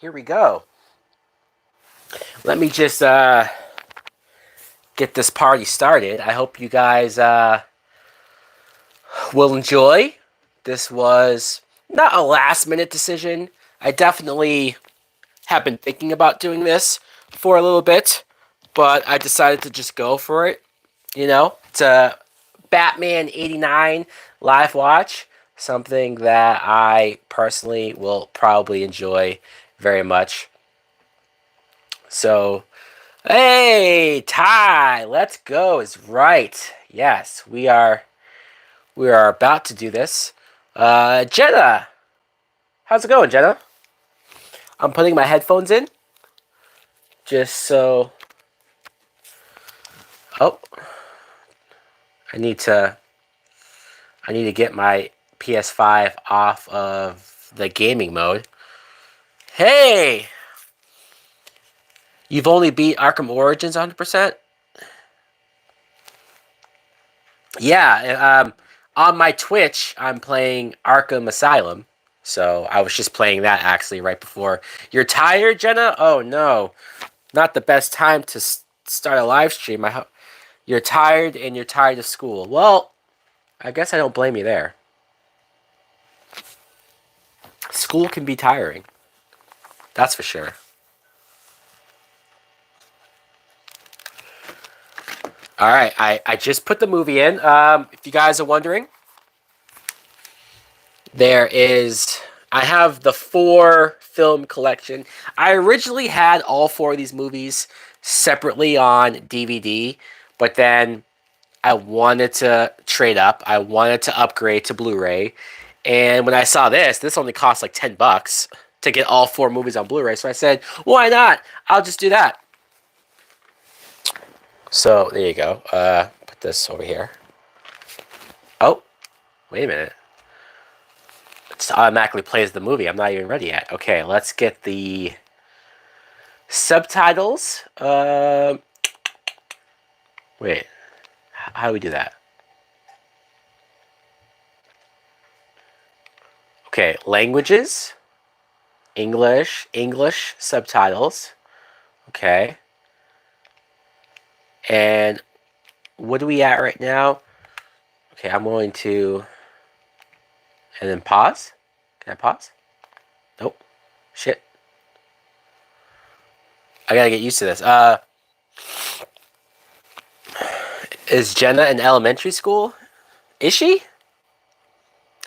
here we go. Let me just get this party started. I hope you guys will enjoy. This was not a last minute decision. I definitely have been thinking about doing this for a little bit, but I decided to just go for it. It's a Batman 89 live watch, something that I personally will probably enjoy very much. So, hey, Ty, let's go is right. Yes, we are about to do this. Jenna, how's it going, Jenna? I'm putting my headphones in just so. Oh, I need to. I need to get my PS5 off of the gaming mode. Hey, you've only beat Arkham Origins 100%? Yeah, on my Twitch, I'm playing Arkham Asylum. So I was just playing that actually right before. You're tired, Jenna? Oh no, not the best time to start a live stream. You're tired and you're tired of school. Well, I guess I don't blame you there. School can be tiring. That's for sure. All right, I just put the movie in. If you guys are wondering, I have the 4-film collection. I originally had all 4 of these movies separately on DVD, but then I wanted to trade up. I wanted to upgrade to Blu-ray. And when I saw this only cost like $10 to get all 4 movies on Blu-ray. So I said, why not? I'll just do that. So there you go. Put this over here. Oh, wait a minute. It automatically plays the movie. I'm not even ready yet. Okay, let's get the subtitles. Wait, how do we do that? Okay, languages. English subtitles. Okay. And what are we at right now? Okay, I'm going to... And then pause. Can I pause? Nope. Shit. I gotta get used to this. Is Jenna in elementary school? Is she?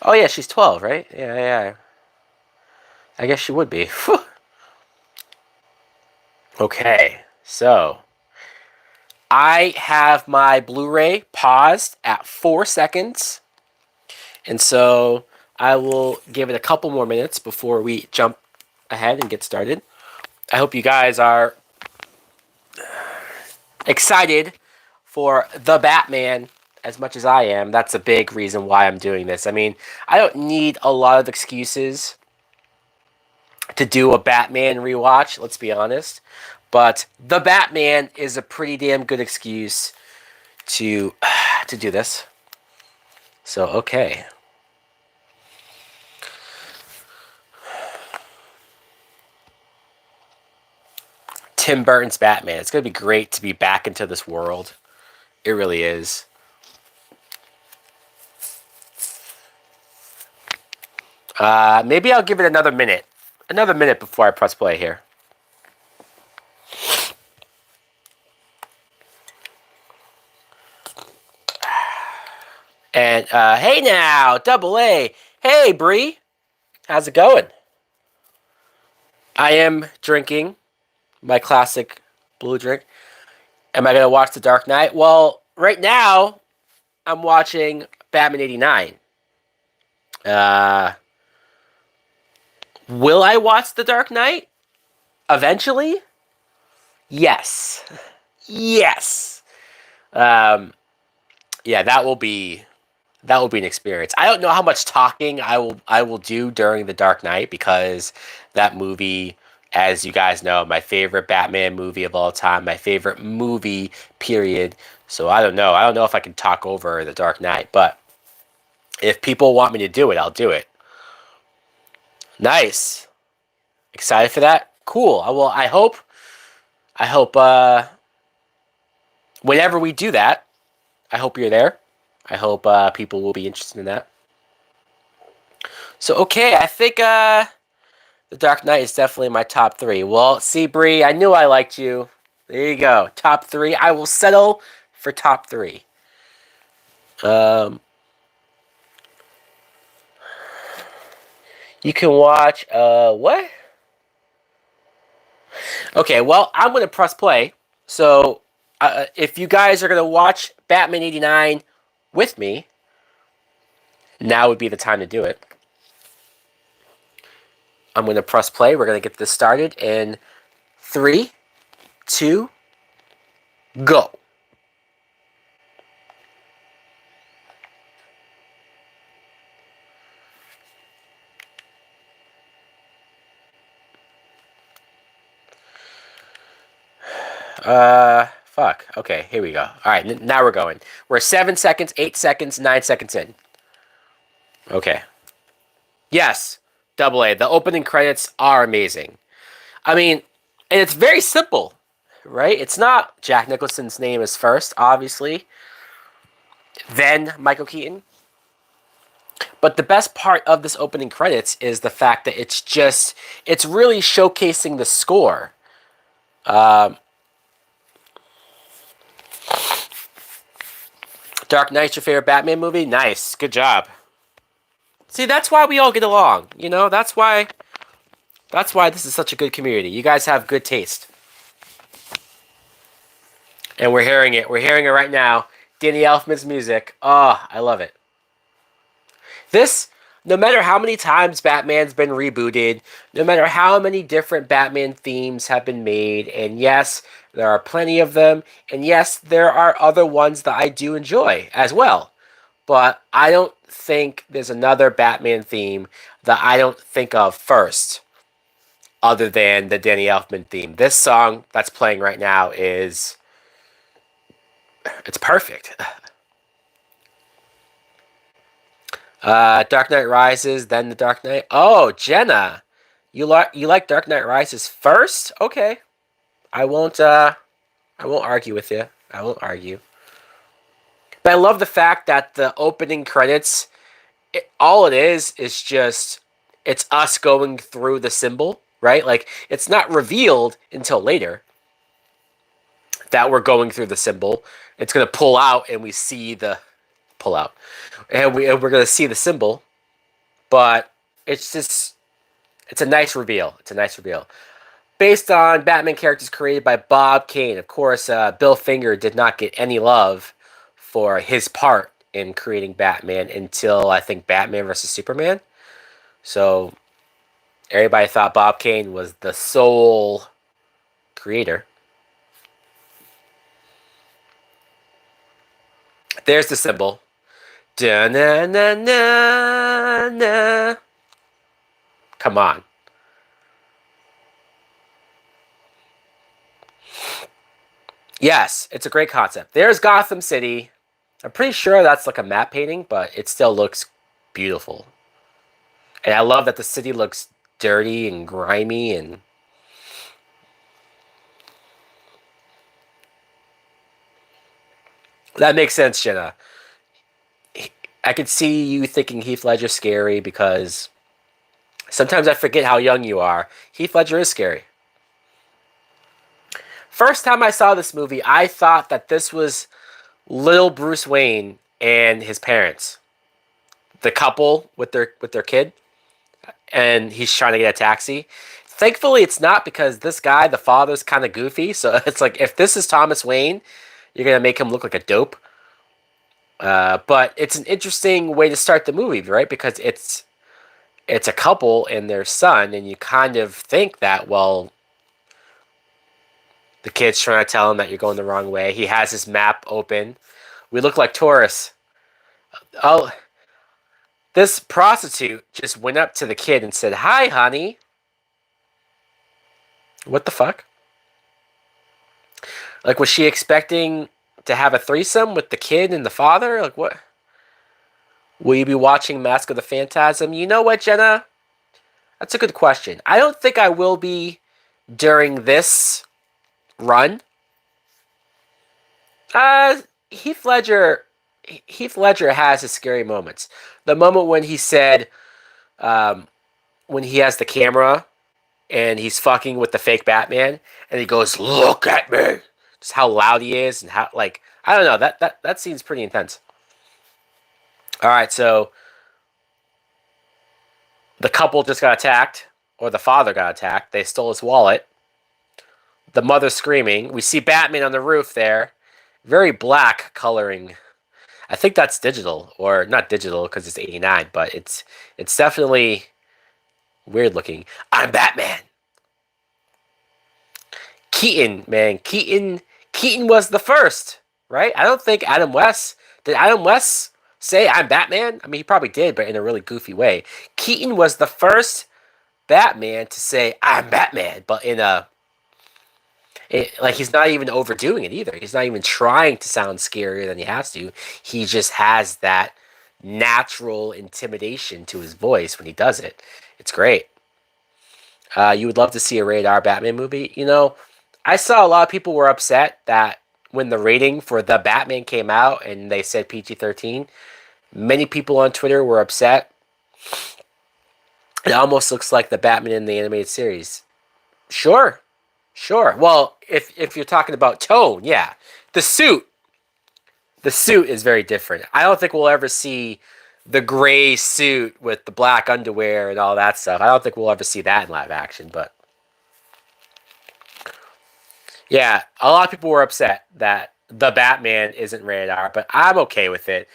Oh yeah, she's 12, right? Yeah. I guess she would be. Okay, so I have my Blu-ray paused at 4 seconds. And so I will give it a couple more minutes before we jump ahead and get started. I hope you guys are excited for The Batman as much as I am. That's a big reason why I'm doing this. I mean, I don't need a lot of excuses to do a Batman rewatch, let's be honest. But The Batman is a pretty damn good excuse to do this. So, okay. Tim Burton's Batman. It's going to be great to be back into this world. It really is. Maybe I'll give it another minute. Another minute before I press play here. And, hey now, Double A. Hey, Bree. How's it going? I am drinking my classic blue drink. Am I going to watch The Dark Knight? Well, right now, I'm watching Batman 89. Will I watch The Dark Knight? Eventually? Yes. Yes. Yeah, that will be an experience. I don't know how much talking I will do during The Dark Knight because that movie, as you guys know, my favorite Batman movie of all time, my favorite movie, period. So I don't know. I don't know if I can talk over The Dark Knight, but if people want me to do it, I'll do it. Nice. Excited for that? Cool. Well, I hope whenever we do that, I hope you're there. I hope people will be interested in that. So okay, I think The Dark Knight is definitely my top three. Well, see, Bree, I knew I liked you. There you go. Top three. I will settle for top three. You can watch what? Okay, well, I'm gonna press play. So if you guys are gonna watch Batman '89 with me, now would be the time to do it. I'm gonna press play. We're gonna get this started in 3, 2, go. Fuck. Okay, here we go. All right, now we're going. We're 7 seconds, 8 seconds, 9 seconds in. Okay. Yes, Double A. The opening credits are amazing. I mean, and it's very simple, right? It's not Jack Nicholson's name is first, obviously, then Michael Keaton. But the best part of this opening credits is the fact that it's really showcasing the score. Dark Knight's your favorite Batman movie? Nice. Good job. See, that's why we all get along. You know, that's why this is such a good community. You guys have good taste. And we're hearing it. We're hearing it right now. Danny Elfman's music. Oh, I love it. This, no matter how many times Batman's been rebooted, no matter how many different Batman themes have been made, and yes, there are plenty of them, and yes, there are other ones that I do enjoy as well. But I don't think there's another Batman theme that I don't think of first, other than the Danny Elfman theme. This song that's playing right now it's perfect. Dark Knight Rises, then The Dark Knight. Oh, Jenna, you like Dark Knight Rises first? Okay, I won't argue with you. I won't argue. But I love the fact that the opening credits, all it is just it's us going through the symbol, right? Like it's not revealed until later that we're going through the symbol. It's gonna pull out, and we see the pull out, and we're gonna see the symbol. But it's a nice reveal. It's a nice reveal. Based on Batman characters created by Bob Kane. Of course, Bill Finger did not get any love for his part in creating Batman until I think Batman versus Superman. So everybody thought Bob Kane was the sole creator. There's the symbol. Da-na-na-na-na. Come on. Yes, it's a great concept. There's Gotham City. I'm pretty sure that's like a map painting, but it still looks beautiful. And I love that the city looks dirty and grimy and that makes sense, Jenna. I could see you thinking Heath Ledger's scary because sometimes I forget how young you are. Heath Ledger is scary. First time I saw this movie, I thought that this was little Bruce Wayne and his parents, the couple with their kid, and he's trying to get a taxi. Thankfully, it's not because this guy, the father's kind of goofy. So it's like if this is Thomas Wayne, you're gonna make him look like a dope. But it's an interesting way to start the movie, right? Because it's a couple and their son, and you kind of think that well, the kid's trying to tell him that you're going the wrong way. He has his map open. We look like tourists. Oh, this prostitute just went up to the kid and said, "Hi, honey." What the fuck? Like, was she expecting to have a threesome with the kid and the father? Like, what? Will you be watching Mask of the Phantasm? You know what, Jenna? That's a good question. I don't think I will be during this run. Uh, Heath Ledger. Heath Ledger has his scary moments. The moment when he said, when he has the camera and he's fucking with the fake Batman, and he goes, "Look at me." Just how loud he is, and how like I don't know that scene's pretty intense. All right, so the couple just got attacked, or the father got attacked. They stole his wallet. The mother's screaming. We see Batman on the roof there. Very black coloring. I think that's digital, or not digital because it's 89, but it's definitely weird looking. I'm Batman. Keaton, man, Keaton was the first, right? I don't think Adam West did. Adam West say I'm Batman? I mean, he probably did, but in a really goofy way. Keaton was the first Batman to say I'm Batman, but in a like he's not even overdoing it either. He's not even trying to sound scarier than he has to. He just has that natural intimidation to his voice when he does it. It's great. You would love to see a rated R Batman movie. You know, I saw a lot of people were upset that when the rating for The Batman came out and they said PG-13, many people on Twitter were upset. It almost looks like the Batman in the animated series. Sure, sure. Well, if you're talking about tone, yeah. The suit, the suit is very different. I don't think we'll ever see the gray suit with the black underwear and all that stuff. I don't think we'll ever see that in live action, but yeah, a lot of people were upset that the Batman isn't rated R, but I'm okay with it.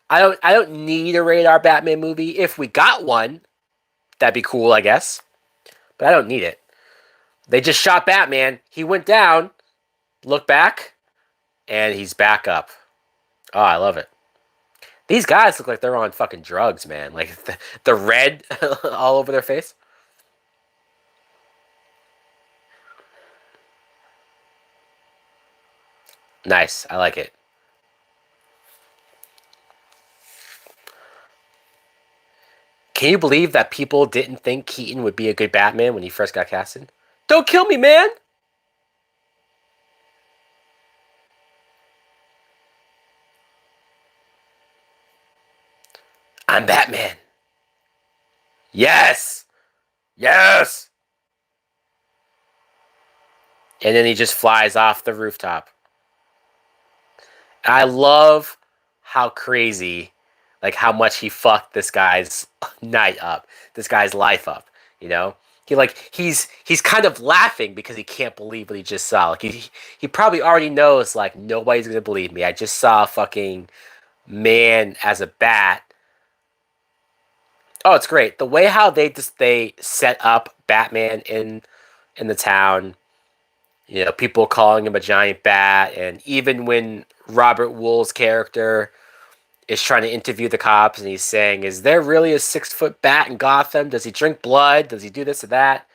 I don't need a rated R Batman movie. If we got one, that'd be cool, I guess. But I don't need it. They just shot Batman. He went down, look back, and he's back up. Oh, I love it. These guys look like they're on fucking drugs, man. Like the red all over their face. Nice. I like it. Can you believe that people didn't think Keaton would be a good Batman when he first got casted? Don't kill me, man! I'm Batman. Yes! Yes! And then he just flies off the rooftop. I love how crazy, like how much he fucked this guy's night up, this guy's life up. You know, he's kind of laughing because he can't believe what he just saw. Like he probably already knows like nobody's gonna believe me. I just saw a fucking man as a bat. Oh, it's great. The way how they set up Batman in the town. You know, people calling him a giant bat, and even when Robert Wool's character is trying to interview the cops, and he's saying, "Is there really a 6 foot bat in Gotham? Does he drink blood? Does he do this or that?"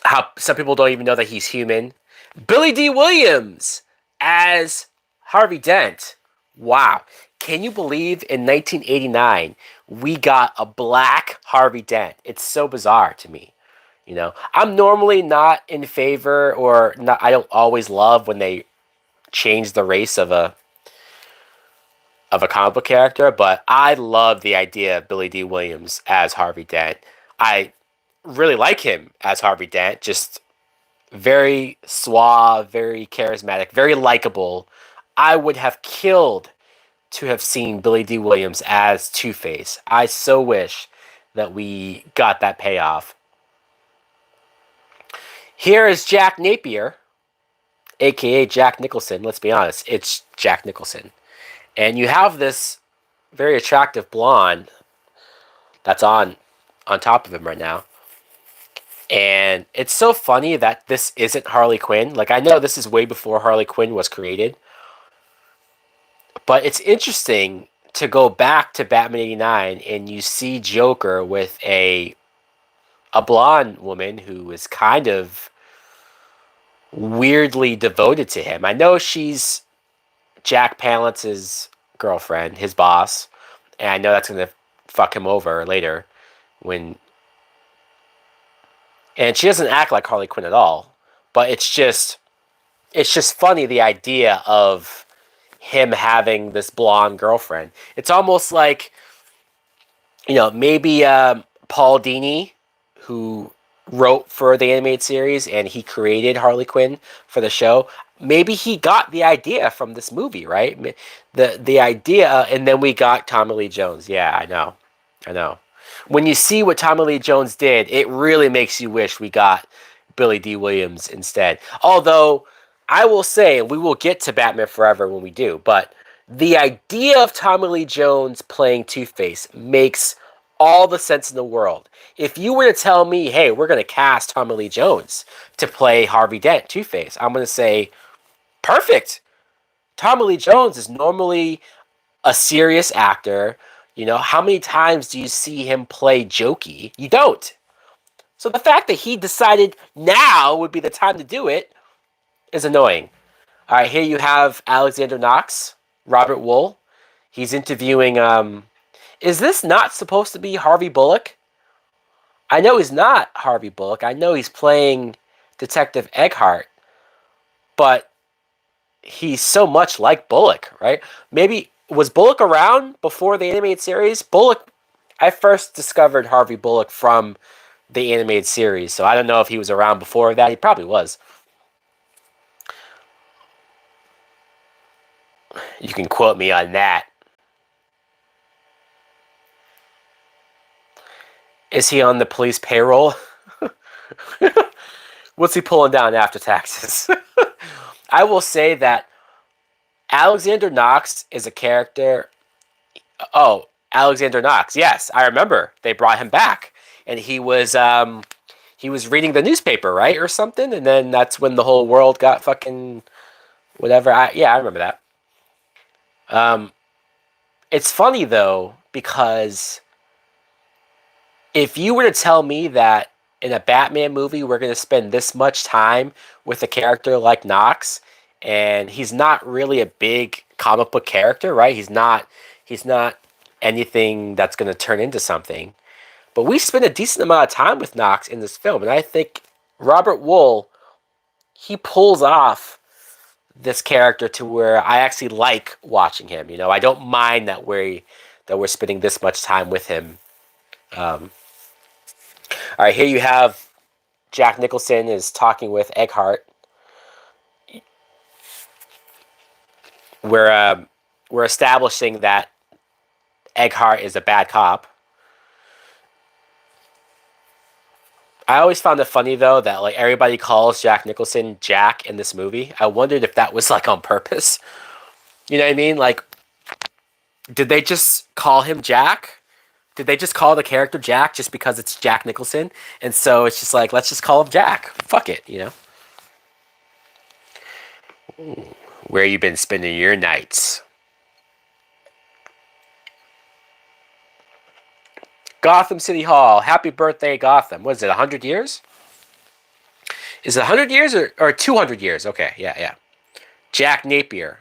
How some people don't even know that he's human. Billy D. Williams as Harvey Dent. Wow. Can you believe in 1989 we got a black Harvey Dent? It's so bizarre to me. You know, I'm normally not in favor or not, I don't always love when they change the race of a comic book character, but I love the idea of Billy D. Williams as Harvey Dent. I really like him as Harvey Dent, just very suave, very charismatic, very likable. I would have killed to have seen Billy D. Williams as Two-Face. I so wish that we got that payoff. Here is Jack Napier, aka Jack Nicholson. Let's be honest, it's Jack Nicholson. And you have this very attractive blonde that's on top of him right now. And it's so funny that this isn't Harley Quinn. Like I know this is way before Harley Quinn was created. But it's interesting to go back to Batman 89 and you see Joker with a blonde woman who is kind of weirdly devoted to him. I know she's Jack Palance's girlfriend, his boss, and I know that's gonna fuck him over later when and she doesn't act like Harley Quinn at all. But it's just funny, the idea of him having this blonde girlfriend. It's almost like, maybe Paul Dini, who wrote for the animated series and he created Harley Quinn for the show. Maybe he got the idea from this movie, right? The idea, and then we got Tommy Lee Jones. Yeah, I know. When you see what Tommy Lee Jones did, it really makes you wish we got Billy D. Williams instead. Although I will say, and we will get to Batman Forever when we do, but the idea of Tommy Lee Jones playing Two-Face makes all the sense in the world. If you were to tell me, hey, we're going to cast Tommy Lee Jones to play Harvey Dent, Two-Face, I'm going to say, perfect. Tommy Lee Jones is normally a serious actor. How many times do you see him play jokey? You don't. So the fact that he decided now would be the time to do it is annoying. All right, here you have Alexander Knox, Robert Wool. He's interviewing. Is this not supposed to be Harvey Bullock? I know he's not Harvey Bullock. I know he's playing Detective Eckhart, but he's so much like Bullock, right? Maybe was Bullock around before the animated series? I first discovered Harvey Bullock from the animated series, so I don't know if he was around before that. He probably was. You can quote me on that. Is he on the police payroll? What's he pulling down after taxes? I will say that Alexander Knox is a character. Oh, Alexander Knox. Yes, I remember. They brought him back, and he was reading the newspaper, right, or something, and then that's when the whole world got fucking whatever. I remember that. It's funny though, because if you were to tell me that in a Batman movie we're going to spend this much time with a character like Knox, and he's not really a big comic book character, right? He's not anything that's going to turn into something. But we spend a decent amount of time with Knox in this film, and I think Robert Wool, he pulls off this character to where I actually like watching him. I don't mind that we're spending this much time with him. All right, here you have Jack Nicholson is talking with Eckhart. We're establishing that Eckhart is a bad cop. I always found it funny though that like everybody calls Jack Nicholson Jack in this movie. I wondered if that was like on purpose. You know what I mean? Like, did they just call him Jack? Did they just call the character Jack just because it's Jack Nicholson? And so it's just like, let's just call him Jack. Fuck it, Where you been spending your nights? Gotham City Hall. Happy birthday, Gotham. What is it, 100 years? Is it 100 years or 200 years? Okay, yeah. Jack Napier.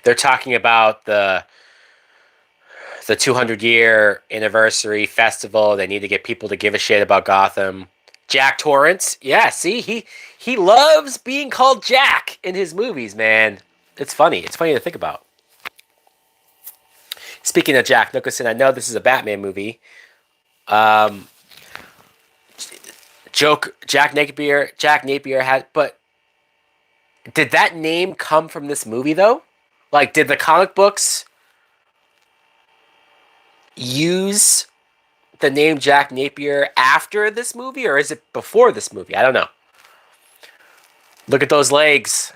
They're talking about the 200-year anniversary festival. They need to get people to give a shit about Gotham. Jack Torrance. Yeah, see, he loves being called Jack in his movies, man. It's funny. It's funny to think about. Speaking of Jack Nicholson, I know this is a Batman movie. Jack Napier had, but did that name come from this movie though? Like, did the comic books use the name Jack Napier after this movie, or is it before this movie? I don't know. Look at those legs.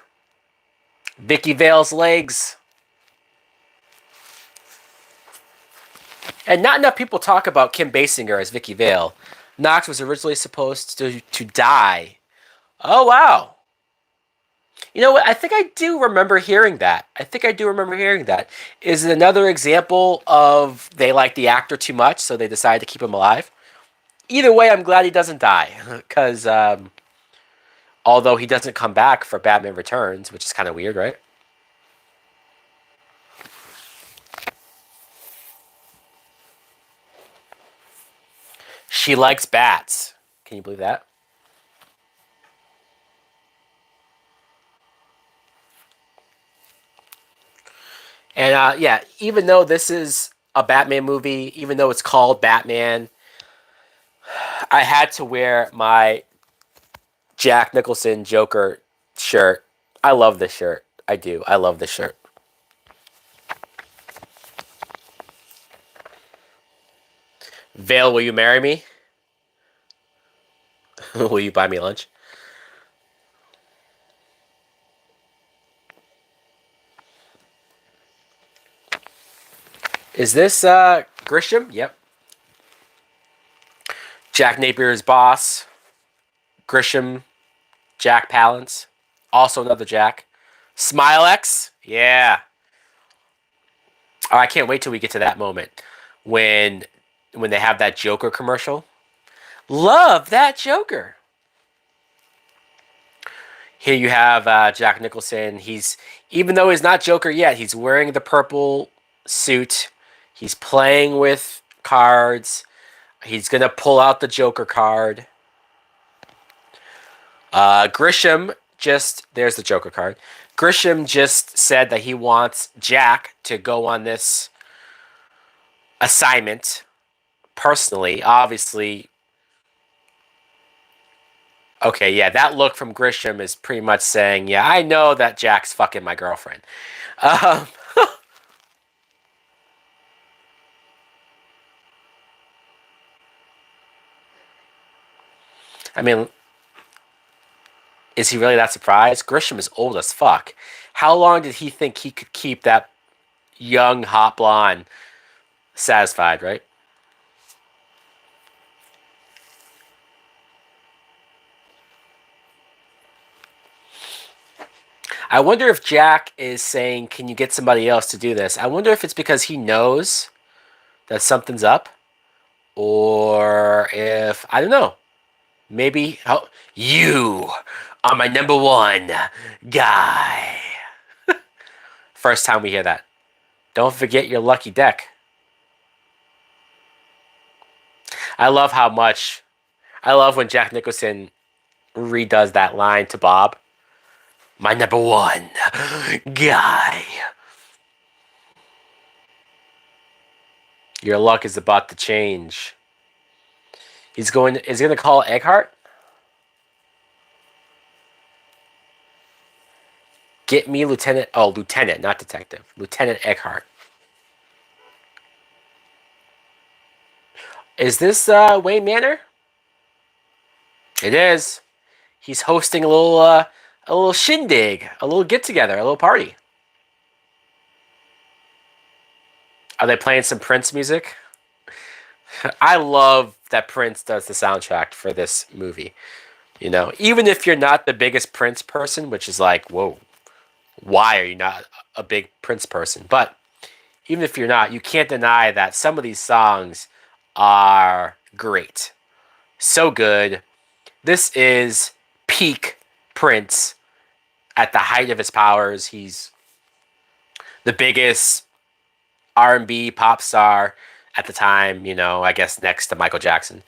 Vicki Vale's legs. And not enough people talk about Kim Basinger as Vicki Vale. Knox was originally supposed to die. Oh, wow. You know what? I think I do remember hearing that. Is it another example of they like the actor too much, so they decided to keep him alive? Either way, I'm glad he doesn't die. Because Although he doesn't come back for Batman Returns, which is kind of weird, right? She likes bats. Can you believe that? And yeah, even though this is a Batman movie, even though it's called Batman, I had to wear my Jack Nicholson Joker shirt. I love this shirt. I do. I love this shirt. Vale, will you marry me? Will you buy me lunch? Is this Grisham? Yep. Jack Napier's boss. Grisham. Jack Palance. Also another Jack. Smilex. Yeah. Oh, I can't wait till we get to that moment when they have that Joker commercial. Love that Joker. Here you have Jack Nicholson. He's even though he's not Joker yet, he's wearing the purple suit. He's playing with cards. He's gonna pull out the Joker card. Grisham just there's the Joker card. Grisham just said that he wants Jack to go on this assignment personally. Obviously, okay, yeah, that look from Grisham is pretty much saying, yeah, I know that Jack's fucking my girlfriend. Um, I mean, is he really that surprised? Grisham is old as fuck. How long did he think he could keep that young, hot blonde satisfied, right? I wonder if Jack is saying, can you get somebody else to do this? I wonder if it's because he knows that something's up, or if, I don't know. Maybe, oh, you are my number one guy. First time we hear that. Don't forget your lucky deck. I love how much, I love when Jack Nicholson redoes that line to Bob. My number one guy. Your luck is about to change. Is he going to call Egghart? Get me Lieutenant, oh, Lieutenant, not Detective. Lieutenant Egghart. Is this Wayne Manor? It is. He's hosting a little shindig, a little get together, a little party. Are they playing some Prince music? I love that Prince does the soundtrack for this movie. You know, even if you're not the biggest Prince person, which is like, whoa, why are you not a big Prince person? But even if you're not, you can't deny that some of these songs are great. So good. This is peak Prince at the height of his powers. He's the biggest R&B pop star at the time, you know, I guess next to Michael Jackson.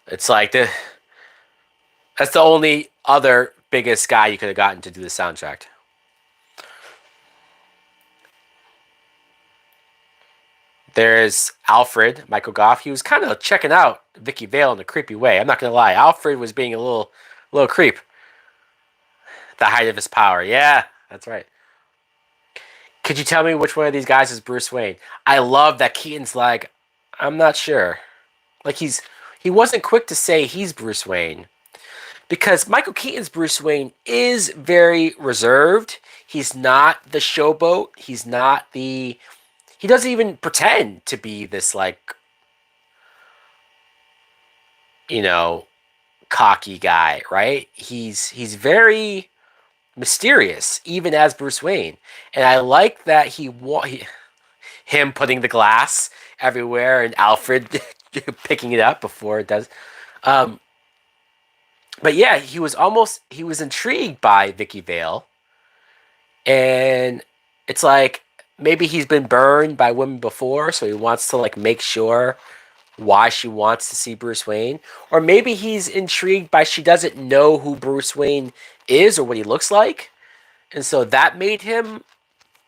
It's like that's the only other biggest guy you could have gotten to do the soundtrack. There's Alfred, Michael Goff. He was kind of checking out Vicki Vale in a creepy way. I'm not gonna lie. Alfred was being a little creep. The height of his power. Yeah, that's right. Could you tell me which one of these guys is Bruce Wayne? I love that Keaton's like, I'm not sure. Like he wasn't quick to say he's Bruce Wayne because Michael Keaton's Bruce Wayne is very reserved. He's not the showboat. He's not the. He doesn't even pretend to be this like, you know, cocky guy, right? He's very mysterious, even as Bruce Wayne. And I like that him putting the glass everywhere and Alfred picking it up before it does. Um, But yeah, he was intrigued by Vicki Vale, and it's like maybe he's been burned by women before, so he wants to like make sure why she wants to see Bruce Wayne, or maybe he's intrigued by she doesn't know who Bruce Wayne is or what he looks like, and so that made him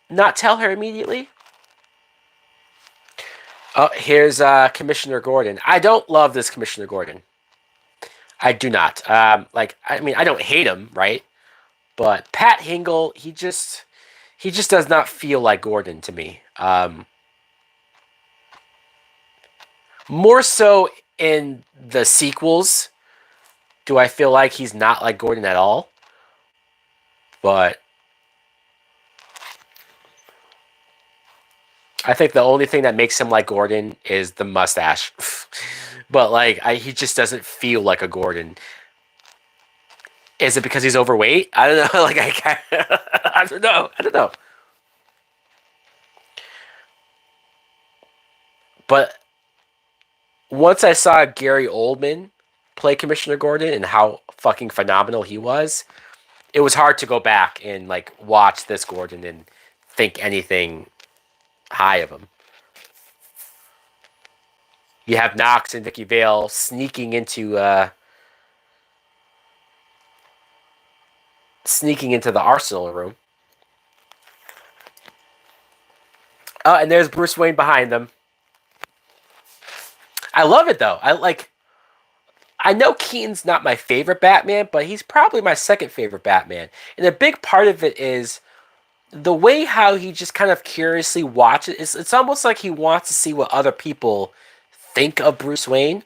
not tell her immediately. Oh, here's Commissioner Gordon. I don't love this Commissioner Gordon. I do not. Like, I mean, I don't hate him, right? But Pat Hingle, he just does not feel like Gordon to me. More so in the sequels, do I feel like he's not like Gordon at all. But I think the only thing that makes him like Gordon is the mustache. But like, he just doesn't feel like a Gordon. Is it because he's overweight? I don't know. Like, I don't know. I don't know. But once I saw Gary Oldman play Commissioner Gordon and how fucking phenomenal he was, it was hard to go back and like watch this Gordon and think anything high of him. You have Knox and Vicki Vale sneaking into the arsenal room. Oh, and there's Bruce Wayne behind them. I love it though. I know Keaton's not my favorite Batman, but he's probably my second favorite Batman. And a big part of it is the way how he just kind of curiously watches. It's almost like he wants to see what other people think of Bruce Wayne.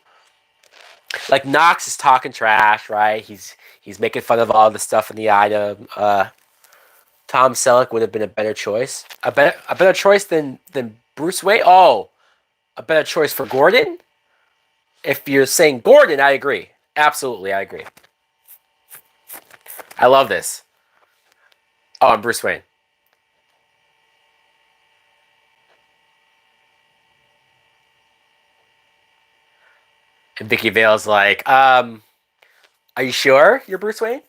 Like Knox is talking trash, right? He's making fun of all the stuff in the item. Tom Selleck would have been a better choice. A better choice than Bruce Wayne. Oh, a better choice for Gordon. If you're saying Gordon, I agree. Absolutely, I agree. I love this. Oh, and Bruce Wayne. And Vicki Vale's like, are you sure you're Bruce Wayne?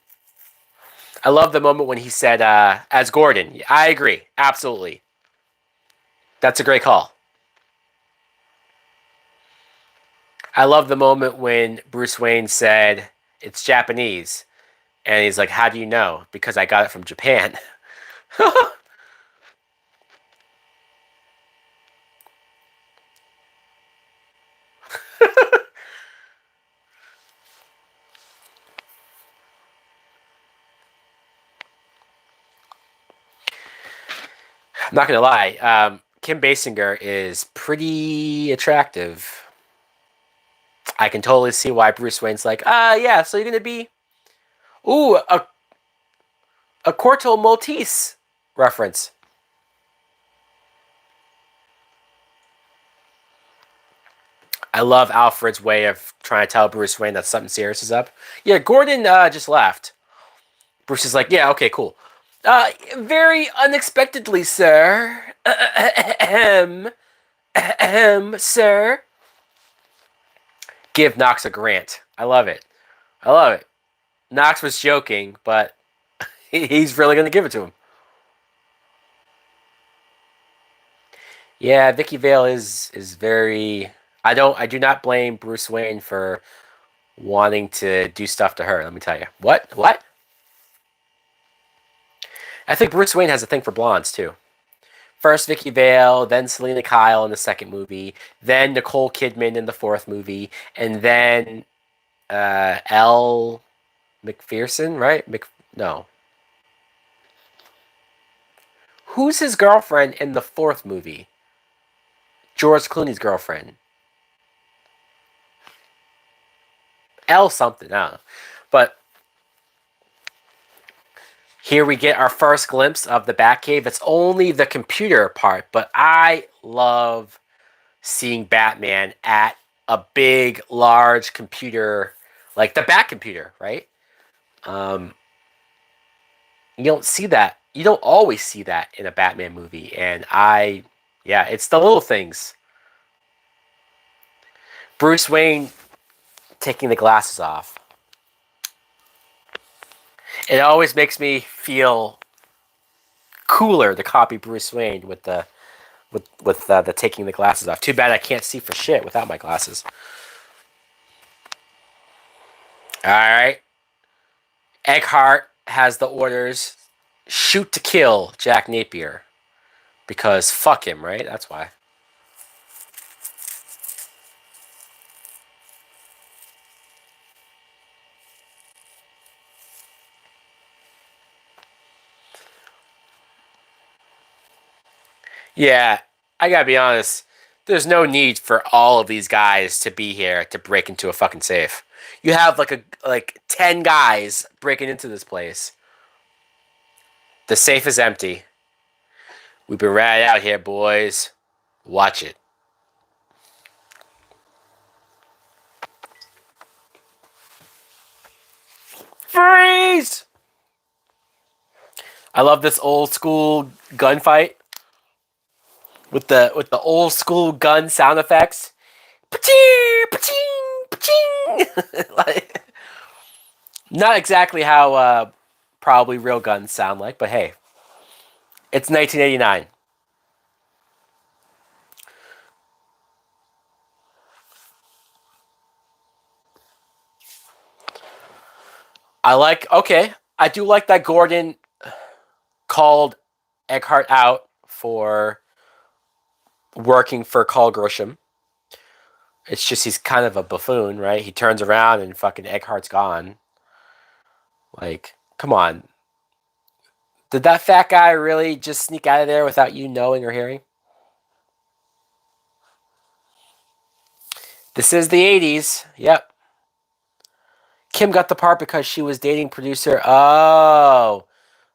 I love the moment when he said, as Gordon. I agree. Absolutely. That's a great call. I love the moment when Bruce Wayne said, it's Japanese. And he's like, how do you know? Because I got it from Japan. I'm not gonna lie. Kim Basinger is pretty attractive. I can totally see why Bruce Wayne's like, yeah. So you're gonna be, ooh, a Corto Maltese reference. I love Alfred's way of trying to tell Bruce Wayne that something serious is up. Yeah, Gordon just left. Bruce is like, yeah, okay, cool. Very unexpectedly, sir. Sir. Give Knox a grant. I love it. I love it. Knox was joking, but he's really going to give it to him. Yeah, Vicki Vale is very. I do not blame Bruce Wayne for wanting to do stuff to her. Let me tell you. What? What? I think Bruce Wayne has a thing for blondes too. First Vicki Vale, then Selena Kyle in the second movie, then Nicole Kidman in the fourth movie, and then Elle McPherson, right? No. Who's his girlfriend in the fourth movie? George Clooney's girlfriend. Elle something, I don't know. But here we get our first glimpse of the Batcave. It's only the computer part, but I love seeing Batman at a big, large computer, like the Bat computer, right? Um, you don't see that. You don't always see that in a Batman movie, and yeah, it's the little things. Bruce Wayne taking the glasses off. It always makes me feel cooler to copy Bruce Wayne with the taking the glasses off. Too bad I can't see for shit without my glasses. All right. Eckhart has the orders: shoot to kill Jack Napier because fuck him, right? That's why. Yeah, I gotta be honest. There's no need for all of these guys to be here to break into a fucking safe. You have like 10 guys breaking into this place. The safe is empty. We've been ratted out here, boys. Watch it. Freeze! I love this old school gunfight with the old school gun sound effects. Pa-ching, pa-ching, pa-ching. Like, not exactly how probably real guns sound like, but hey, it's 1989. I do like that Gordon called Eckhart out for working for Carl Grisham. It's just he's kind of a buffoon, right? He turns around and fucking Eckhart's gone. Like, come on. Did that fat guy really just sneak out of there without you knowing or hearing? This is the 80s. Yep. Kim got the part because she was dating producer. Oh.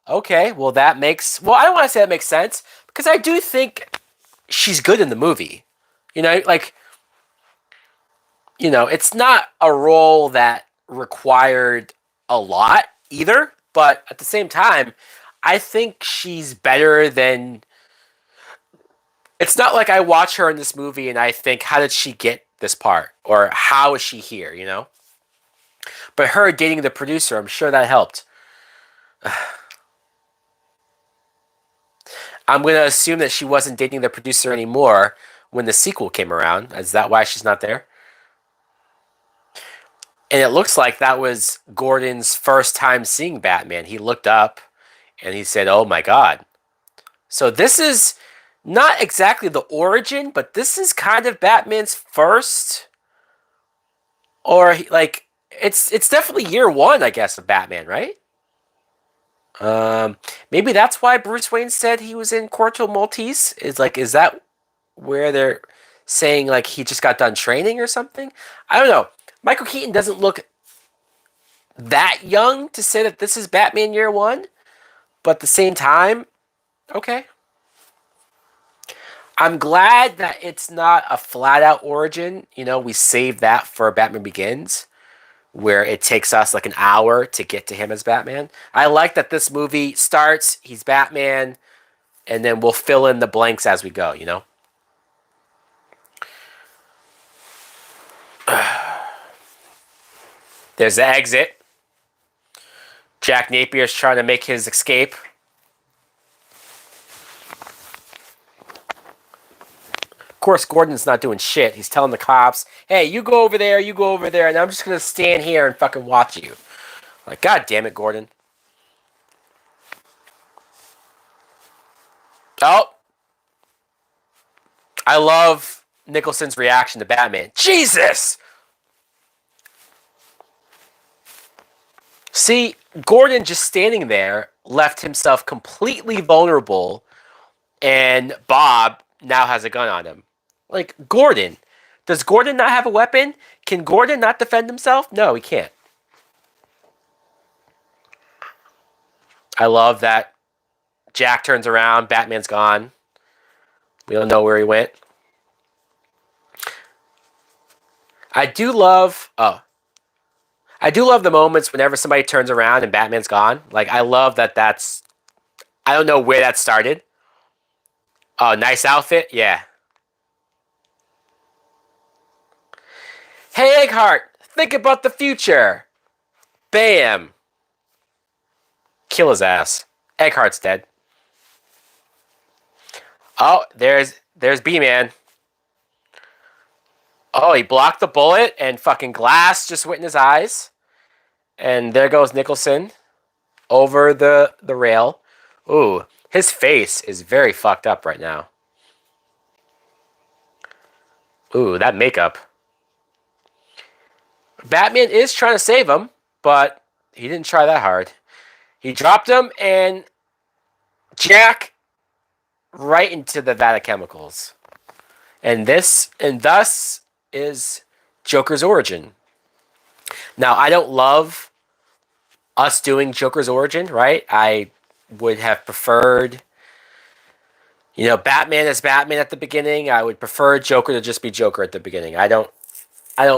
Okay. Well, that makes. Well, I don't want to say that makes sense because I do think she's good in the movie. Like, it's not a role that required a lot either, but at the same time, I think she's better than. It's not like I watch her in this movie and I think, how did she get this part? Or how is she here? But her dating the producer, I'm sure that helped. I'm going to assume that she wasn't dating the producer anymore when the sequel came around. Is that why she's not there? And it looks like that was Gordon's first time seeing Batman. He looked up and he said, "Oh my God." So this is not exactly the origin, but this is kind of Batman's first, or like it's definitely year one, I guess, of Batman, right? Um, Maybe that's why Bruce Wayne said he was in Corto Maltese. Is that where they're saying like he just got done training or something? I don't know. Michael Keaton doesn't look that young to say that this is Batman year one, but at the same time, okay. I'm glad that it's not a flat out origin. We saved that for Batman Begins, where it takes us like an hour to get to him as Batman. I like that this movie starts, he's Batman, and then we'll fill in the blanks as we go. There's the exit. Jack Napier's trying to make his escape. Of course, Gordon's not doing shit. He's telling the cops, "Hey, you go over there, and I'm just gonna stand here and fucking watch you." Like, God damn it, Gordon. Oh, I love Nicholson's reaction to Batman. Jesus! See, Gordon just standing there left himself completely vulnerable, and Bob now has a gun on him. Like, Gordon. Does Gordon not have a weapon? Can Gordon not defend himself? No, he can't. I love that Jack turns around, Batman's gone. We don't know where he went. I do love. Oh, I do love the moments whenever somebody turns around and Batman's gone. Like, I love that. I don't know where that started. Oh, nice outfit. Yeah. Hey, Eckhart, think about the future. Bam. kill his ass. Egghart's dead. Oh, there's B-Man. Oh, he blocked the bullet, and fucking glass just went in his eyes. And there goes Nicholson over the rail. Ooh, his face is very fucked up right now. Ooh, that makeup. Batman is trying to save him, but he didn't try that hard. He dropped him and Jack right into the vat of chemicals. And thus is Joker's origin. Now, I don't love us doing Joker's origin, right? I would have preferred, Batman as Batman at the beginning. I would prefer Joker to just be Joker at the beginning. I don't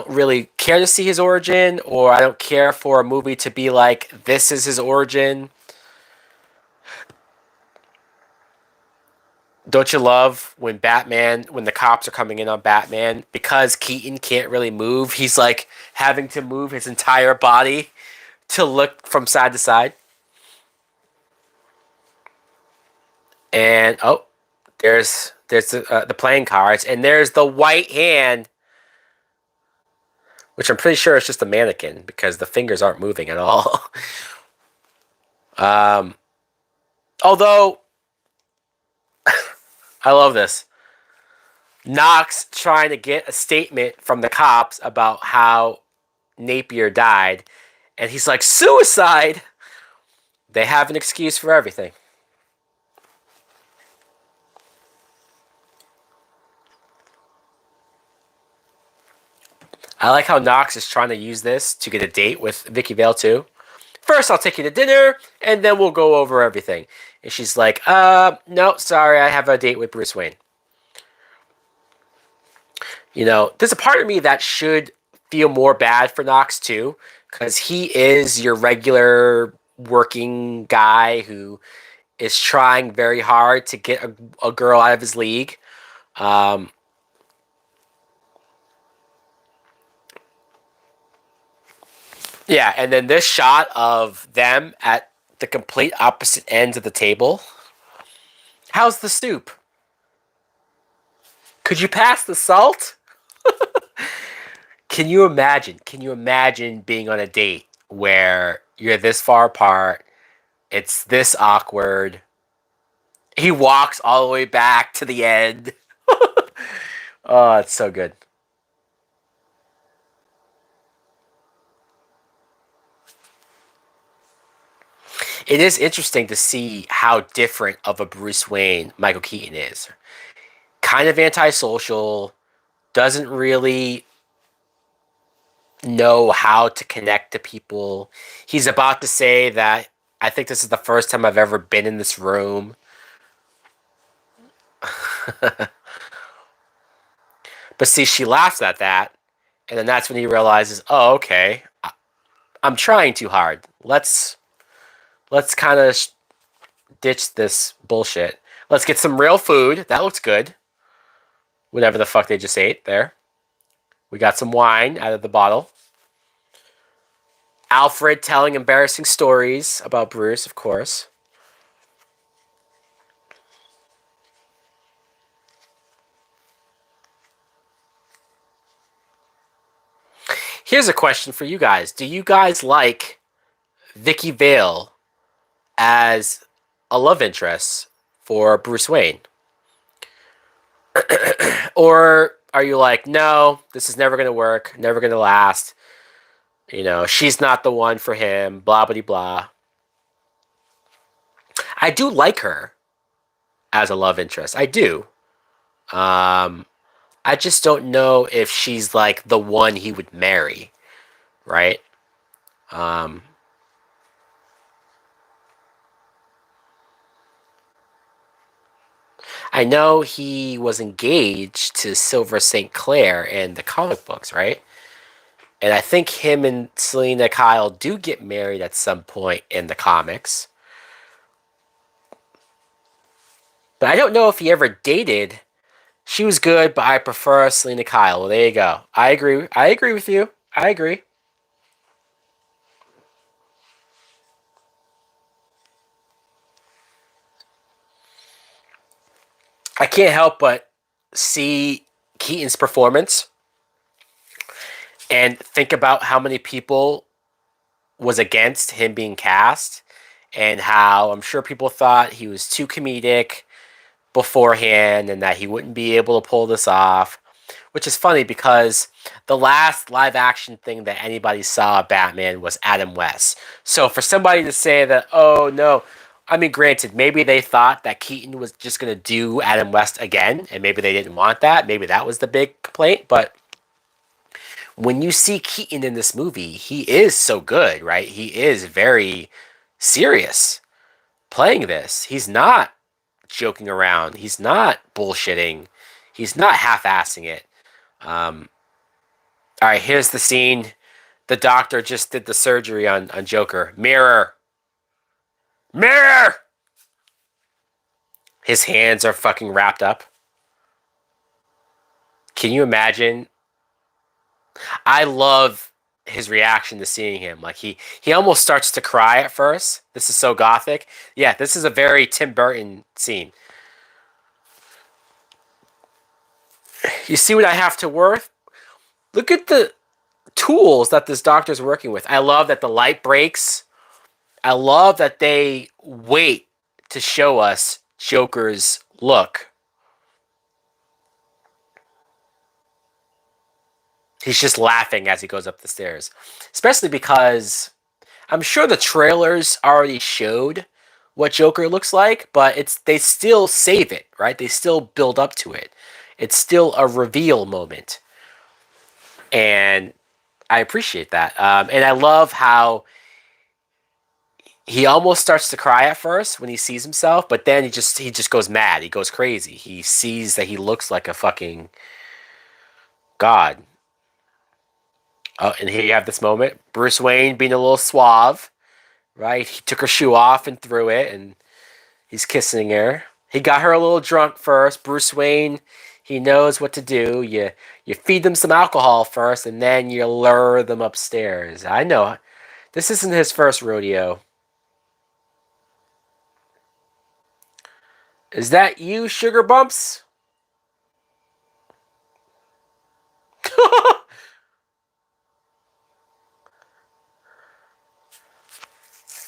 really care to see his origin, or I don't care for a movie to be like, this is his origin. Don't you love when the cops are coming in on Batman, because Keaton can't really move, he's like having to move his entire body to look from side to side. And, oh, there's the playing cards, and there's the white hand, which I'm pretty sure is just a mannequin because the fingers aren't moving at all. Although, I love this. Knox trying to get a statement from the cops about how Napier died, and he's like, suicide! They have an excuse for everything. I like how Knox is trying to use this to get a date with Vicki Vale too. First, I'll take you to dinner, and then we'll go over everything. And she's like, no, sorry, I have a date with Bruce Wayne. There's a part of me that should feel more bad for Knox too, because he is your regular working guy who is trying very hard to get a girl out of his league. Yeah, and then this shot of them at the complete opposite ends of the table. How's the soup? Could you pass the salt? Can you imagine? Can you imagine being on a date where you're this far apart? It's this awkward. He walks all the way back to the end. Oh, it's so good. It is interesting to see how different of a Bruce Wayne Michael Keaton is. Kind of antisocial, doesn't really know how to connect to people. He's about to say that, I think this is the first time I've ever been in this room. But see, she laughs at that, and then that's when he realizes, oh, okay, I'm trying too hard. Let's kind of ditch this bullshit. Let's get some real food. That looks good. Whatever the fuck they just ate there. We got some wine out of the bottle. Alfred telling embarrassing stories about Bruce, of course. Here's a question for you guys. Do you guys like Vicki Vale as a love interest for Bruce Wayne? Or are you like, no, this is never going to work, never going to last. She's not the one for him, blah, blah, blah. I do like her as a love interest. I do. I just don't know if she's like the one he would marry, right? I know he was engaged to Silver St. Clair in the comic books, right? And I think him and Selena Kyle do get married at some point in the comics. But I don't know if he ever dated. She was good, but I prefer Selena Kyle. Well, there you go. I agree. I agree with you. I agree. I can't help but see Keaton's performance and think about how many people was against him being cast, and how I'm sure people thought he was too comedic beforehand and that he wouldn't be able to pull this off. Which is funny because the last live action thing that anybody saw of Batman was Adam West. So for somebody to say that, oh no, I mean, granted, maybe they thought that Keaton was just going to do Adam West again, and maybe they didn't want that. Maybe that was the big complaint. But when you see Keaton in this movie, he is so good, right? He is very serious playing this. He's not joking around. He's not bullshitting. He's not half-assing it. All right, here's the scene. The doctor just did the surgery on Joker. Mirror. Mirror! His hands are fucking wrapped up. Can you imagine? I love his reaction to seeing him. Like he almost starts to cry at first. This is so gothic. Yeah, this is a very Tim Burton scene. You see what I have to work? Look at the tools that this doctor's working with. I love that the light breaks. I love that they wait to show us Joker's look. He's just laughing as he goes up the stairs. Especially because I'm sure the trailers already showed what Joker looks like, but they still save it, right? They still build up to it. It's still a reveal moment. And I appreciate that. And I love how he almost starts to cry at first when he sees himself, but then he just goes mad. He goes crazy. He sees that he looks like a fucking god. Oh, and here you have this moment. Bruce Wayne being a little suave, right? He took her shoe off and threw it, and he's kissing her. He got her a little drunk first. Bruce Wayne, he knows what to do. You feed them some alcohol first, and then you lure them upstairs. I know. This isn't his first rodeo. Is that you, Sugar Bumps?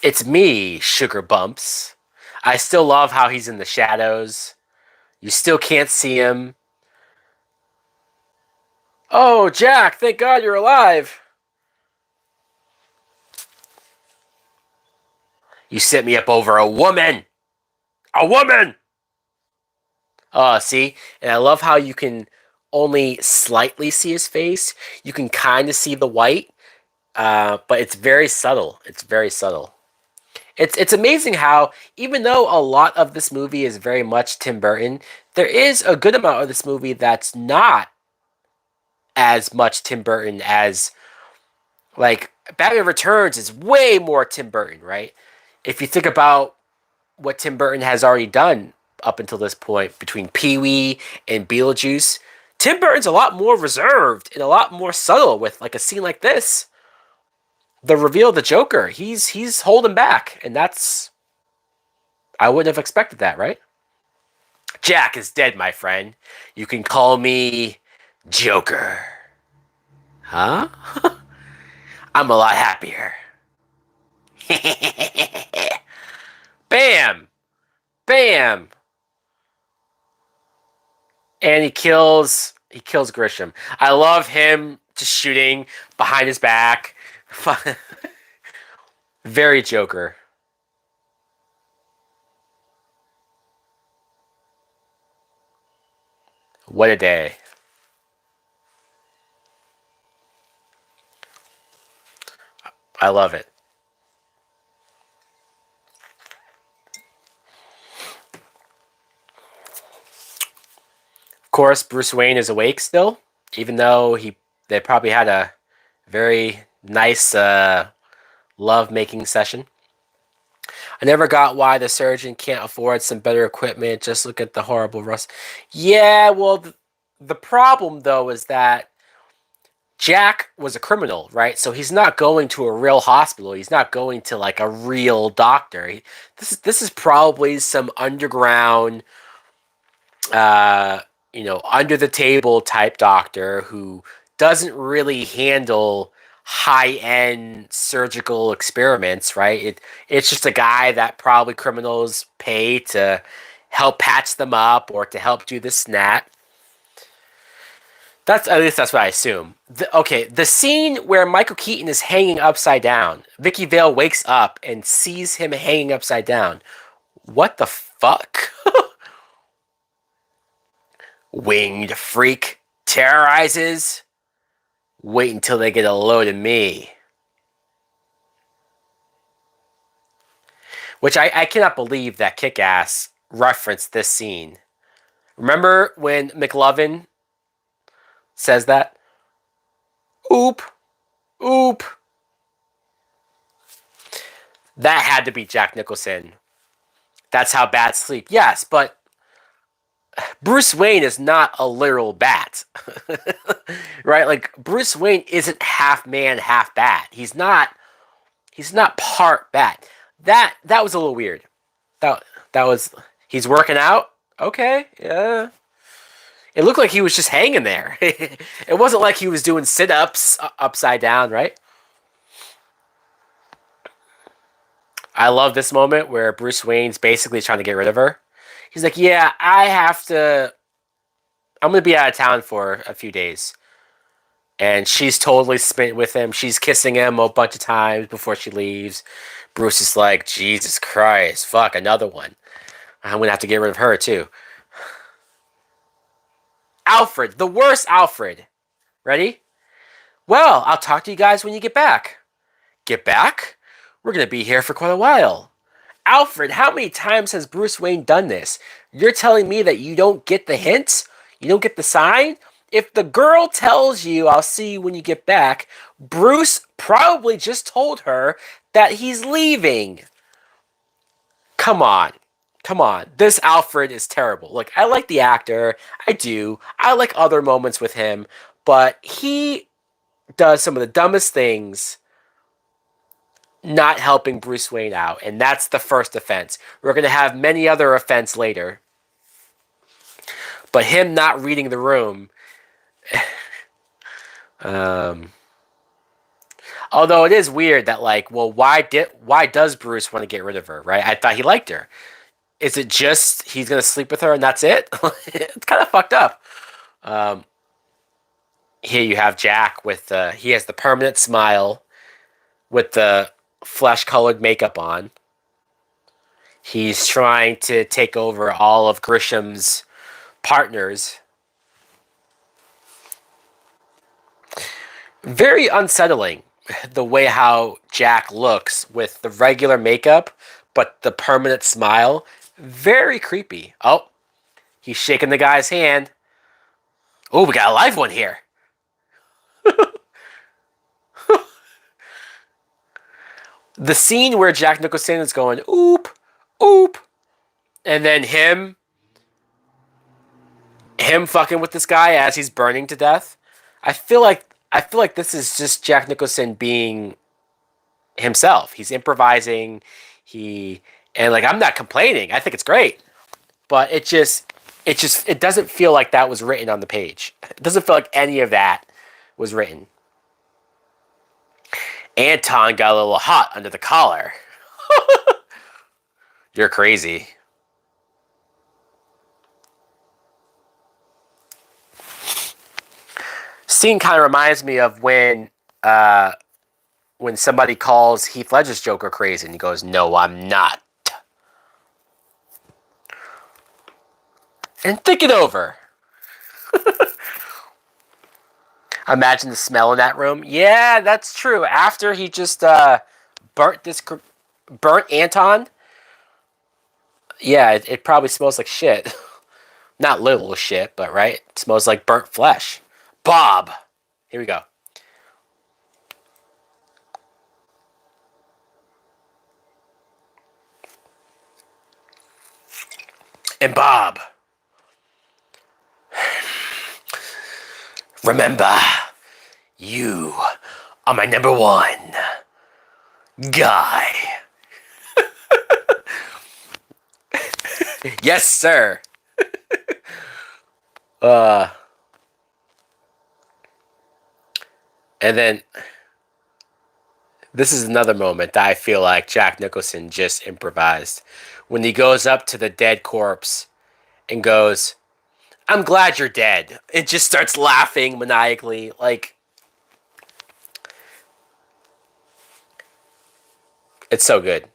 It's me, Sugar Bumps. I still love how he's in the shadows. You still can't see him. Oh, Jack, thank God you're alive. You set me up over a woman. A woman! See? And I love how you can only slightly see his face. You can kind of see the white, but it's very subtle. It's very subtle. It's amazing how, even though a lot of this movie is very much Tim Burton, there is a good amount of this movie that's not as much Tim Burton as, like, Batman Returns is way more Tim Burton, right? If you think about what Tim Burton has already done up until this point between Pee-wee and Beetlejuice, Tim Burton's a lot more reserved and a lot more subtle with, like, a scene like this. The reveal of the Joker, he's holding back, and that's... I wouldn't have expected that, right? Jack is dead, my friend. You can call me Joker. Huh? I'm a lot happier. Bam! Bam! And he kills Grisham. I love him just shooting behind his back. Very Joker. What a day. I love it. Of course, Bruce Wayne is awake still, even though they probably had a very nice love-making session. I never got why the surgeon can't afford some better equipment. Just look at the horrible rust. Yeah, well, the problem, though, is that Jack was a criminal, right? So he's not going to a real hospital. He's not going to, like, a real doctor. This is probably some underground uh, under the table type doctor who doesn't really handle high end surgical experiments, right? It's just a guy that probably criminals pay to help patch them up or to help do this and that. That's at least that's what I assume. Okay, the scene where Michael Keaton is hanging upside down, Vicki Vale wakes up and sees him hanging upside down. What the fuck? Winged freak terrorizes. Wait until they get a load of me. Which I cannot believe that Kick-Ass referenced this scene. Remember when McLovin says that? Oop. Oop. That had to be Jack Nicholson. That's how bats sleep. Yes, but Bruce Wayne is not a literal bat. Right? Like Bruce Wayne isn't half man, half bat. He's not part bat. That was a little weird. That was he's working out. Okay, yeah. It looked like he was just hanging there. It wasn't like he was doing sit-ups upside down, right? I love this moment where Bruce Wayne's basically trying to get rid of her. He's like, "Yeah, I'm gonna be out of town for a few days." And she's totally spent with him. She's kissing him a bunch of times before she leaves. Bruce is like, Jesus Christ, fuck, another one. I'm gonna have to get rid of her too. Alfred, the worst Alfred. Ready? Well, I'll talk to you guys when you get back. Get back? We're gonna be here for quite a while. Alfred, how many times has Bruce Wayne done this? You're telling me that you don't get the hint? You don't get the sign? If the girl tells you, I'll see you when you get back, Bruce probably just told her that he's leaving. Come on. Come on. This Alfred is terrible. Look, I like the actor. I do. I like other moments with him. But he does some of the dumbest things not helping Bruce Wayne out. And that's the first offense. We're going to have many other offenses later. But him not reading the room. Although it is weird that, like, well, why does Bruce want to get rid of her, right? I thought he liked her. Is it just he's going to sleep with her and that's it? It's kind of fucked up. Here you have Jack with he has the permanent smile with the flesh-colored makeup on. He's trying to take over all of Grisham's partners. Very unsettling the way how Jack looks with the regular makeup, but the permanent smile. Very creepy. Oh, he's shaking the guy's hand. Oh, we got a live one here. The scene where Jack Nicholson is going, oop, oop, and then him fucking with this guy as he's burning to death. I feel like this is just Jack Nicholson being himself. He's improvising. And like, I'm not complaining. I think it's great. But it doesn't feel like that was written on the page. It doesn't feel like any of that was written. Anton got a little hot under the collar. You're crazy. Scene kind of reminds me of when somebody calls Heath Ledger's Joker crazy and he goes, "No, I'm not." And think it over. Imagine the smell in that room. Yeah, that's true. After he just burnt Anton. Yeah, it probably smells like shit. Not little shit, but right? It smells like burnt flesh. Bob. Here we go. And Bob. Remember, you are my number one guy. Yes, sir. Uh, and then this is another moment that I feel like Jack Nicholson just improvised. When he goes up to the dead corpse and goes, "I'm glad you're dead." It just starts laughing maniacally. Like, it's so good.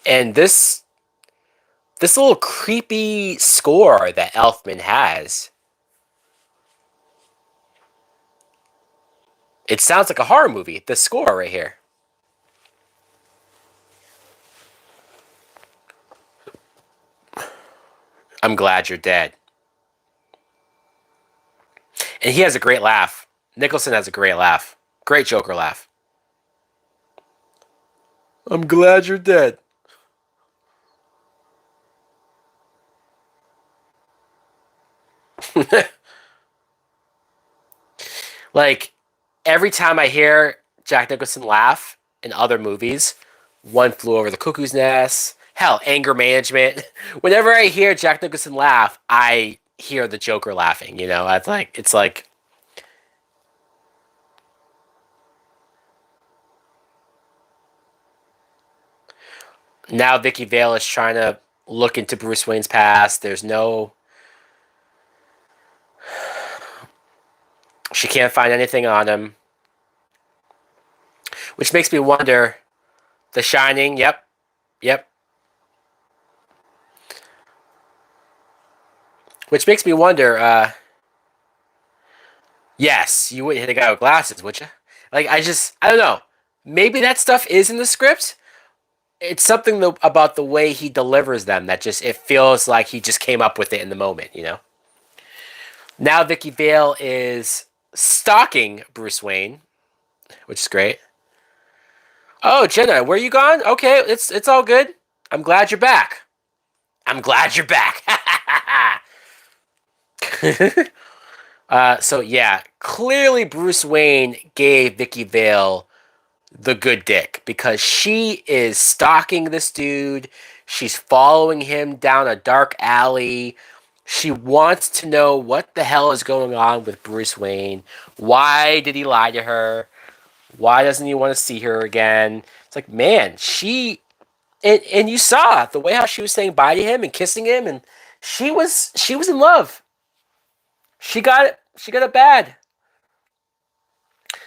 And this little creepy score that Elfman has, it sounds like a horror movie. The score right here. I'm glad you're dead. And he has a great laugh. Nicholson has a great laugh. Great Joker laugh. I'm glad you're dead. Like, every time I hear Jack Nicholson laugh in other movies, One Flew Over the Cuckoo's Nest, hell, Anger Management, whenever I hear Jack Nicholson laugh, I hear the Joker laughing. It's like now Vicki Vale is trying to look into Bruce Wayne's past. She can't find anything on him, which makes me wonder. The Shining, yep, yep. Which makes me wonder. Yes, you wouldn't hit a guy with glasses, would you? Like, I don't know. Maybe that stuff is in the script. It's something about the way he delivers them that just it feels like he just came up with it in the moment. Now Vicky Vale is stalking Bruce Wayne, which is great. Oh, Jenna, where you gone? Okay, it's all good. I'm glad you're back. I'm glad you're back. So yeah, clearly Bruce Wayne gave Vicky Vale the good dick because she is stalking this dude. She's following him down a dark alley. She wants to know what the hell is going on with Bruce Wayne. Why did he lie to her? Why doesn't he want to see her again? It's like, man, and you saw the way how she was saying bye to him and kissing him, and she was in love. She got it. She got it bad.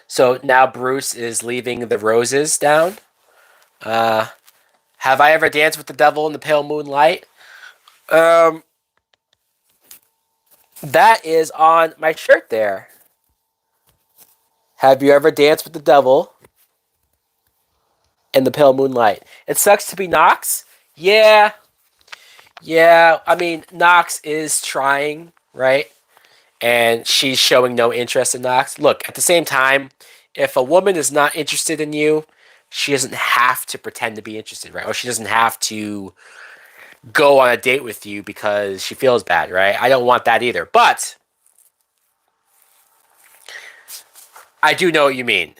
So now Bruce is leaving the roses down. Uh, have I ever danced with the devil in the pale moonlight? Um, that is on my shirt there. Have you ever danced with the devil in the pale moonlight? It sucks to be Knox. Yeah, yeah. I mean, Knox is trying, right? And she's showing no interest in Knox. Look, at the same time, if a woman is not interested in you, she doesn't have to pretend to be interested, right? Or she doesn't have to go on a date with you because she feels bad, right? I don't want that either. But I do know what you mean.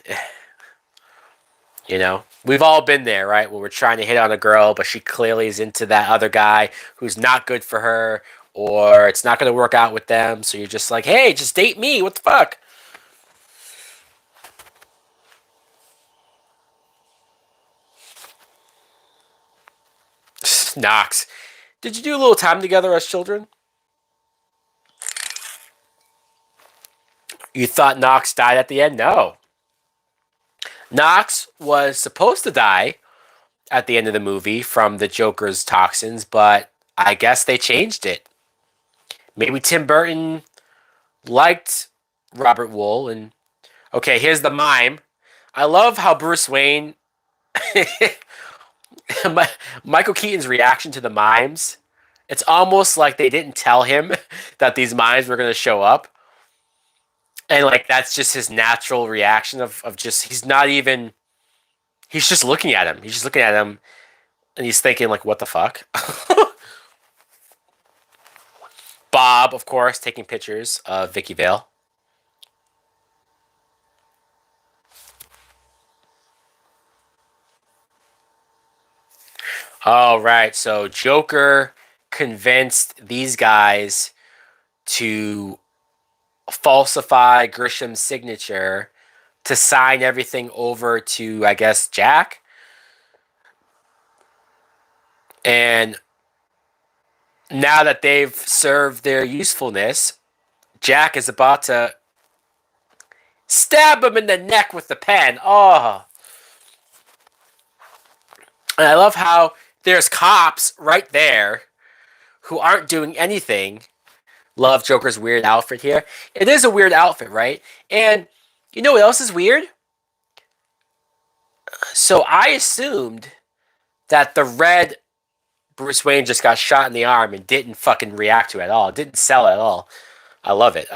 We've all been there, right? When we're trying to hit on a girl, but she clearly is into that other guy who's not good for her, or it's not going to work out with them. So you're just like, hey, just date me. What the fuck? Knox. Did you do a little time together as children? You thought Knox died at the end? No. Knox was supposed to die at the end of the movie from the Joker's toxins, but I guess they changed it. Maybe Tim Burton liked Robert Wool, and okay, here's the mime. I love how Bruce Wayne, Michael Keaton's reaction to the mimes. It's almost like they didn't tell him that these mimes were going to show up, and like that's just his natural reaction of just he's not even he's just looking at him. He's just looking at him, and he's thinking like, what the fuck? Bob, of course, taking pictures of Vicky Vale. All right, so Joker convinced these guys to falsify Grisham's signature to sign everything over to, I guess, Jack. And now that they've served their usefulness, Jack is about to stab him in the neck with the pen. Oh. And I love how there's cops right there who aren't doing anything. Love Joker's weird outfit here. It is a weird outfit, right? And you know what else is weird? So I assumed that the red Bruce Wayne just got shot in the arm and didn't fucking react to it at all. It didn't sell at all. I love it.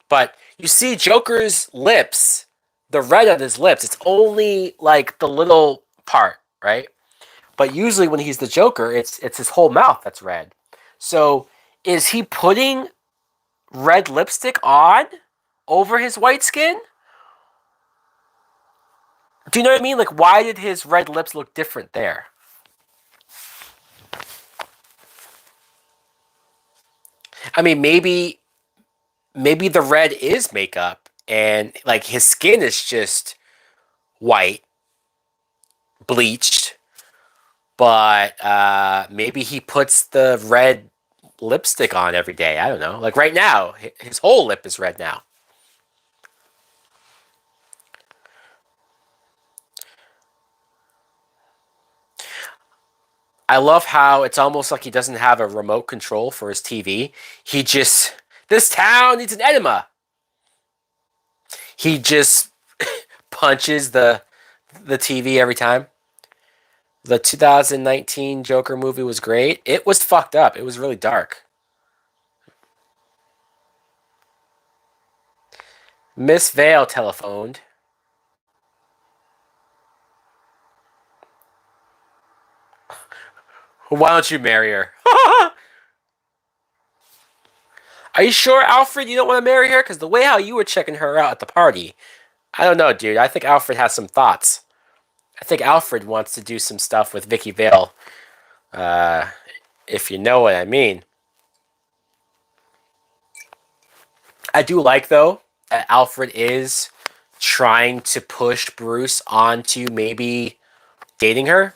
But you see Joker's lips, the red of his lips, it's only like the little part, right? But usually when he's the Joker, it's his whole mouth that's red. So is he putting red lipstick on over his white skin? Do you know what I mean? Like, why did his red lips look different there? I mean, maybe the red is makeup and like his skin is just white, bleached, but maybe he puts the red lipstick on every day. I don't know. Like right now, his whole lip is red now. I love how it's almost like he doesn't have a remote control for his TV. He just, this town needs an enema. He just punches the TV every time. The 2019 Joker movie was great. It was fucked up. It was really dark. Miss Vale telephoned. Why don't you marry her? Are you sure, Alfred, you don't want to marry her? Because the way how you were checking her out at the party, I don't know, dude. I think Alfred has some thoughts. I think Alfred wants to do some stuff with Vicki Vale. If you know what I mean. I do like, though, that Alfred is trying to push Bruce onto maybe dating her.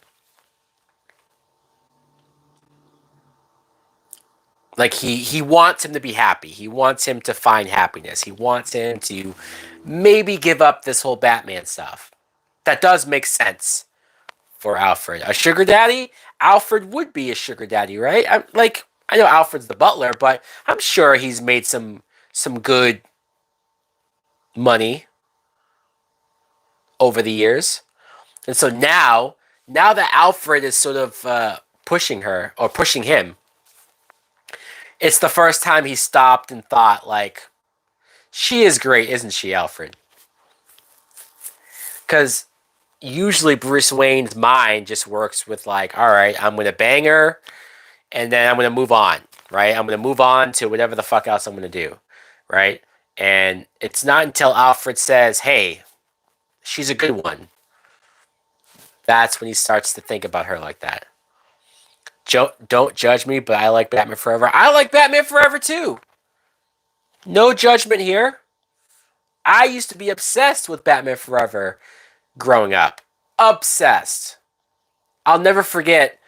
Like, he wants him to be happy. He wants him to find happiness. He wants him to maybe give up this whole Batman stuff. That does make sense for Alfred. A sugar daddy? Alfred would be a sugar daddy, right? I know Alfred's the butler, but I'm sure he's made some good money over the years. And so now that Alfred is sort of pushing her or pushing him, it's the first time he stopped and thought, like, she is great, isn't she, Alfred? Because usually Bruce Wayne's mind just works with, like, all right, I'm going to bang her, and then I'm going to move on, right? I'm going to move on to whatever the fuck else I'm going to do, right? And it's not until Alfred says, hey, she's a good one. That's when he starts to think about her like that. Don't judge me, but I like Batman Forever. I like Batman Forever too. No judgment here. I used to be obsessed with Batman Forever growing up. Obsessed. I'll never forget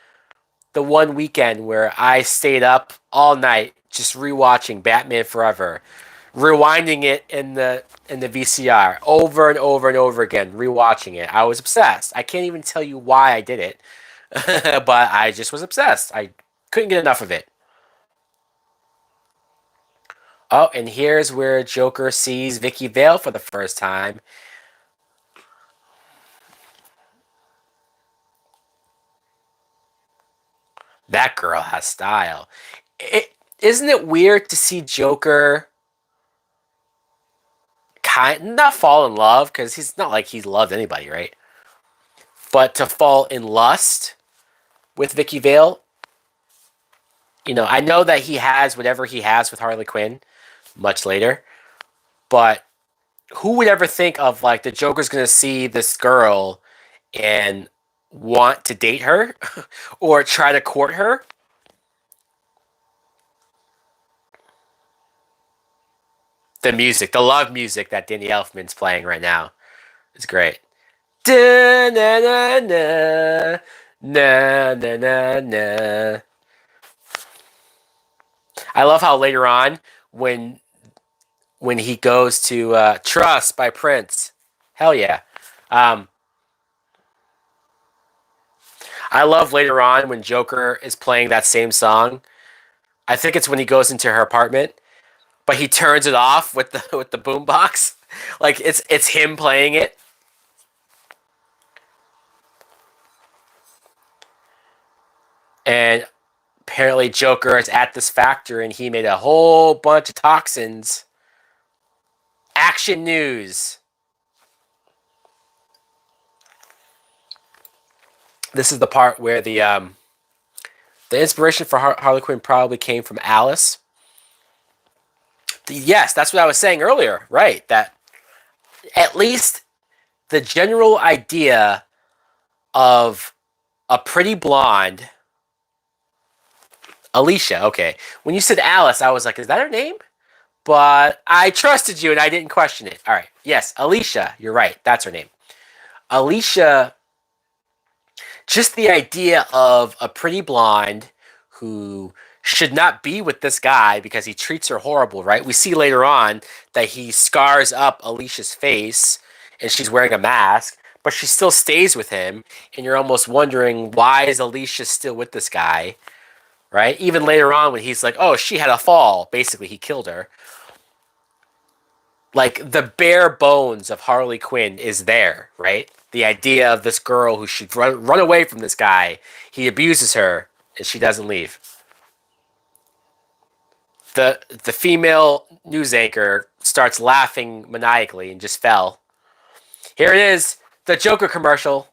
the one weekend where I stayed up all night just rewatching Batman Forever, rewinding it in the VCR over and over and over again, rewatching it. I was obsessed. I can't even tell you why I did it. But I just was obsessed. I couldn't get enough of it. Oh, and here's where Joker sees Vicki Vale for the first time. That girl has style. Isn't it weird to see Joker not fall in love? Because he's not like he's loved anybody, right? But to fall in lust with Vicki Vale. You know, I know that he has whatever he has with Harley Quinn much later, but who would ever think of, like, the Joker's going to see this girl and want to date her or try to court her? The music, the love music that Danny Elfman's playing right now is great. Da, na, na, na, na, na, na, na. I love how later on, when when he goes to Trust by Prince, hell yeah. Um, I love later on when Joker is playing that same song. I think it's when he goes into her apartment, but he turns it off with the boombox. Like it's him playing it. And apparently Joker is at this factory and he made a whole bunch of toxins. Action news. This is the part where the inspiration for Harley Quinn probably came from Alice. Yes, that's what I was saying earlier. Right, that at least the general idea of a pretty blonde Alicia. Okay, when you said Alice, I was like, is that her name? But I trusted you and I didn't question it. All right, yes, Alicia. You're right. That's her name. Alicia, just the idea of a pretty blonde who should not be with this guy because he treats her horrible, right? We see later on that he scars up Alicia's face and she's wearing a mask, but she still stays with him. And you're almost wondering, why is Alicia still with this guy, right? Even later on when he's like, oh, she had a fall. Basically, he killed her. Like, the bare bones of Harley Quinn is there, right? The idea of this girl who should run away from this guy. He abuses her, and she doesn't leave. The female news anchor starts laughing maniacally and just fell. Here it is, the Joker commercial.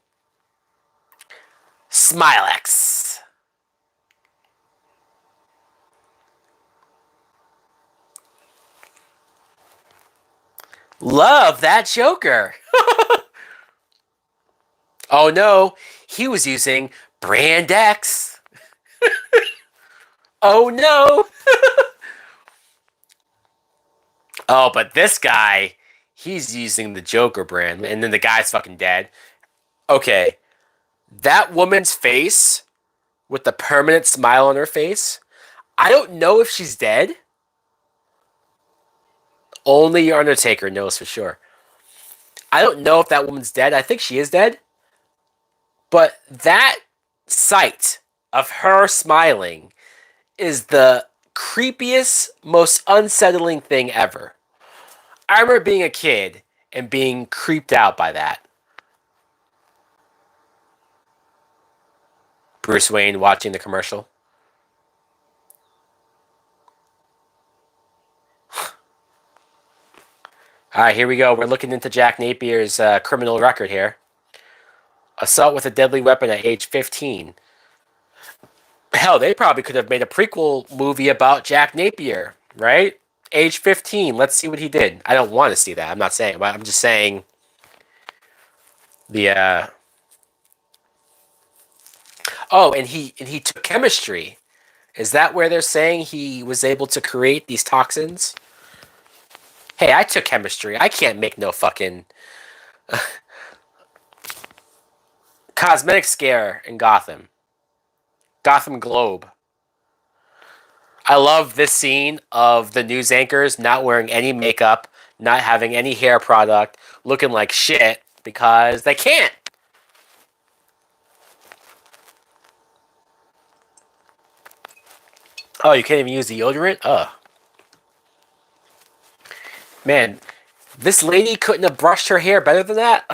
Smilex. Love that Joker. Oh no, he was using Brand X. Oh no. Oh, but this guy, he's using the Joker brand, and then the guy's fucking dead. Okay, that woman's face with the permanent smile on her face, I don't know if she's dead. Only your Undertaker knows for sure. I don't know if that woman's dead. I think she is dead. But that sight of her smiling is the creepiest, most unsettling thing ever. I remember being a kid and being creeped out by that. Bruce Wayne watching the commercial. All right, here we go. We're looking into Jack Napier's criminal record here. Assault with a deadly weapon at age 15. Hell, they probably could have made a prequel movie about Jack Napier, right? Age 15. Let's see what he did. I don't want to see that. I'm not saying, but I'm just saying the Oh, and he took chemistry. Is that where they're saying he was able to create these toxins? Hey, I took chemistry. I can't make no fucking cosmetic scare in Gotham. Gotham Globe. I love this scene of the news anchors not wearing any makeup, not having any hair product, looking like shit because they can't. Oh, you can't even use deodorant? Ugh. Man, this lady couldn't have brushed her hair better than that.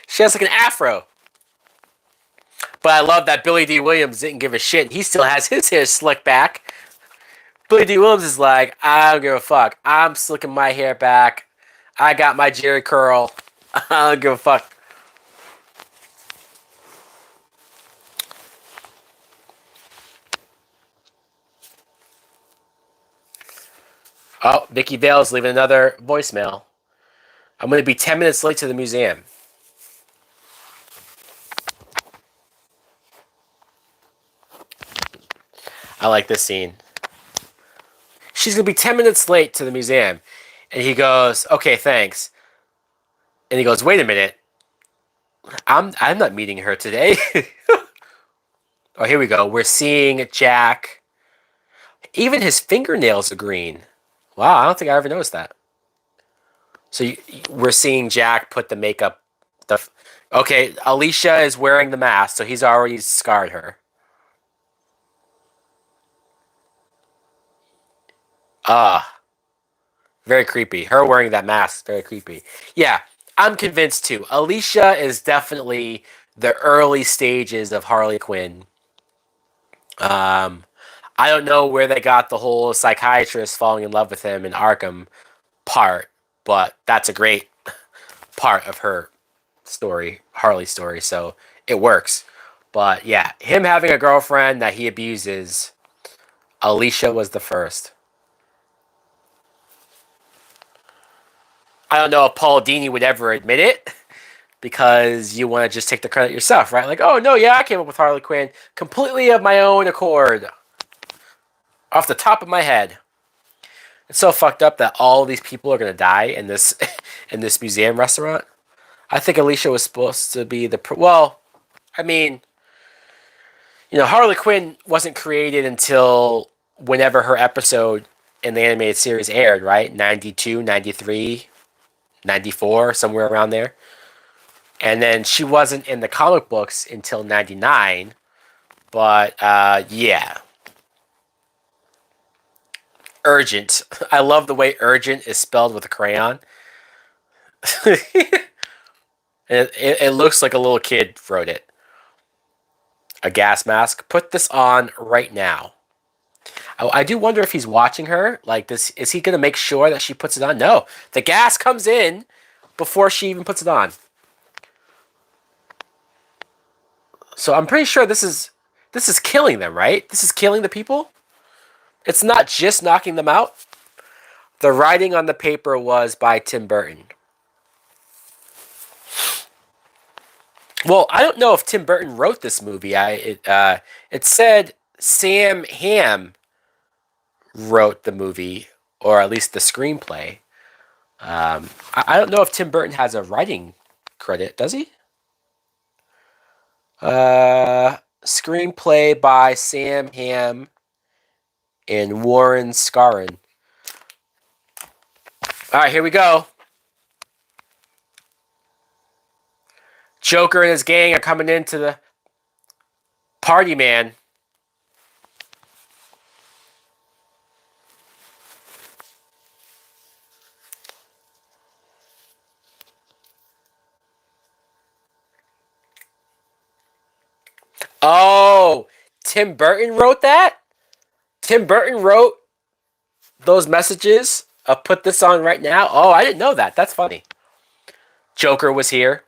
She has like an afro. But I love that Billy D. Williams didn't give a shit. He still has his hair slicked back. Billy D. Williams is like, I don't give a fuck. I'm slicking my hair back. I got my Jerry curl. I don't give a fuck. Oh, Vicki Vale's leaving another voicemail. I'm going to be 10 minutes late to the museum. I like this scene. She's going to be 10 minutes late to the museum. And he goes, okay, thanks. And he goes, wait a minute. I'm not meeting her today. Oh, here we go. We're seeing Jack. Even his fingernails are green. Wow, I don't think I ever noticed that. So we're seeing Jack put the makeup. Okay, Alicia is wearing the mask, so he's already scarred her. Ah, very creepy. Her wearing that mask is very creepy. Yeah, I'm convinced too. Alicia is definitely the early stages of Harley Quinn. Um, I don't know where they got the whole psychiatrist falling in love with him in Arkham part, but that's a great part of her story, Harley's story, so it works. But yeah, him having a girlfriend that he abuses, Alicia was the first. I don't know if Paul Dini would ever admit it because you want to just take the credit yourself, right? Like, oh no, yeah, I came up with Harley Quinn completely of my own accord, off the top of my head. It's so fucked up that all these people are gonna die in this in this museum restaurant. I think Alicia was supposed to be the well. I mean, Harley Quinn wasn't created until whenever her episode in the animated series aired, right? 92, 93, 94, somewhere around there. And then she wasn't in the comic books until 99. But, yeah. Urgent. I love the way urgent is spelled with a crayon. it looks like a little kid wrote it. A gas mask. Put this on right now. I do wonder if he's watching her. Like, is he going to make sure that she puts it on? No. The gas comes in before she even puts it on. So I'm pretty sure this is killing them, right? This is killing the people. It's not just knocking them out. The writing on the paper was by Tim Burton. Well, I don't know if Tim Burton wrote this movie. It said Sam Hamm wrote the movie, or at least the screenplay. I don't know if Tim Burton has a writing credit. Does he? Screenplay by Sam Hamm and Warren Scarron. All right, here we go. Joker and his gang are coming into the party, man. Oh, Tim Burton wrote that? Tim Burton wrote those messages. Put this on right now. Oh, I didn't know that. That's funny. Joker was here.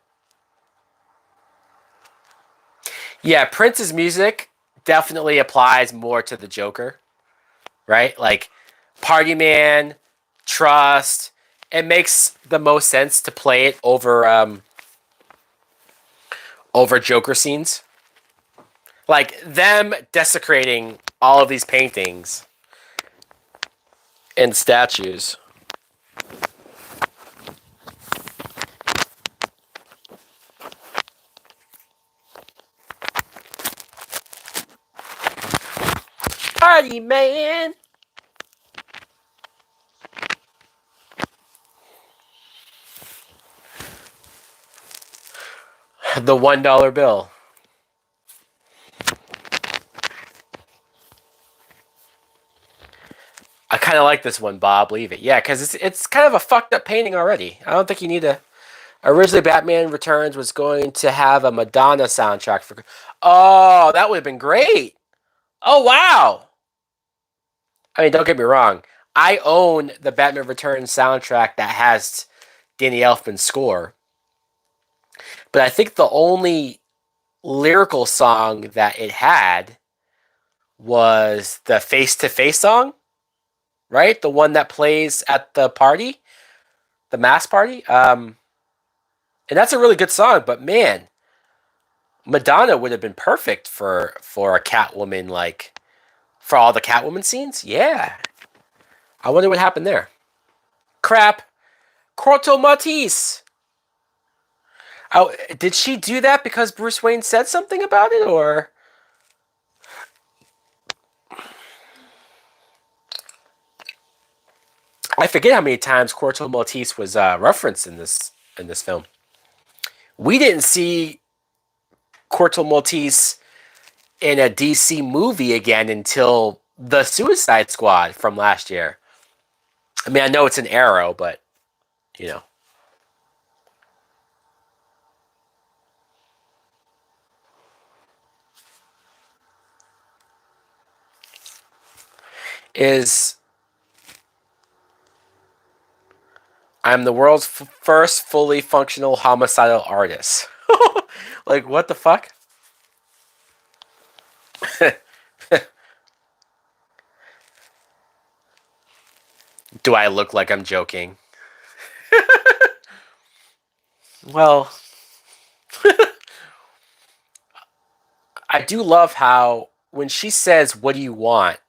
Yeah, Prince's music definitely applies more to the Joker, right? Like Party Man, Trust. It makes the most sense to play it over Joker scenes. Like them desecrating all of these paintings and statues. Party man. The $1 bill. I kind of like this one, Bob. Leave it. Yeah, because it's kind of a fucked up painting already. I don't think you need a. Originally, Batman Returns was going to have a Madonna soundtrack for. Oh, that would have been great. Oh, wow. I mean, don't get me wrong. I own the Batman Returns soundtrack that has Danny Elfman's score. But I think the only lyrical song that it had was the Face to Face song, right? The one that plays at the party, the mass party. And that's a really good song, but man, Madonna would have been perfect for a Catwoman, like for all the Catwoman scenes. Yeah, I wonder what happened there. crap. Corto Maltese. Oh, did she do that because Bruce Wayne said something about it, or? I forget how many times Corto Maltese was referenced in this film. We didn't see Corto Maltese in a DC movie again until the Suicide Squad from last year. I mean, I know it's an Arrow, but you know, is I'm the world's first fully functional homicidal artist. Like, what the fuck? Do I look like I'm joking? Well, I do love how when she says, "What do you want?"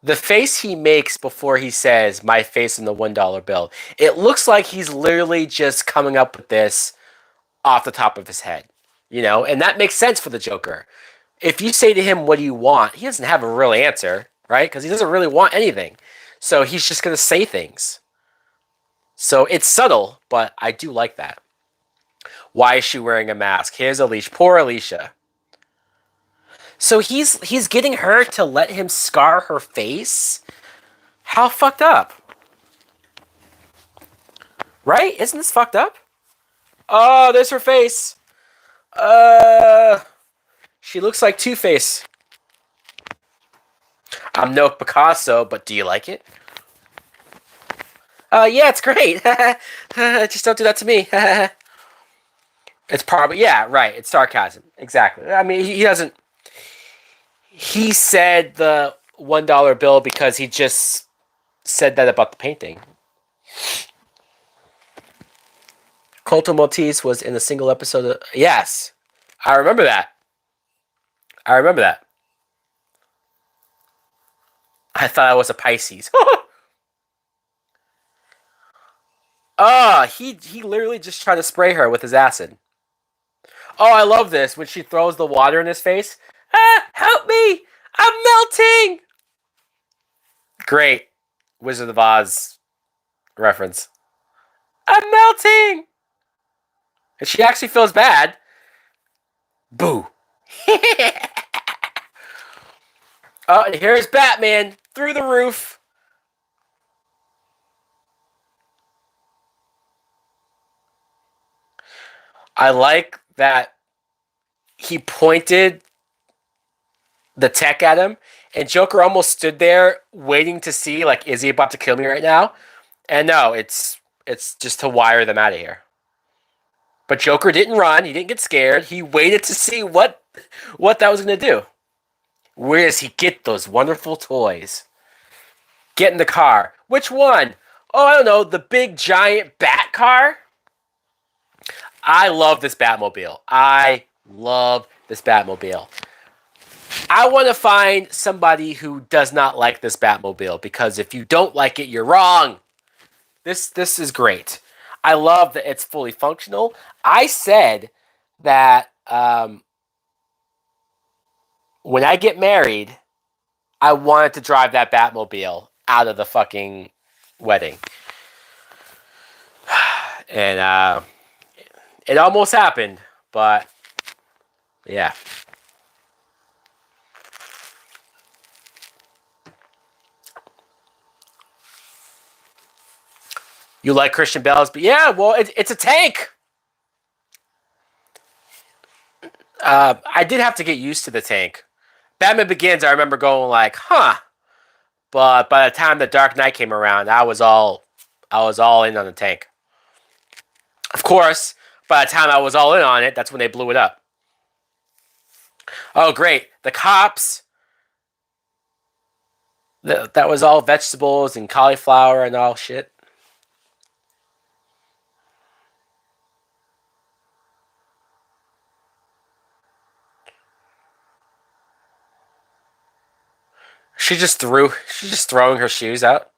the face he makes before he says, "My face in the $1 bill," it looks like he's literally just coming up with this off the top of his head, you know, and that makes sense for the Joker. If you say to him, "What do you want?" he doesn't have a real answer, right? Because he doesn't really want anything. So he's just going to say things. So it's subtle, but I do like that. Why is she wearing a mask? Here's Alicia. Poor Alicia. So he's getting her to let him scar her face? How fucked up? Right? Isn't this fucked up? Oh, there's her face. Uh she looks like Two-Face. I'm no Picasso, but do you like it? Yeah, it's great. Just don't do that to me. It's probably, yeah, right. It's sarcasm. Exactly. I mean, he doesn't. He said the $1 bill because he just said that about the painting. Colton Maltese was in a single episode of. Yes. I remember that. I remember that. I thought I was a Pisces. He literally just tried to spray her with his acid. Oh, I love this when she throws the water in his face. Ah, help me! I'm melting! Great Wizard of Oz reference. I'm melting! And she actually feels bad. Boo. Oh, and here's Batman through the roof. I like that he pointed the tech at him, and Joker almost stood there waiting to see, like, is he about to kill me right now? And no, it's just to wire them out of here. But Joker didn't run. He didn't get scared. He waited to see what that was going to do. Where does he get those wonderful toys? Get in the car. Which one? Oh, I don't know. The big giant bat car? I love this Batmobile. I love this Batmobile. I want to find somebody who does not like this Batmobile, because if you don't like it, you're wrong. This is great. I love that it's fully functional. I said that when I get married, I wanted to drive that Batmobile out of the fucking wedding. And it almost happened, but yeah. You like Christian Bale's, but yeah, well, it's a tank. I did have to get used to the tank. Batman Begins, I remember going like, huh. But by the time the Dark Knight came around, I was all in on the tank. Of course, by the time I was all in on it, that's when they blew it up. Oh, great. The cops. That was all vegetables and cauliflower and all shit. She's just throwing her shoes out.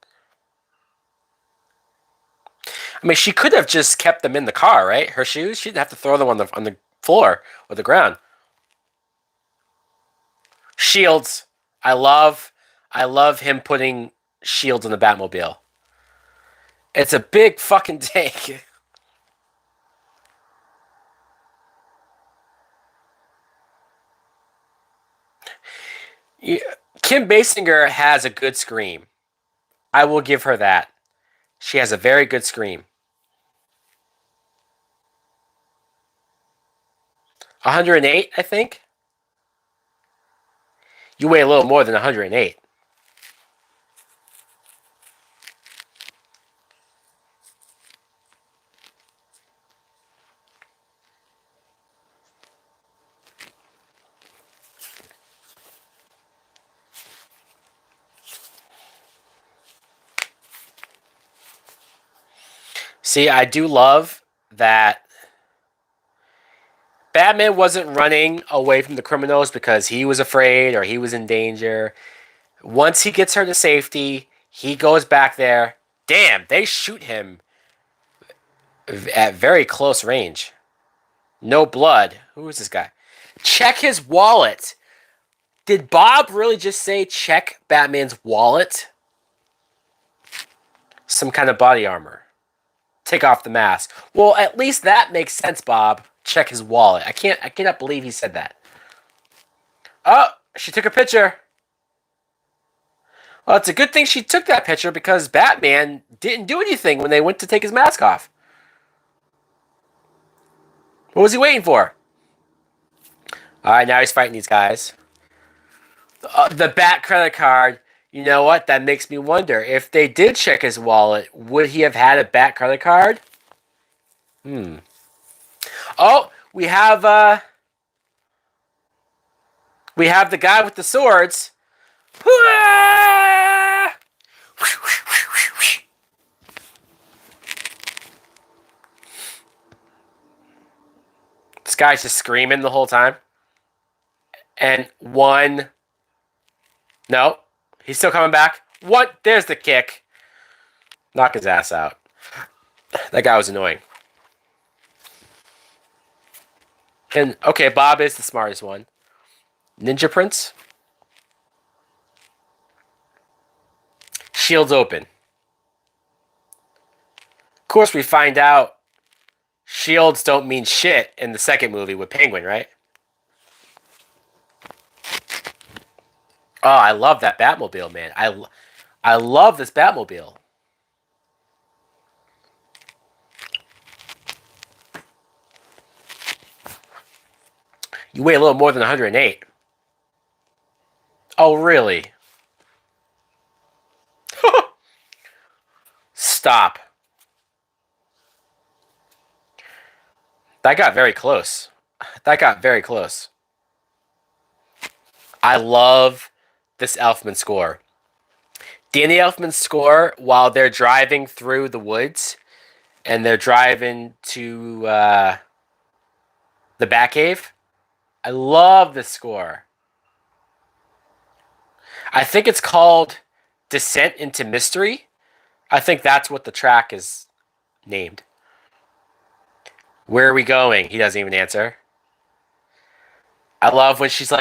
I mean, she could have just kept them in the car, right? Her shoes. She didn't have to throw them on the floor or the ground. Shields. I love I love him putting shields in the Batmobile. It's a big fucking tank. Yeah, Kim Basinger has a good scream. I will give her that. She has a very good scream. 108, I think. You weigh a little more than 108. See, I do love that Batman wasn't running away from the criminals because he was afraid or he was in danger. Once he gets her to safety, he goes back there. Damn, they shoot him at very close range. No blood. Who is this guy? Check his wallet. Did Bob really just say check Batman's wallet? Some kind of body armor. Take off the mask. Well, at least that makes sense, Bob. Check his wallet. I cannot believe he said that. Oh, she took a picture. Well, it's a good thing she took that picture because Batman didn't do anything when they went to take his mask off. What was he waiting for? Alright, now he's fighting these guys. The Bat credit card. You know what? That makes me wonder. If they did check his wallet, would he have had a Bat credit card? Oh, we have the guy with the swords. This guy's just screaming the whole time. And one. No. He's still coming back. What? There's the kick. Knock his ass out. That guy was annoying. And, okay, Bob is the smartest one. Ninja Prince. Shields open. Of course, we find out shields don't mean shit in the second movie with Penguin, right? Oh, I love that Batmobile, man. I love this Batmobile. You weigh a little more than 108. Oh, really? Stop. That got very close. That got very close. I love this Elfman score. Danny Elfman's score while they're driving through the woods and they're driving to the Batcave. I love this score. I think it's called Descent into Mystery. I think that's what the track is named. Where are we going? He doesn't even answer. I love when she's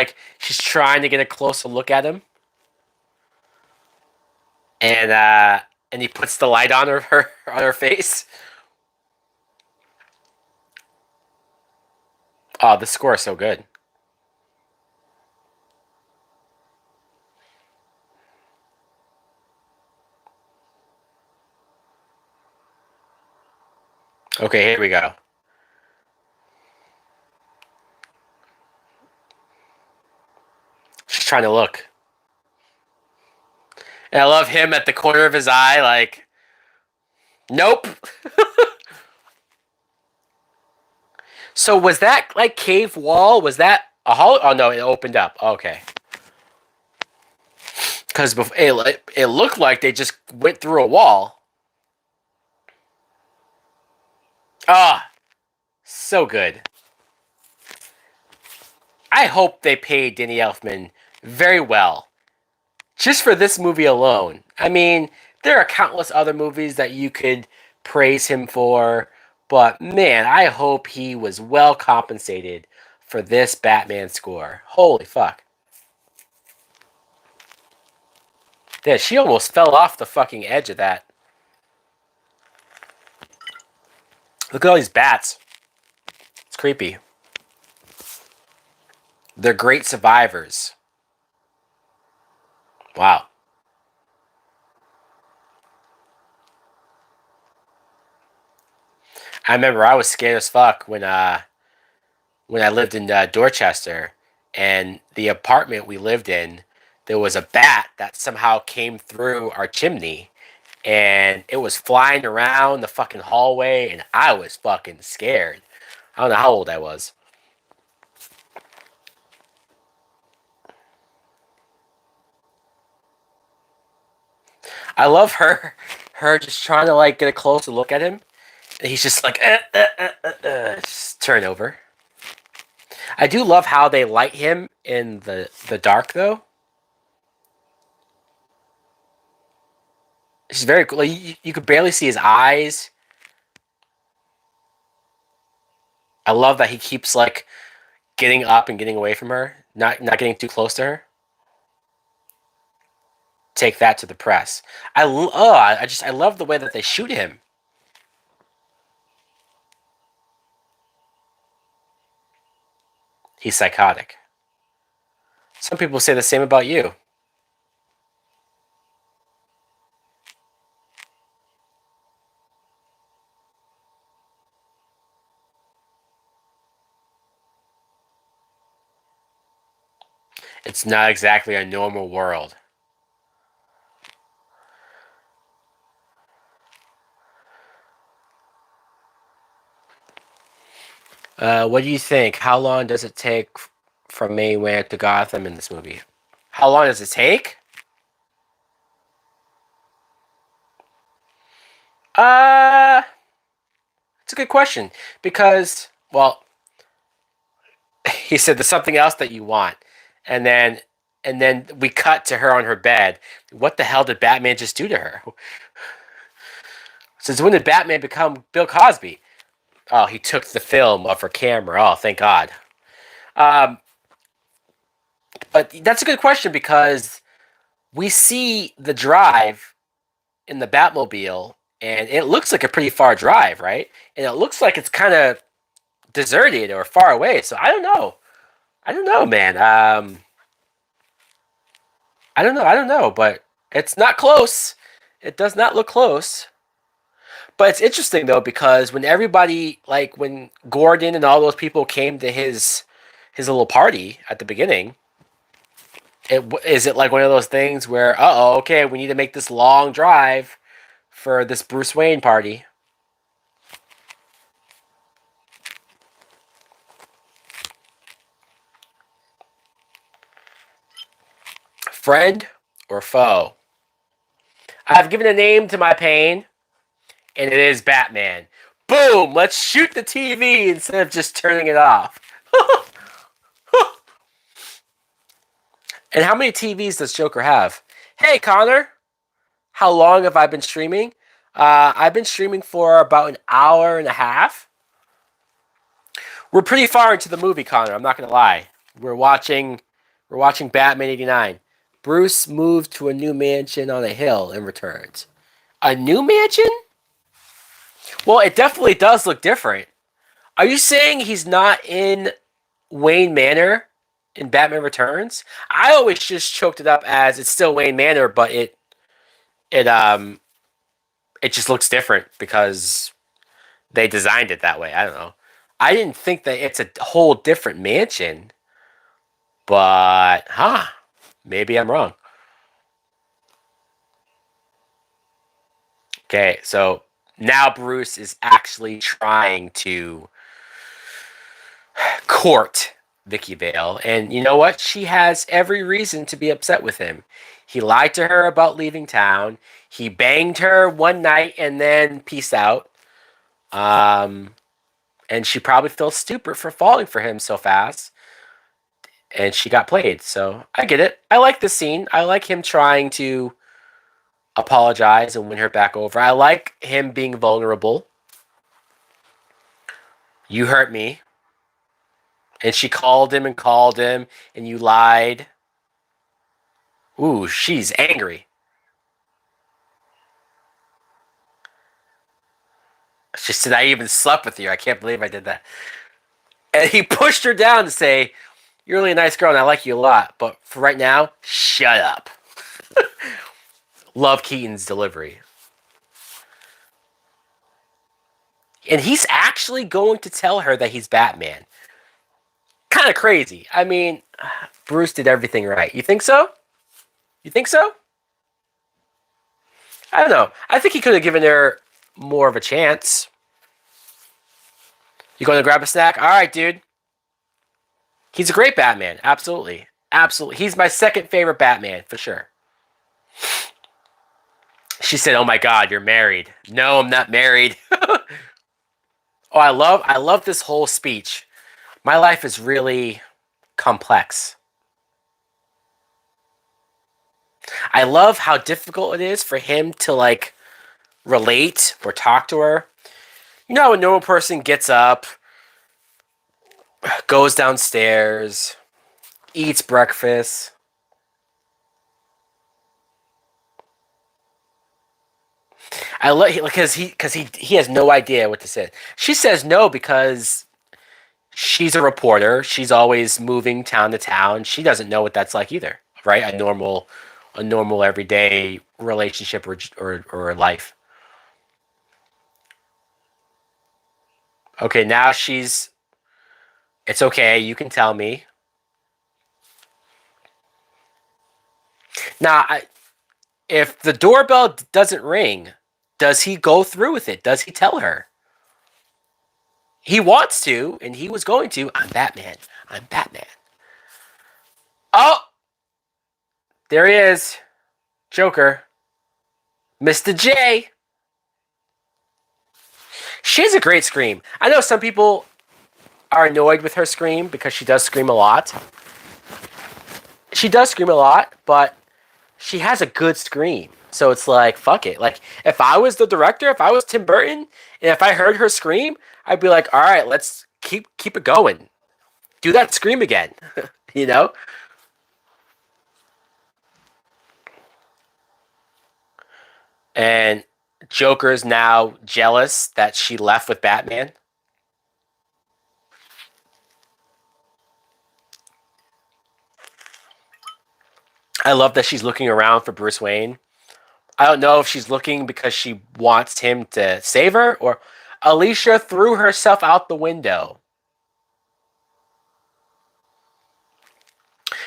trying to get a closer look at him. And he puts the light on her face. Oh, the score is so good. Okay, here we go. She's trying to look. And I love him at the corner of his eye, like, nope. So was that like cave wall? Was that a hall? Oh no, it opened up. Okay. Because it looked like they just went through a wall. Ah, so good. I hope they paid Danny Elfman very well. Just for this movie alone. I mean, there are countless other movies that you could praise him for. But man, I hope he was well compensated for this Batman score. Holy fuck. Yeah, she almost fell off the fucking edge of that. Look at all these bats. It's creepy. They're great survivors. Wow. I remember I was scared as fuck when I lived in Dorchester, and the apartment we lived in, there was a bat that somehow came through our chimney, and it was flying around the fucking hallway, and I was fucking scared. I don't know how old I was. I love her just trying to like get a closer look at him. And he's just like, just turn over. I do love how they light him in the dark though. It's very cool. Like, you could barely see his eyes. I love that he keeps like getting up and getting away from her, not getting too close to her. Take that to the press. I love the way that they shoot him. He's psychotic. Some people say the same about you. It's not exactly a normal world. What do you think? How long does it take from Wayne to Gotham in this movie? How long does it take? Uh, it's a good question because, well, he said there's something else that you want, and then we cut to her on her bed. What the hell did Batman just do to her? Since when did Batman become Bill Cosby? Oh, he took the film of her camera. Oh, thank God. Um, but that's a good question because we see the drive in the Batmobile, and it looks like a pretty far drive, right? And it looks like it's kind of deserted or far away. So I don't know. I don't know, man. I don't know. I don't know, but it's not close. It does not look close. But it's interesting though because when everybody, like when Gordon and all those people came to his little party at the beginning, is it like one of those things where okay, we need to make this long drive for this Bruce Wayne party? Friend or foe? I've given a name to my pain, and it is Batman. Boom! Let's shoot the TV instead of just turning it off. And how many TVs does Joker have? Hey, Connor. How long have I been streaming? I've been streaming for about an hour and a half. We're pretty far into the movie, Connor. I'm not gonna lie. We're watching Batman '89. Bruce moved to a new mansion on a hill and returns. A new mansion? Well, it definitely does look different. Are you saying he's not in Wayne Manor in Batman Returns? I always just choked it up as it's still Wayne Manor, but it it just looks different because they designed it that way. I don't know. I didn't think that it's a whole different mansion, but maybe I'm wrong. Okay, so now Bruce is actually trying to court Vicki Vale, and you know what? She has every reason to be upset with him. He lied to her about leaving town. He banged her one night and then peace out. Um, and she probably feels stupid for falling for him so fast. And she got played. So I get it. I like this scene. I like him trying to apologize and win her back over. I like him being vulnerable. You hurt me. And she called him, and you lied. Ooh, she's angry. She said, I even slept with you. I can't believe I did that. And he pushed her down to say, you're really a nice girl and I like you a lot. But for right now, shut up. Love Keaton's delivery. And he's actually going to tell her that he's Batman. Kind of crazy. I mean, Bruce did everything right. You think so? You think so? I don't know. I think he could have given her more of a chance. You going to grab a snack? All right, dude. He's a great Batman. Absolutely. Absolutely. He's my second favorite Batman, for sure. She said, oh my God, you're married. No, I'm not married. Oh, I love this whole speech. My life is really complex. I love how difficult it is for him to like relate or talk to her. You know, a normal person gets up, goes downstairs, eats breakfast. I love because he has no idea what to say. She says no because she's a reporter. She's always moving town to town. She doesn't know what that's like either, right? A normal everyday relationship or life. Okay, now she's. It's okay. You can tell me. Now, if the doorbell doesn't ring, does he go through with it? Does he tell her? He wants to, and he was going to. I'm Batman. I'm Batman. Oh, there he is. Joker. Mr. J. She has a great scream. I know some people are annoyed with her scream because she does scream a lot. She does scream a lot, but she has a good scream. So it's like, fuck it. Like, if I was the director, if I was Tim Burton, and if I heard her scream, I'd be like, all right, let's keep it going. Do that scream again. You know? And Joker's now jealous that she left with Batman. I love that she's looking around for Bruce Wayne. I don't know if she's looking because she wants him to save her or Alicia threw herself out the window.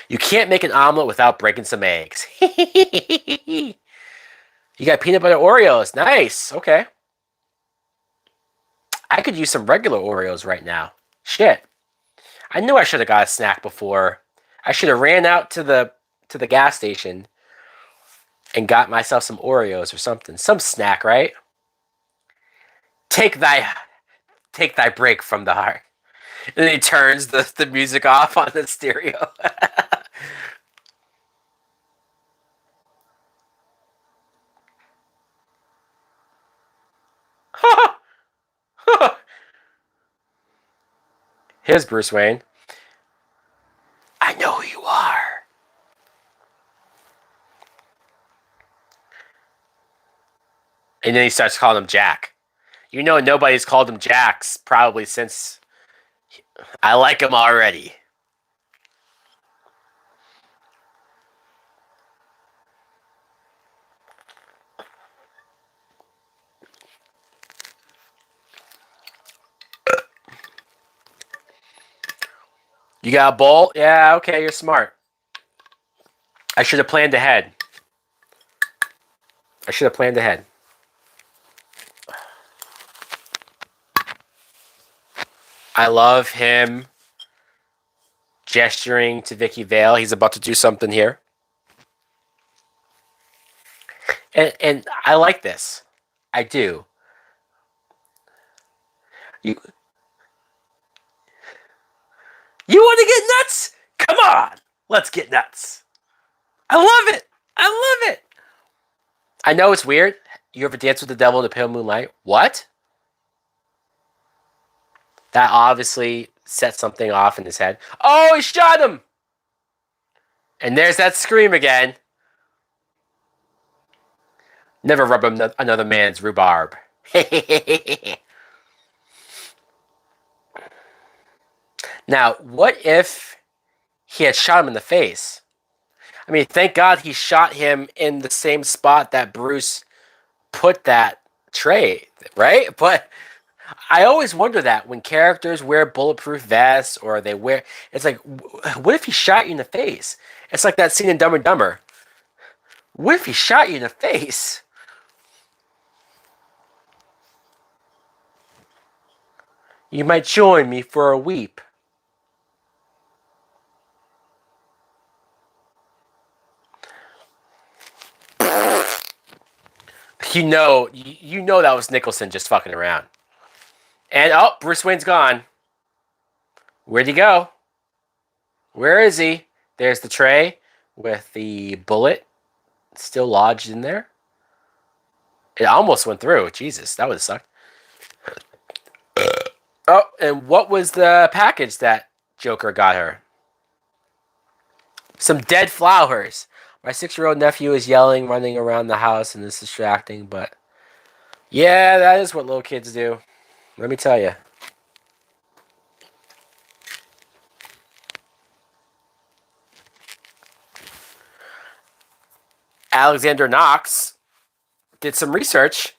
You can't make an omelet without breaking some eggs. You got peanut butter Oreos. Nice. Okay. I could use some regular Oreos right now. Shit. I knew I should have got a snack before. I should have ran out to the gas station and got myself some Oreos or something. Some snack, right? Take thy break from the heart. And then he turns the music off on the stereo. Here's Bruce Wayne. I know who you are. And then he starts calling him Jack. You know nobody's called him Jax probably since I like him already. You got a bowl? Yeah, okay, you're smart. I should have planned ahead. I should have planned ahead. I love him gesturing to Vicki Vale. He's about to do something here. And I like this. I do. You you want to get nuts? Come on. Let's get nuts. I love it. I love it. I know it's weird. You ever dance with the devil in the pale moonlight? What? That obviously set something off in his head. Oh, he shot him! And there's that scream again. Never rub another man's rhubarb. Now, what if he had shot him in the face? I mean, thank God he shot him in the same spot that Bruce put that tray, right? But I always wonder that when characters wear bulletproof vests or they wear, it's like, what if he shot you in the face? It's like that scene in Dumb and Dumber. What if he shot you in the face? You might join me for a weep. You know that was Nicholson just fucking around. And oh, Bruce Wayne's gone. Where'd he go? Where is he? There's the tray with the bullet still lodged in there. It almost went through. Jesus, that would have sucked. Oh, and what was the package that Joker got her? Some dead flowers. My 6-year-old nephew is yelling, running around the house, and it's distracting, but yeah, that is what little kids do. Let me tell you. Alexander Knox did some research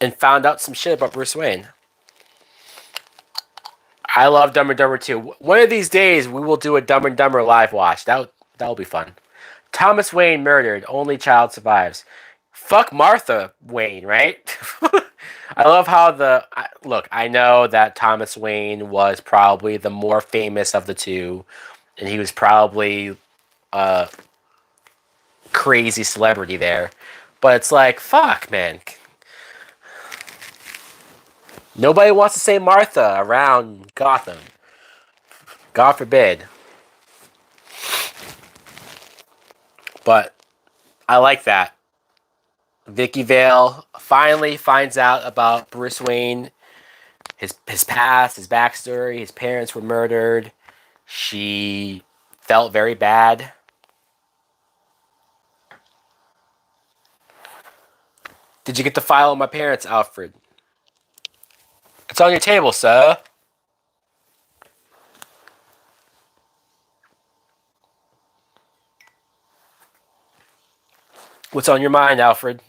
and found out some shit about Bruce Wayne. I love Dumb and Dumber 2. One of these days, we will do a Dumb and Dumber live watch. That'll be fun. Thomas Wayne murdered. Only child survives. Fuck Martha Wayne, right? I love how look, I know that Thomas Wayne was probably the more famous of the two, and he was probably a crazy celebrity there. But it's like, fuck, man. Nobody wants to say Martha around Gotham. God forbid. But I like that. Vicki Vale finally finds out about Bruce Wayne, his past, his backstory. His parents were murdered. She felt very bad. Did you get the file on my parents, Alfred? It's on your table, sir. What's on your mind, Alfred?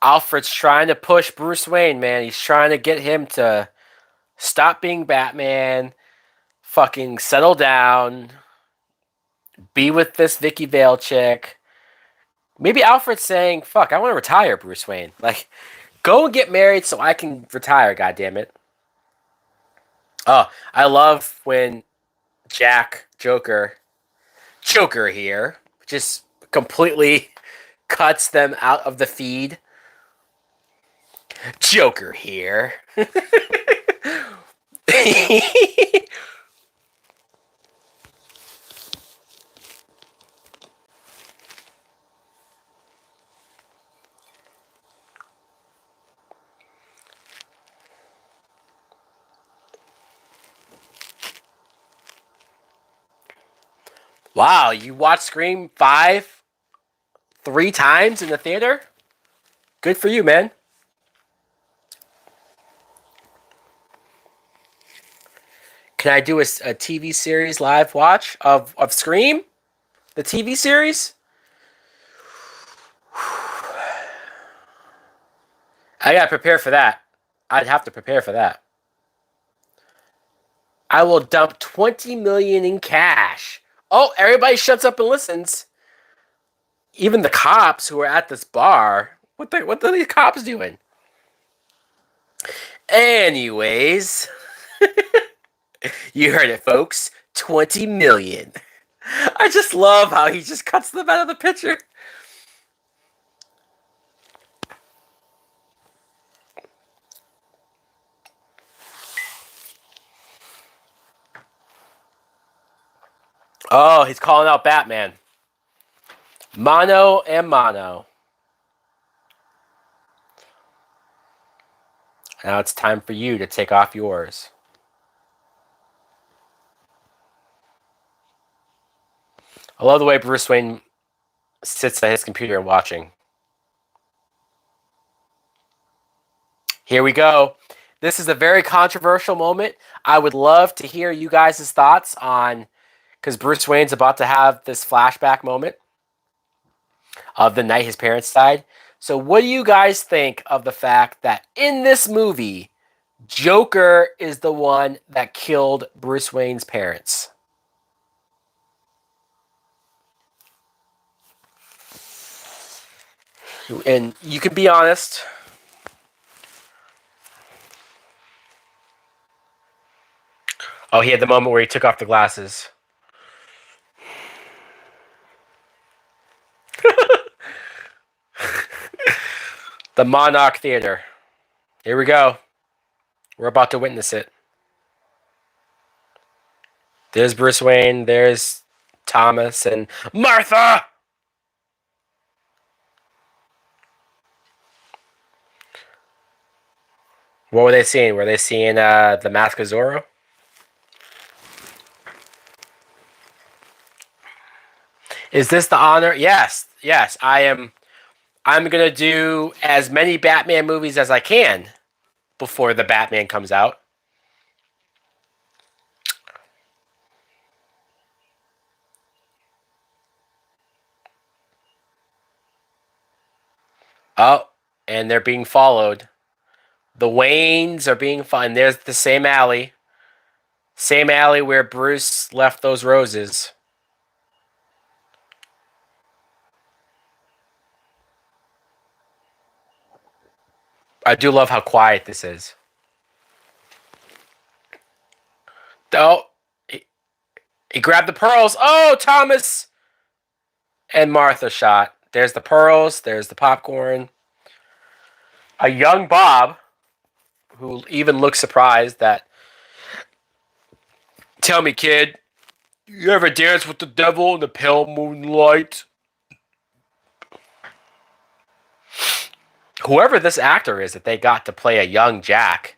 Alfred's trying to push Bruce Wayne, man. He's trying to get him to stop being Batman, fucking settle down, be with this Vicki Vale chick. Maybe Alfred's saying, fuck, I want to retire, Bruce Wayne. Like, go and get married so I can retire, goddammit. Oh, I love when Joker here, just completely cuts them out of the feed. Joker here. Wow, you watched Scream 5 3 times in the theater? Good for you, man. Can I do a TV series live watch of Scream? The TV series? I gotta prepare for that. I'd have to prepare for that. I will dump 20 million in cash. Oh, everybody shuts up and listens. Even the cops who are at this bar. What are these cops doing? Anyways, you heard it, folks. 20 million. I just love how he just cuts them out of the picture. Oh, he's calling out Batman. Mano and mano. Now it's time for you to take off yours. I love the way Bruce Wayne sits at his computer and watching. Here we go. This is a very controversial moment. I would love to hear you guys' thoughts on, because Bruce Wayne's about to have this flashback moment of the night his parents died. So, what do you guys think of the fact that in this movie, Joker is the one that killed Bruce Wayne's parents? And you can be honest. Oh, he had the moment where he took off the glasses. The Monarch Theater. Here we go. We're about to witness it. There's Bruce Wayne. There's Thomas and Martha. What were they seeing? Were they seeing the Mask of Zorro? Is this the honor? Yes, yes. I'm gonna do as many Batman movies as I can before the Batman comes out. Oh, and they're being followed. The Waynes are being followed. And there's the same alley. Same alley where Bruce left those roses. I do love how quiet this is. Oh, he grabbed the pearls. Oh, Thomas and Martha shot. There's the pearls. There's the popcorn. A young Bob, who even looks surprised that. Tell me, kid, you ever dance with the devil in the pale moonlight? Whoever this actor is that they got to play a young Jack,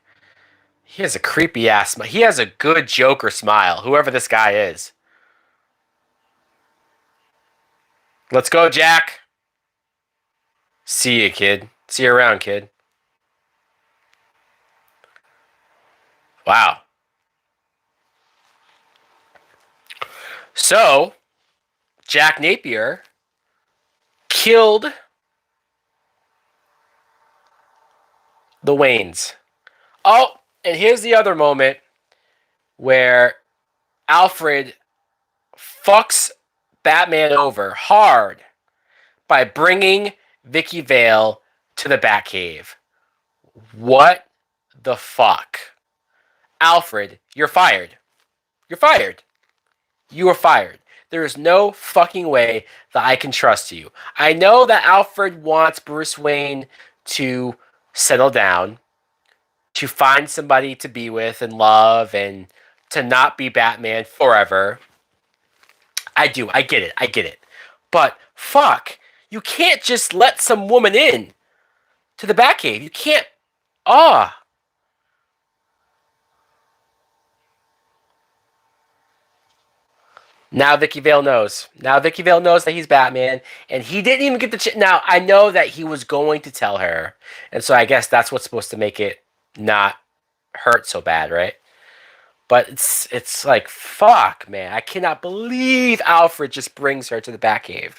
he has a creepy ass smile. He has a good Joker smile, whoever this guy is. Let's go, Jack. See you, kid. See you around, kid. Wow. So, Jack Napier killed the Waynes. Oh, and here's the other moment where Alfred fucks Batman over hard by bringing Vicki Vale to the Batcave. What the fuck? Alfred, you're fired. You're fired. You are fired. There is no fucking way that I can trust you. I know that Alfred wants Bruce Wayne to settle down, to find somebody to be with and love, and to not be Batman forever. I do. I get it. I get it. But fuck, you can't just let some woman in to the Batcave. You can't. Ah. Now Vicki Vale knows. Now Vicki Vale knows that he's Batman, and he didn't even get the. Now I know that he was going to tell her, and so I guess that's what's supposed to make it not hurt so bad, right? But it's like fuck, man. I cannot believe Alfred just brings her to the Batcave.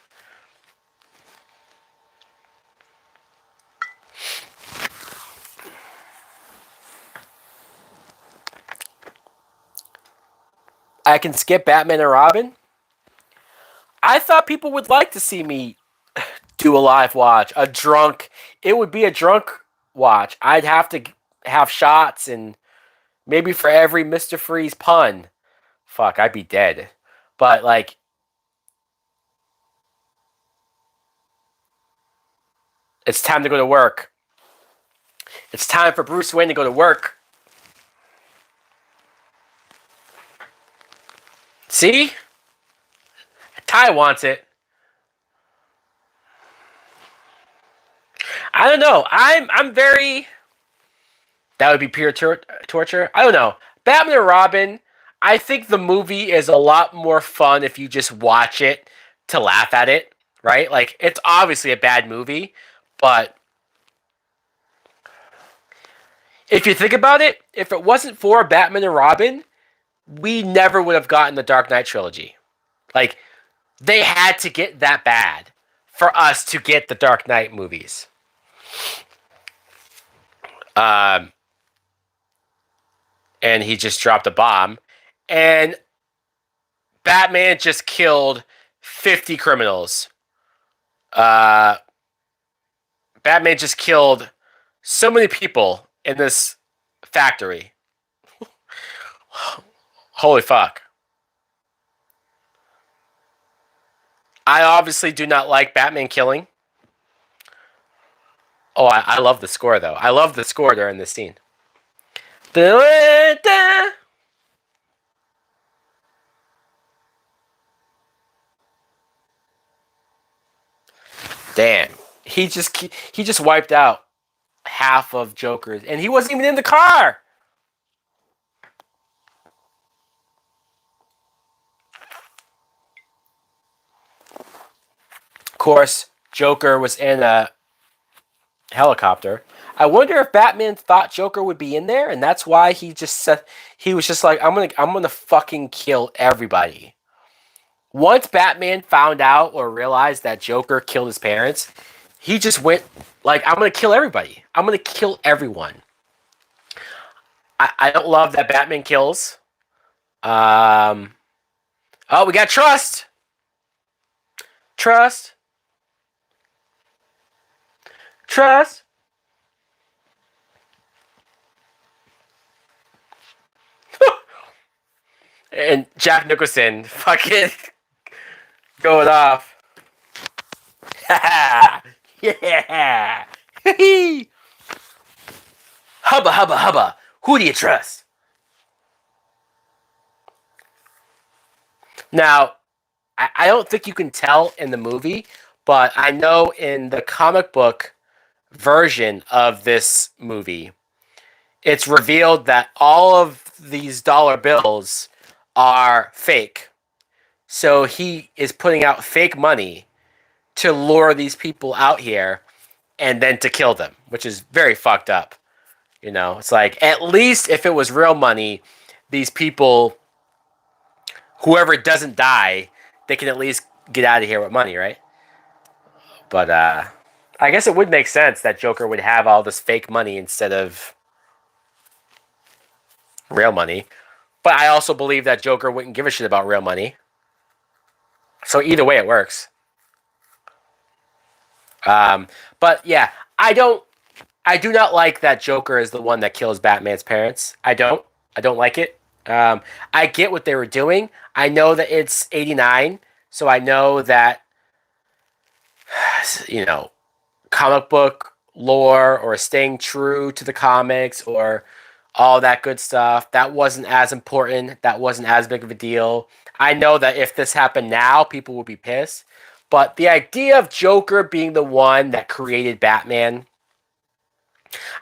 I can skip Batman and Robin. I thought people would like to see me do a live watch, a drunk. It would be a drunk watch. I'd have to have shots, and maybe for every Mr. Freeze pun, fuck, I'd be dead. But like, it's time to go to work. It's time for Bruce Wayne to go to work. See? Ty wants it. I don't know. I'm very. That would be pure torture. I don't know. Batman and Robin. I think the movie is a lot more fun if you just watch it to laugh at it, right? Like it's obviously a bad movie, but if you think about it, if it wasn't for Batman and Robin, we never would have gotten the Dark Knight trilogy. Like they had to get that bad for us to get the Dark Knight movies. Um, and he just dropped a bomb, and Batman just killed 50 criminals. Uh, Batman just killed so many people in this factory. Holy fuck. I obviously do not like Batman killing. Oh, I love the score, though. I love the score during this scene. Damn. He just wiped out half of Joker's, and he wasn't even in the car. Of course, Joker was in a helicopter. I wonder if Batman thought Joker would be in there, and that's why he just said he was just like, I'm gonna fucking kill everybody. Once Batman found out or realized that Joker killed his parents, he just went like, I'm gonna kill everybody. I'm gonna kill everyone. I don't love that Batman kills. Um, oh, we got trust. Trust. Trust. And Jack Nicholson fucking going off. Yeah. Hubba, hubba, hubba. Who do you trust? Now, I don't think you can tell in the movie, but I know in the comic book version of this movie, it's revealed that all of these dollar bills are fake. So he is putting out fake money to lure these people out here and then to kill them, which is very fucked up. You know, it's like at least if it was real money, these people, whoever doesn't die, they can at least get out of here with money, right? But I guess it would make sense that Joker would have all this fake money instead of real money. But I also believe that Joker wouldn't give a shit about real money. So either way, it works. But yeah, I do not like that Joker is the one that kills Batman's parents. I don't. I don't like it. I get what they were doing. I know that it's 89, so I know that, you know, comic book lore or staying true to the comics or all that good stuff, that wasn't as important. That wasn't as big of a deal. I know that if this happened now, people would be pissed. But the idea of Joker being the one that created Batman,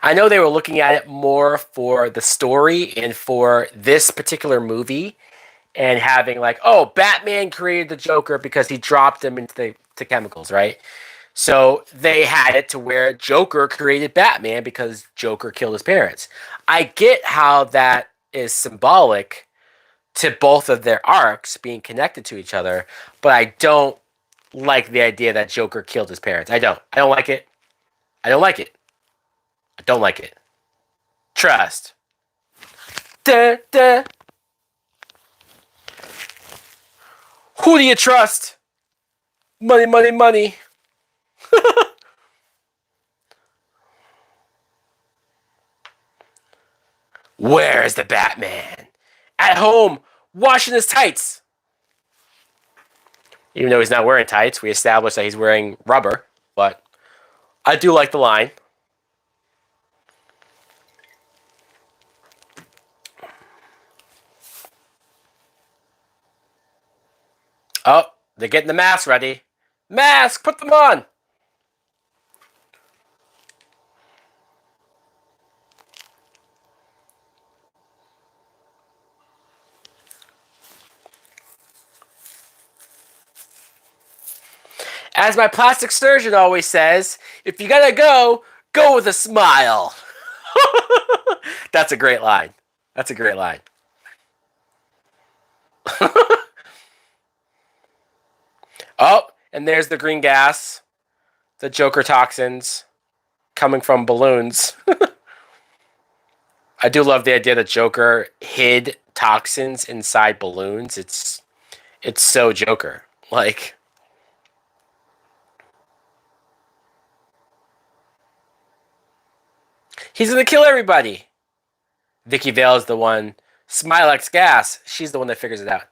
I know they were looking at it more for the story and for this particular movie and having like, oh, Batman created the Joker because he dropped him into the chemicals, right? So they had it to where Joker created Batman because Joker killed his parents. I get how that is symbolic to both of their arcs being connected to each other, but I don't like the idea that Joker killed his parents. I don't. I don't like it. I don't like it. I don't like it. Trust. Duh, duh. Who do you trust? Money, money, money. Where is the Batman? At home, washing his tights. Even though he's not wearing tights, we established that he's wearing rubber. But I do like the line. Oh, They're getting the mask ready. Mask! Put them on! As my plastic surgeon always says, if you gotta go, go with a smile. That's a great line. That's a great line. Oh, and there's the green gas. The Joker toxins coming from balloons. I do love the idea that Joker hid toxins inside balloons. It's so Joker. Like, he's gonna kill everybody. Vicki Vale is the one. Smilex gas. She's the one that figures it out.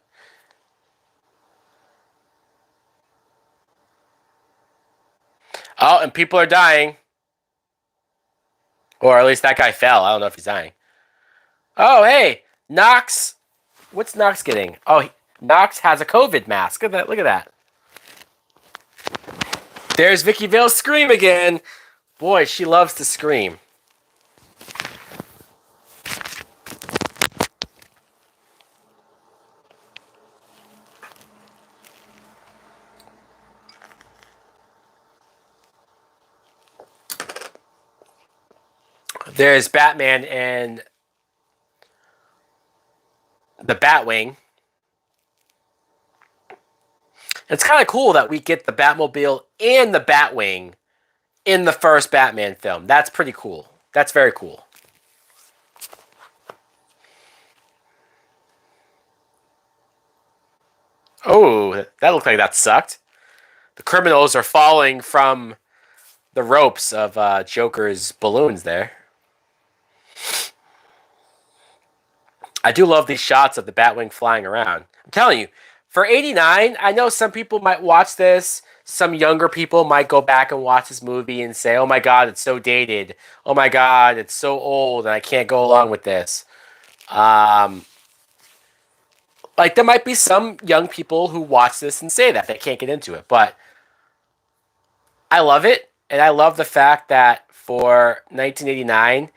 Oh, and people are dying. Or at least that guy fell. I don't know if he's dying. Oh, hey, Knox. What's Knox getting? Oh, Knox has a COVID mask. Look at that. Look at that. There's Vicki Vale's scream again. Boy, she loves to scream. There's Batman and the Batwing. It's kind of cool that we get the Batmobile and the Batwing in the first Batman film. That's pretty cool. That's very cool. Oh, that looked like that sucked. The criminals are falling from the ropes of Joker's balloons there. I do love these shots of the Batwing flying around. I'm telling you, for 89, I know some people might watch this. Some younger people might go back and watch this movie and say, oh my God, it's so dated. Oh my God, it's so old and I can't go along with this. Like, there might be some young people who watch this and say that. They can't get into it. But I love it. And I love the fact that for 1989,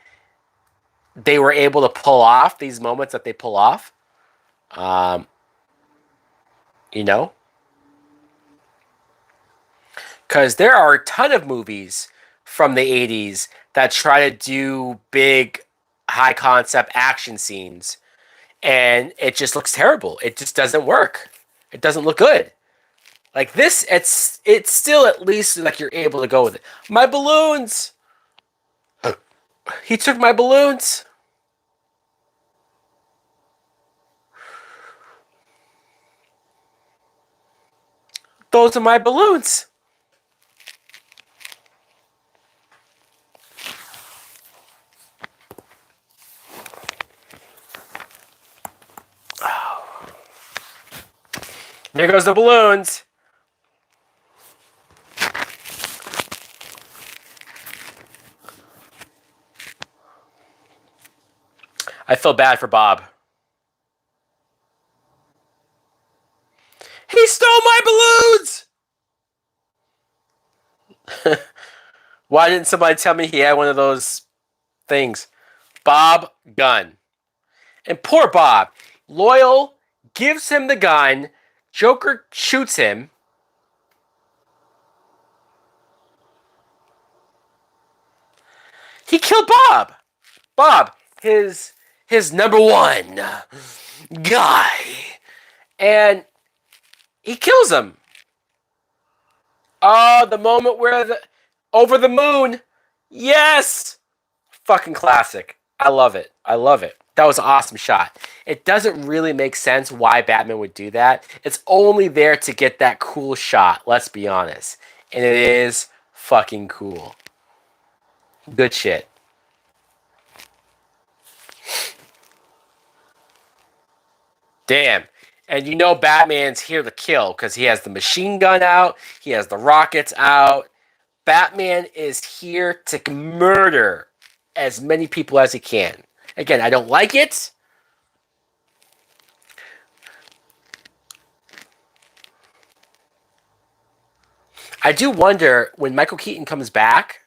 they were able to pull off these moments that they pull off. You know? Because there are a ton of movies from the 80s that try to do big, high concept action scenes. And it just looks terrible. It just doesn't work. It doesn't look good. Like this, it's still at least like you're able to go with it. My balloons! He took my balloons! Those are my balloons! There goes the balloons! I feel bad for Bob. He stole my balloons! Why didn't somebody tell me he had one of those things? Bob gun. And poor Bob. Loyal gives him the gun. Joker shoots him. He killed Bob. Bob, his number one guy. And he kills him. Oh, the moment where over the moon. Yes! Fucking classic. I love it. I love it. That was an awesome shot. It doesn't really make sense why Batman would do that. It's only there to get that cool shot, let's be honest. And it is fucking cool. Good shit. Damn. And you know Batman's here to kill because he has the machine gun out. He has the rockets out. Batman is here to murder as many people as he can. Again, I don't like it. I do wonder when Michael Keaton comes back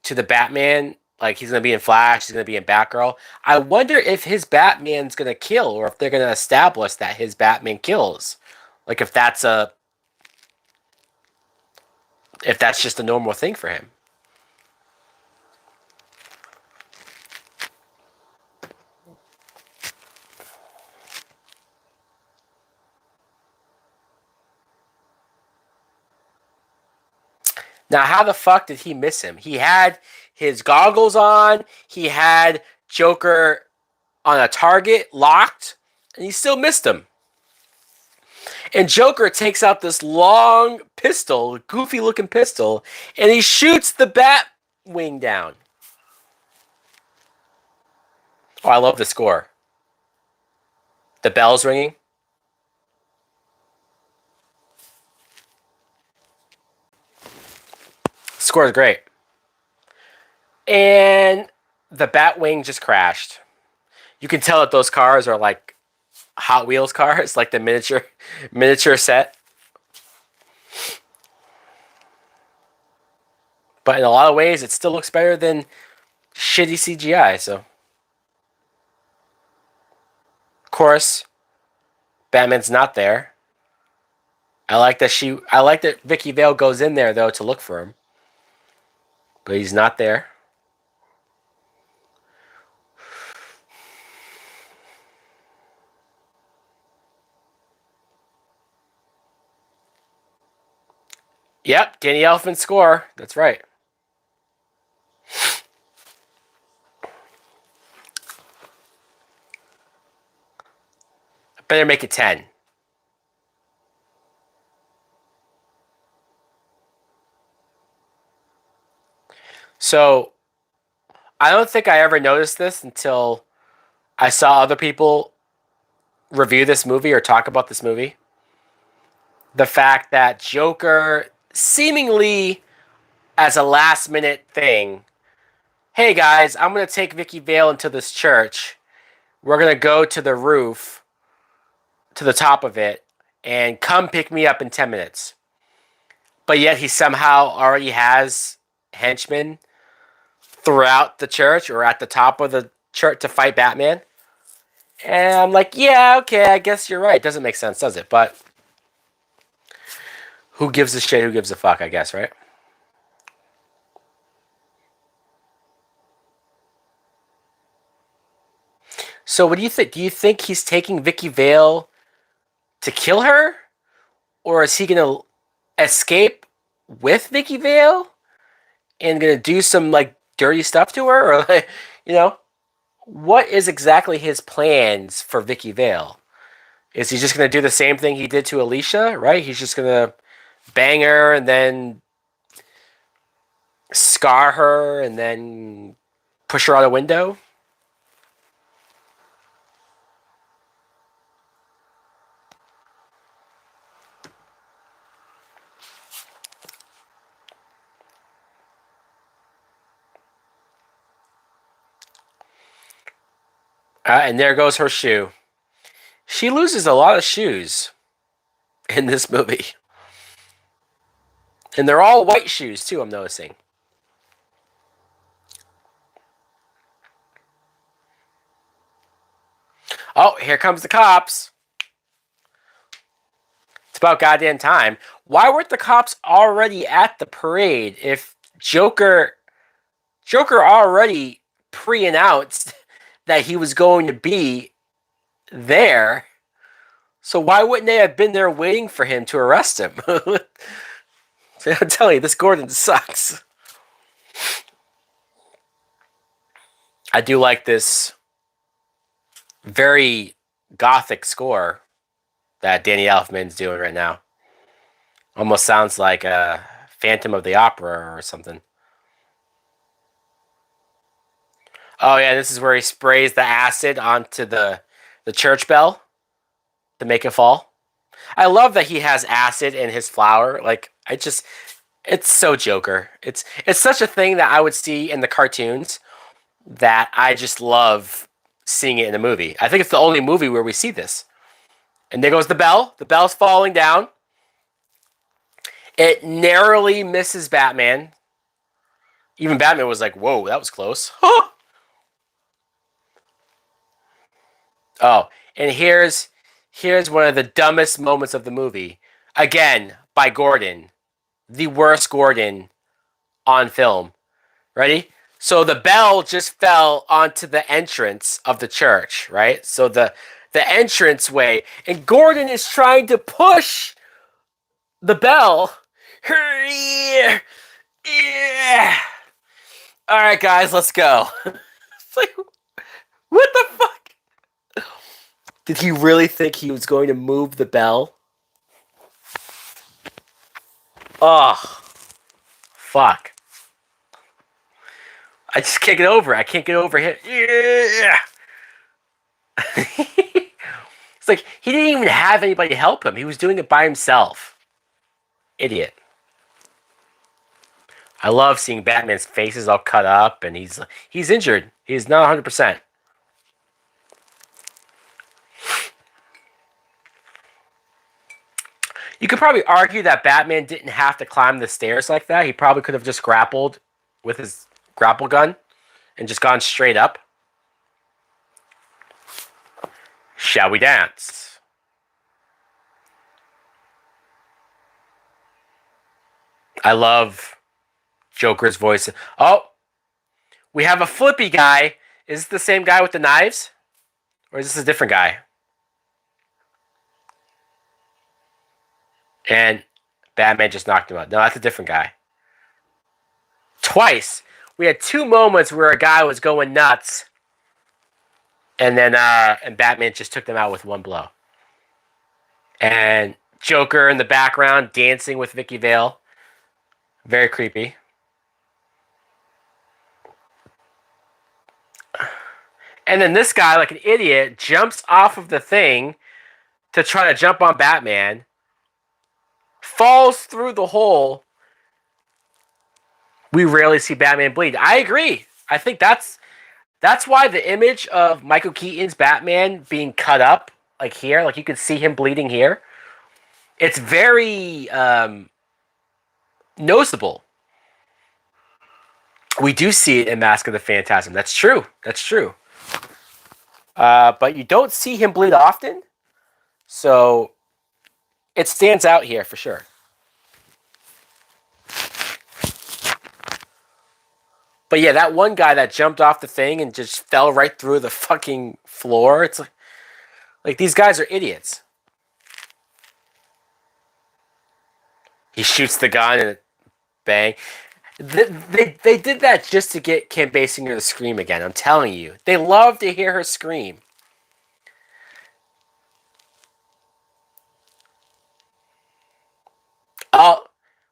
to the Batman, like he's gonna be in Flash, he's gonna be in Batgirl. I wonder if his Batman's gonna kill, or if they're gonna establish that his Batman kills. Like if that's just a normal thing for him. Now, how the fuck did he miss him? He had his goggles on, he had Joker on a target locked, and he still missed him. And Joker takes out this long pistol, goofy looking pistol, and he shoots the Batwing down. Oh, I love the score. The bell's ringing. Score is great. And the Batwing just crashed. You can tell that those cars are like Hot Wheels cars, like the miniature set. But in a lot of ways, it still looks better than shitty CGI. So, of course, Batman's not there. I like that Vicki Vale goes in there though to look for him, but he's not there. Yep, Danny Elfman score. That's right. I better make it 10. So I don't think I ever noticed this until I saw other people review this movie or talk about this movie. The fact that Joker seemingly as a last minute thing, hey guys, I'm going to take Vicki Vale into this church. We're going to go to the roof, to the top of it, and come pick me up in 10 minutes. But yet he somehow already has henchmen throughout the church or at the top of the church to fight Batman. And I'm like, yeah, okay, I guess you're right. Doesn't make sense, does it? But who gives a shit? Who gives a fuck, I guess, right? So what do you think? Do you think he's taking Vicki Vale to kill her? Or is he going to escape with Vicki Vale and going to do some, like, dirty stuff to her? Or, like, you know, what is exactly his plans for Vicki Vale? Is he just going to do the same thing he did to Alicia, right? He's just going to bang her and then scar her and then push her out a window? And there goes her shoe. She loses a lot of shoes in this movie. And they're all white shoes, too, I'm noticing. Oh, here comes the cops. It's about goddamn time. Why weren't the cops already at the parade if Joker already pre-announced that he was going to be there? So why wouldn't they have been there waiting for him to arrest him? I'm telling you, this Gordon sucks. I do like this very gothic score that Danny Elfman's doing right now. Almost sounds like a Phantom of the Opera or something. Oh yeah, this is where he sprays the acid onto the church bell to make it fall. I love that he has acid in his flower. Like it's so Joker. It's such a thing that I would see in the cartoons that I just love seeing it in a movie. I think it's the only movie where we see this. And there goes the bell. The bell's falling down. It narrowly misses Batman. Even Batman was like, "Whoa, that was close." Oh, and here's one of the dumbest moments of the movie. Again, by Gordon, the worst Gordon on film. Ready? So the bell just fell onto the entrance of the church, right? So the entrance way, and Gordon is trying to push the bell. Yeah. All right, guys, let's go. It's like, what the fuck? Did he really think he was going to move the bell? Oh, fuck. I just can't get over it. I can't get over it. Yeah. It's like he didn't even have anybody help him. He was doing it by himself. Idiot. I love seeing Batman's face is all cut up and he's injured. He's not 100%. You could probably argue that Batman didn't have to climb the stairs like that. He probably could have just grappled with his grapple gun and just gone straight up. Shall we dance? I love Joker's voice. Oh, we have a flippy guy. Is this the same guy with the knives? Or is this a different guy? And Batman just knocked him out. No, that's a different guy. Twice. We had two moments where a guy was going nuts. And then and Batman just took them out with one blow. And Joker in the background dancing with Vicki Vale. Very creepy. And then this guy, like an idiot, jumps off of the thing to try to jump on Batman. Falls through the hole. We rarely see Batman bleed. I agree. I think that's why the image of Michael Keaton's Batman being cut up, like here, like you could see him bleeding here. It's very noticeable. We do see it in Mask of the Phantasm. That's true. That's true. But you don't see him bleed often. So it stands out here for sure. But yeah, that one guy that jumped off the thing and just fell right through the fucking floor. It's like these guys are idiots. He shoots the gun and bang. They did that just to get Kim Basinger to scream again. I'm telling you. They love to hear her scream. Oh,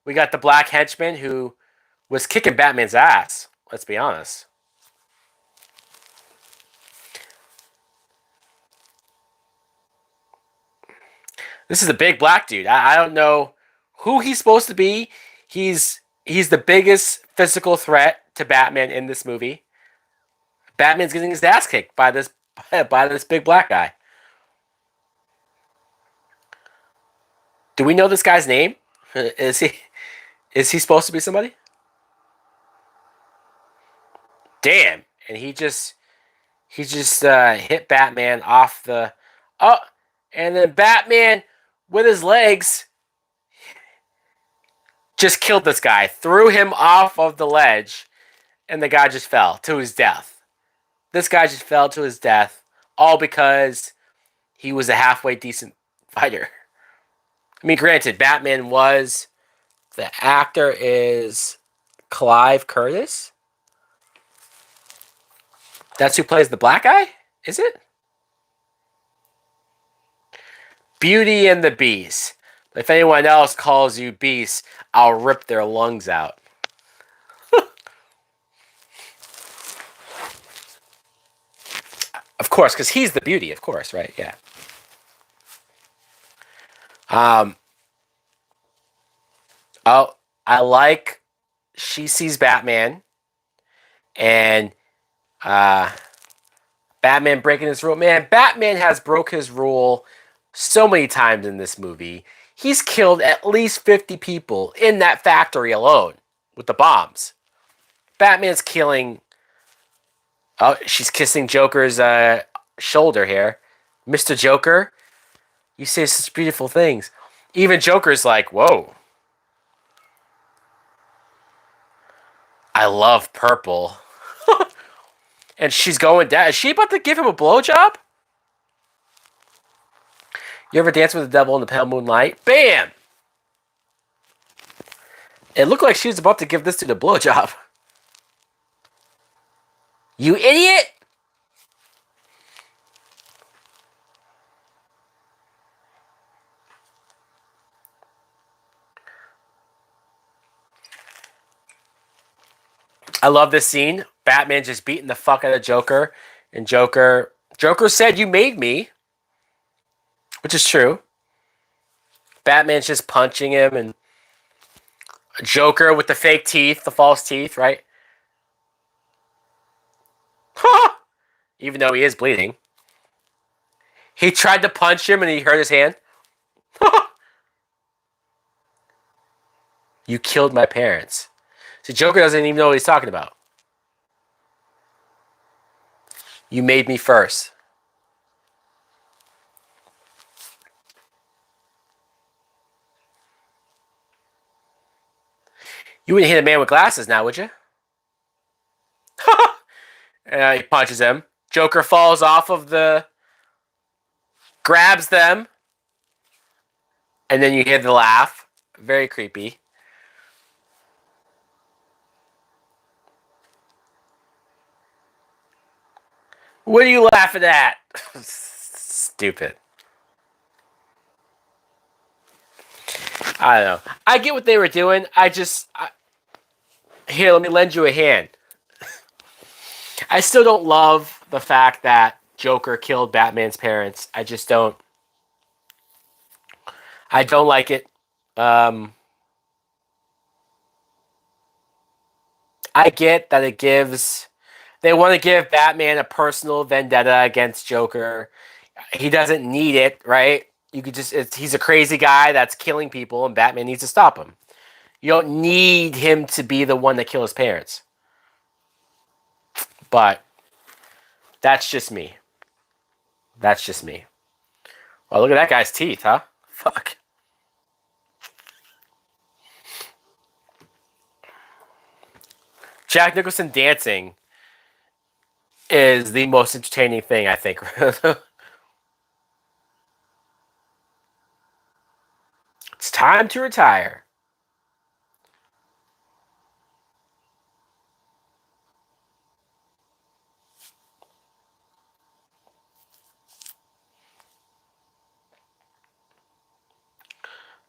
we got the black henchman who was kicking Batman's ass. Let's be honest. This is a big black dude. I don't know who he's supposed to be. He's the biggest physical threat to Batman in this movie. Batman's getting his ass kicked by this big black guy. Do we know this guy's name? Is he supposed to be somebody? Damn! And he just hit Batman off the and then Batman with his legs just killed this guy, threw him off of the ledge, and the guy just fell to his death. This guy just fell to his death, all because he was a halfway decent fighter. I mean, granted, Batman was... The actor is Clive Curtis. That's who plays the black guy? Is it? Beauty and the Beast. If anyone else calls you Beast, I'll rip their lungs out. Of course, because he's the beauty, of course, right? Yeah. Oh, I like she sees Batman and Batman breaking his rule. Man, Batman has broke his rule so many times in this movie. He's killed at least 50 people in that factory alone with the bombs. Batman's killing. Oh, she's kissing Joker's shoulder here. Mr. Joker, you say such beautiful things. Even Joker's like, whoa. I love purple. And she's going down. Is she about to give him a blowjob? You ever dance with the devil in the pale moonlight? Bam! It looked like she was about to give this dude a blowjob. You idiot! I love this scene. Batman just beating the fuck out of Joker. And Joker said, you made me. Which is true. Batman's just punching him. And Joker with the fake teeth, the false teeth, right? Even though he is bleeding. He tried to punch him and he hurt his hand. You killed my parents. See, Joker doesn't even know what he's talking about. You made me first. You wouldn't hit a man with glasses now, would you? He punches him. Joker falls off of the... grabs them. And then you hear the laugh. Very creepy. What are you laughing at? Stupid. I don't know. I get what they were doing. Here, let me lend you a hand. I still don't love the fact that Joker killed Batman's parents. I just don't. I don't like it. I get that it gives... They want to give Batman a personal vendetta against Joker. He doesn't need it, right? You could he's a crazy guy that's killing people, and Batman needs to stop him. You don't need him to be the one that kills his parents. But that's just me. That's just me. Well, look at that guy's teeth, huh? Fuck. Jack Nicholson dancing is the most entertaining thing, I think. It's time to retire.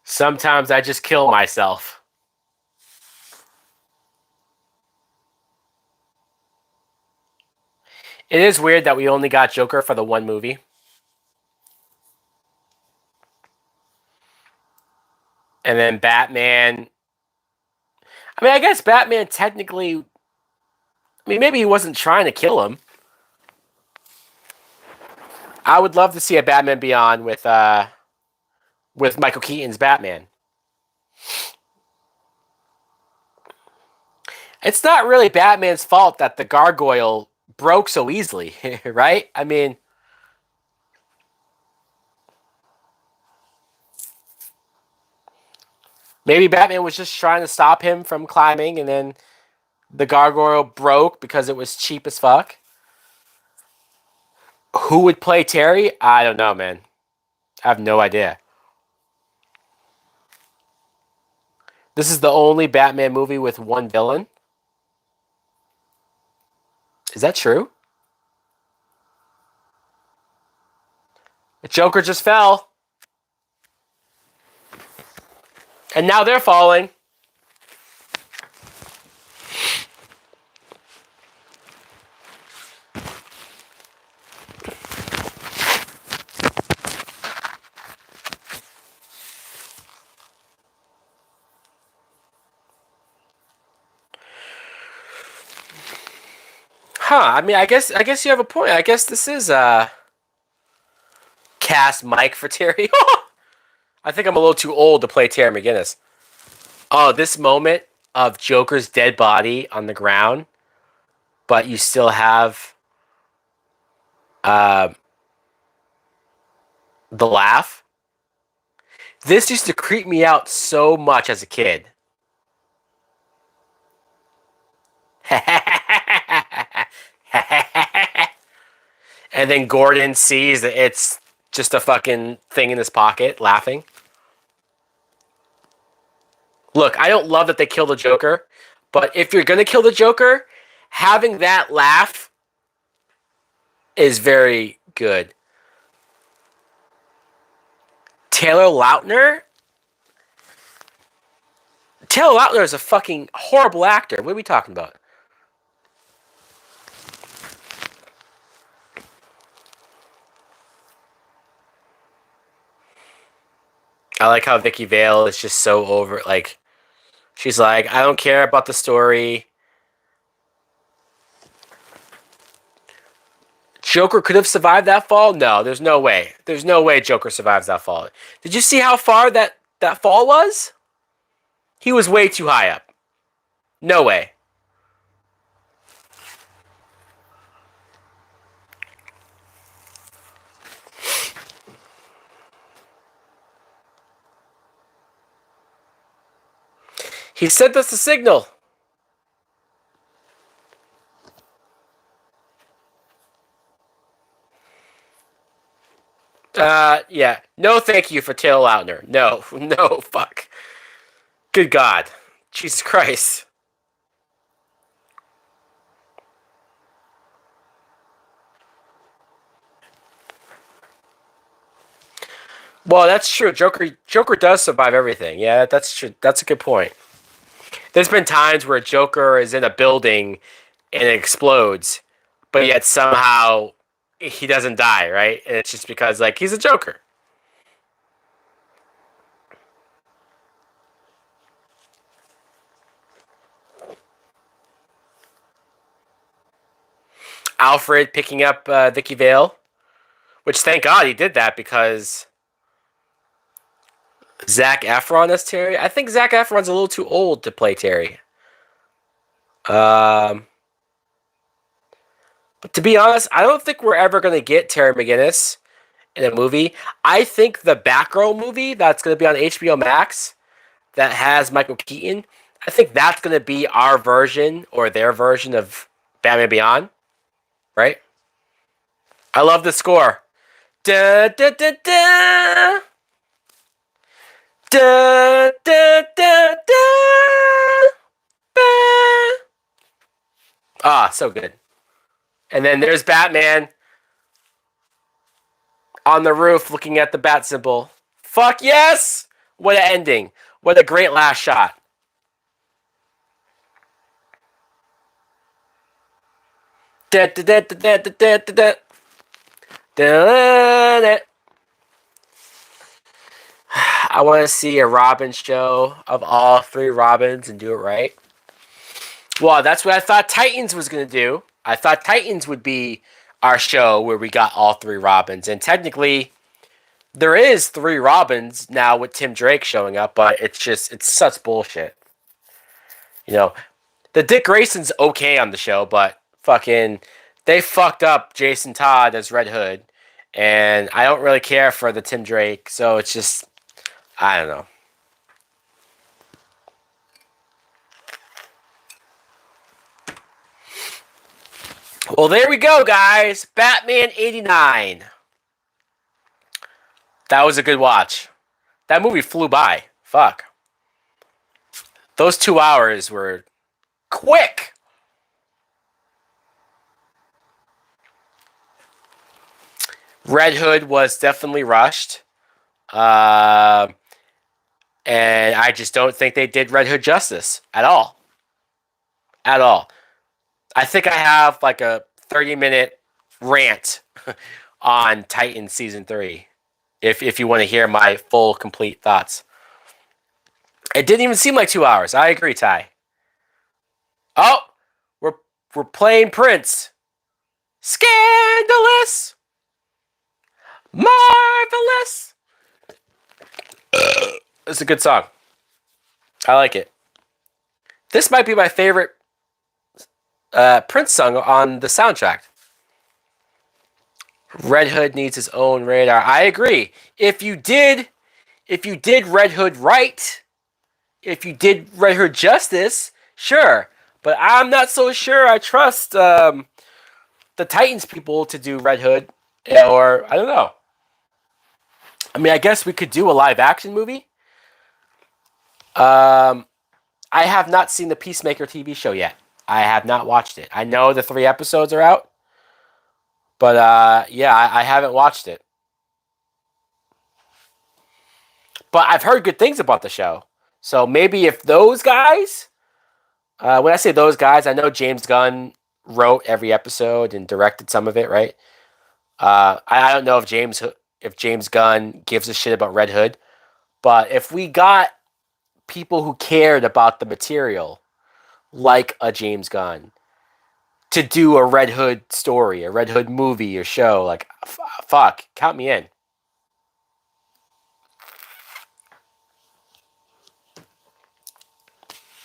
Sometimes I just kill myself. It is weird that we only got Joker for the one movie. And then Batman... I mean, I guess Batman technically... I mean, maybe he wasn't trying to kill him. I would love to see a Batman Beyond with Michael Keaton's Batman. It's not really Batman's fault that the gargoyle broke so easily, right? I mean... Maybe Batman was just trying to stop him from climbing, and then the gargoyle broke because it was cheap as fuck. Who would play Terry? I don't know, man. I have no idea. This is the only Batman movie with one villain. Is that true? The Joker just fell. And now they're falling. I mean, I guess you have a point. I guess this is cast Mike for Terry. I think I'm a little too old to play Terry McGinnis. Oh, this moment of Joker's dead body on the ground, but you still have uh, the laugh. This used to creep me out so much as a kid. And then Gordon sees that it's just a fucking thing in his pocket, laughing. Look, I don't love that they kill the Joker, but if you're gonna kill the Joker, having that laugh is very good. Taylor Lautner? Taylor Lautner is a fucking horrible actor. What are we talking about? I like how Vicki Vale is just so over. Like, she's like, I don't care about the story. Joker could have survived that fall? No, there's no way. There's no way Joker survives that fall. Did you see how far that fall was? He was way too high up. No way. He sent us a signal. Yeah. No thank you for Taylor Lautner. No. No, fuck. Good God. Jesus Christ. Well, that's true. Joker does survive everything. Yeah, that's true. That's a good point. There's been times where Joker is in a building and it explodes, but yet somehow he doesn't die, right? And it's just because like he's a Joker. Alfred picking up Vicki Vale, which thank God he did that because Zac Efron as Terry. I think Zac Efron's a little too old to play Terry. Um, but to be honest, I don't think we're ever going to get Terry McGinnis in a movie. I think the Batgirl movie that's going to be on HBO Max that has Michael Keaton, I think that's going to be our version or their version of Batman Beyond, right? I love the score. Da da da da. Da da da da. Ba. Ah, so good. And then there's Batman on the roof looking at the bat symbol. Fuck yes! What an ending. What a great last shot. Da, da, da, da, da, da, da, da. Da, da. I want to see a Robin show of all three Robins and do it right. Well, that's what I thought Titans was going to do. I thought Titans would be our show where we got all three Robins. And technically, there is three Robins now with Tim Drake showing up, but it's such bullshit. You know, the Dick Grayson's okay on the show, but fucking, they fucked up Jason Todd as Red Hood. And I don't really care for the Tim Drake, so it's just, I don't know. Well, there we go, guys. Batman 89. That was a good watch. That movie flew by. Fuck. Those 2 hours were quick. Red Hood was definitely rushed. And I just don't think they did Red Hood justice at all. At all. I think I have like a 30-minute rant on Titan Season 3. If you want to hear my full, complete thoughts. It didn't even seem like 2 hours. I agree, Ty. Oh, we're playing Prince. Scandalous. Marvelous. It's a good song. I like it. This might be my favorite Prince song on the soundtrack. Red Hood needs his own radar. I agree. If you did Red Hood right, if you did Red Hood justice, sure. But I'm not so sure I trust the Titans people to do Red Hood, or I don't know. I mean, I guess we could do a live action movie. Um, I have not seen the Peacemaker TV show yet. I have not watched it. I know the 3 episodes are out, but yeah, I haven't watched it. But I've heard good things about the show. So maybe if those guys, when I say those guys, I know James Gunn wrote every episode and directed some of it, right? I don't know if James Gunn gives a shit about Red Hood, but if we got people who cared about the material, like a James Gunn, to do a Red Hood story, a Red Hood movie or show, like fuck, count me in.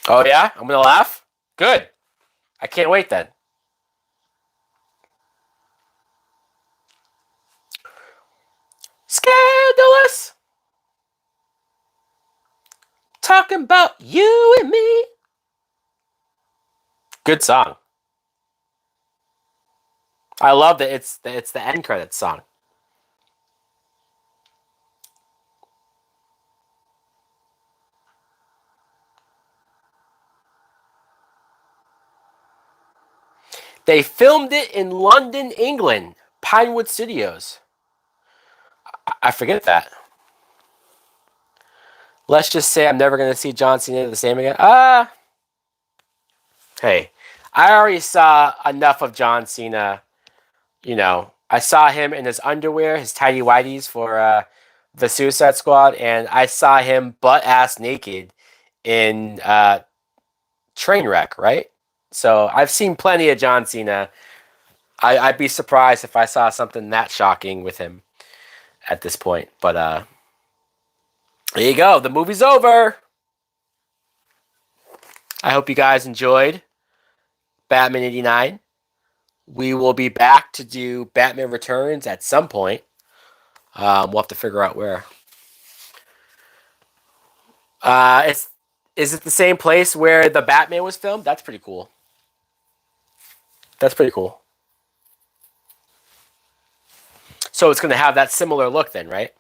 Oh yeah, I'm gonna laugh. Good. I can't wait then. Scandalous. Talking about you and me. Good song. I love that it's the end credits song. They filmed it in London, England, Pinewood Studios. I forget that. Let's just say I'm never going to see John Cena the same again. Hey, I already saw enough of John Cena. You know, I saw him in his underwear, his tidy whities for the Suicide Squad, and I saw him butt ass naked in Trainwreck, right? So I've seen plenty of John Cena. I'd be surprised if I saw something that shocking with him at this point. But there you go. The movie's over. I hope you guys enjoyed Batman 89. We will be back to do Batman Returns at some point. We'll have to figure out where. It's Is it the same place where the Batman was filmed? That's pretty cool. That's pretty cool. So it's going to have that similar look then, right?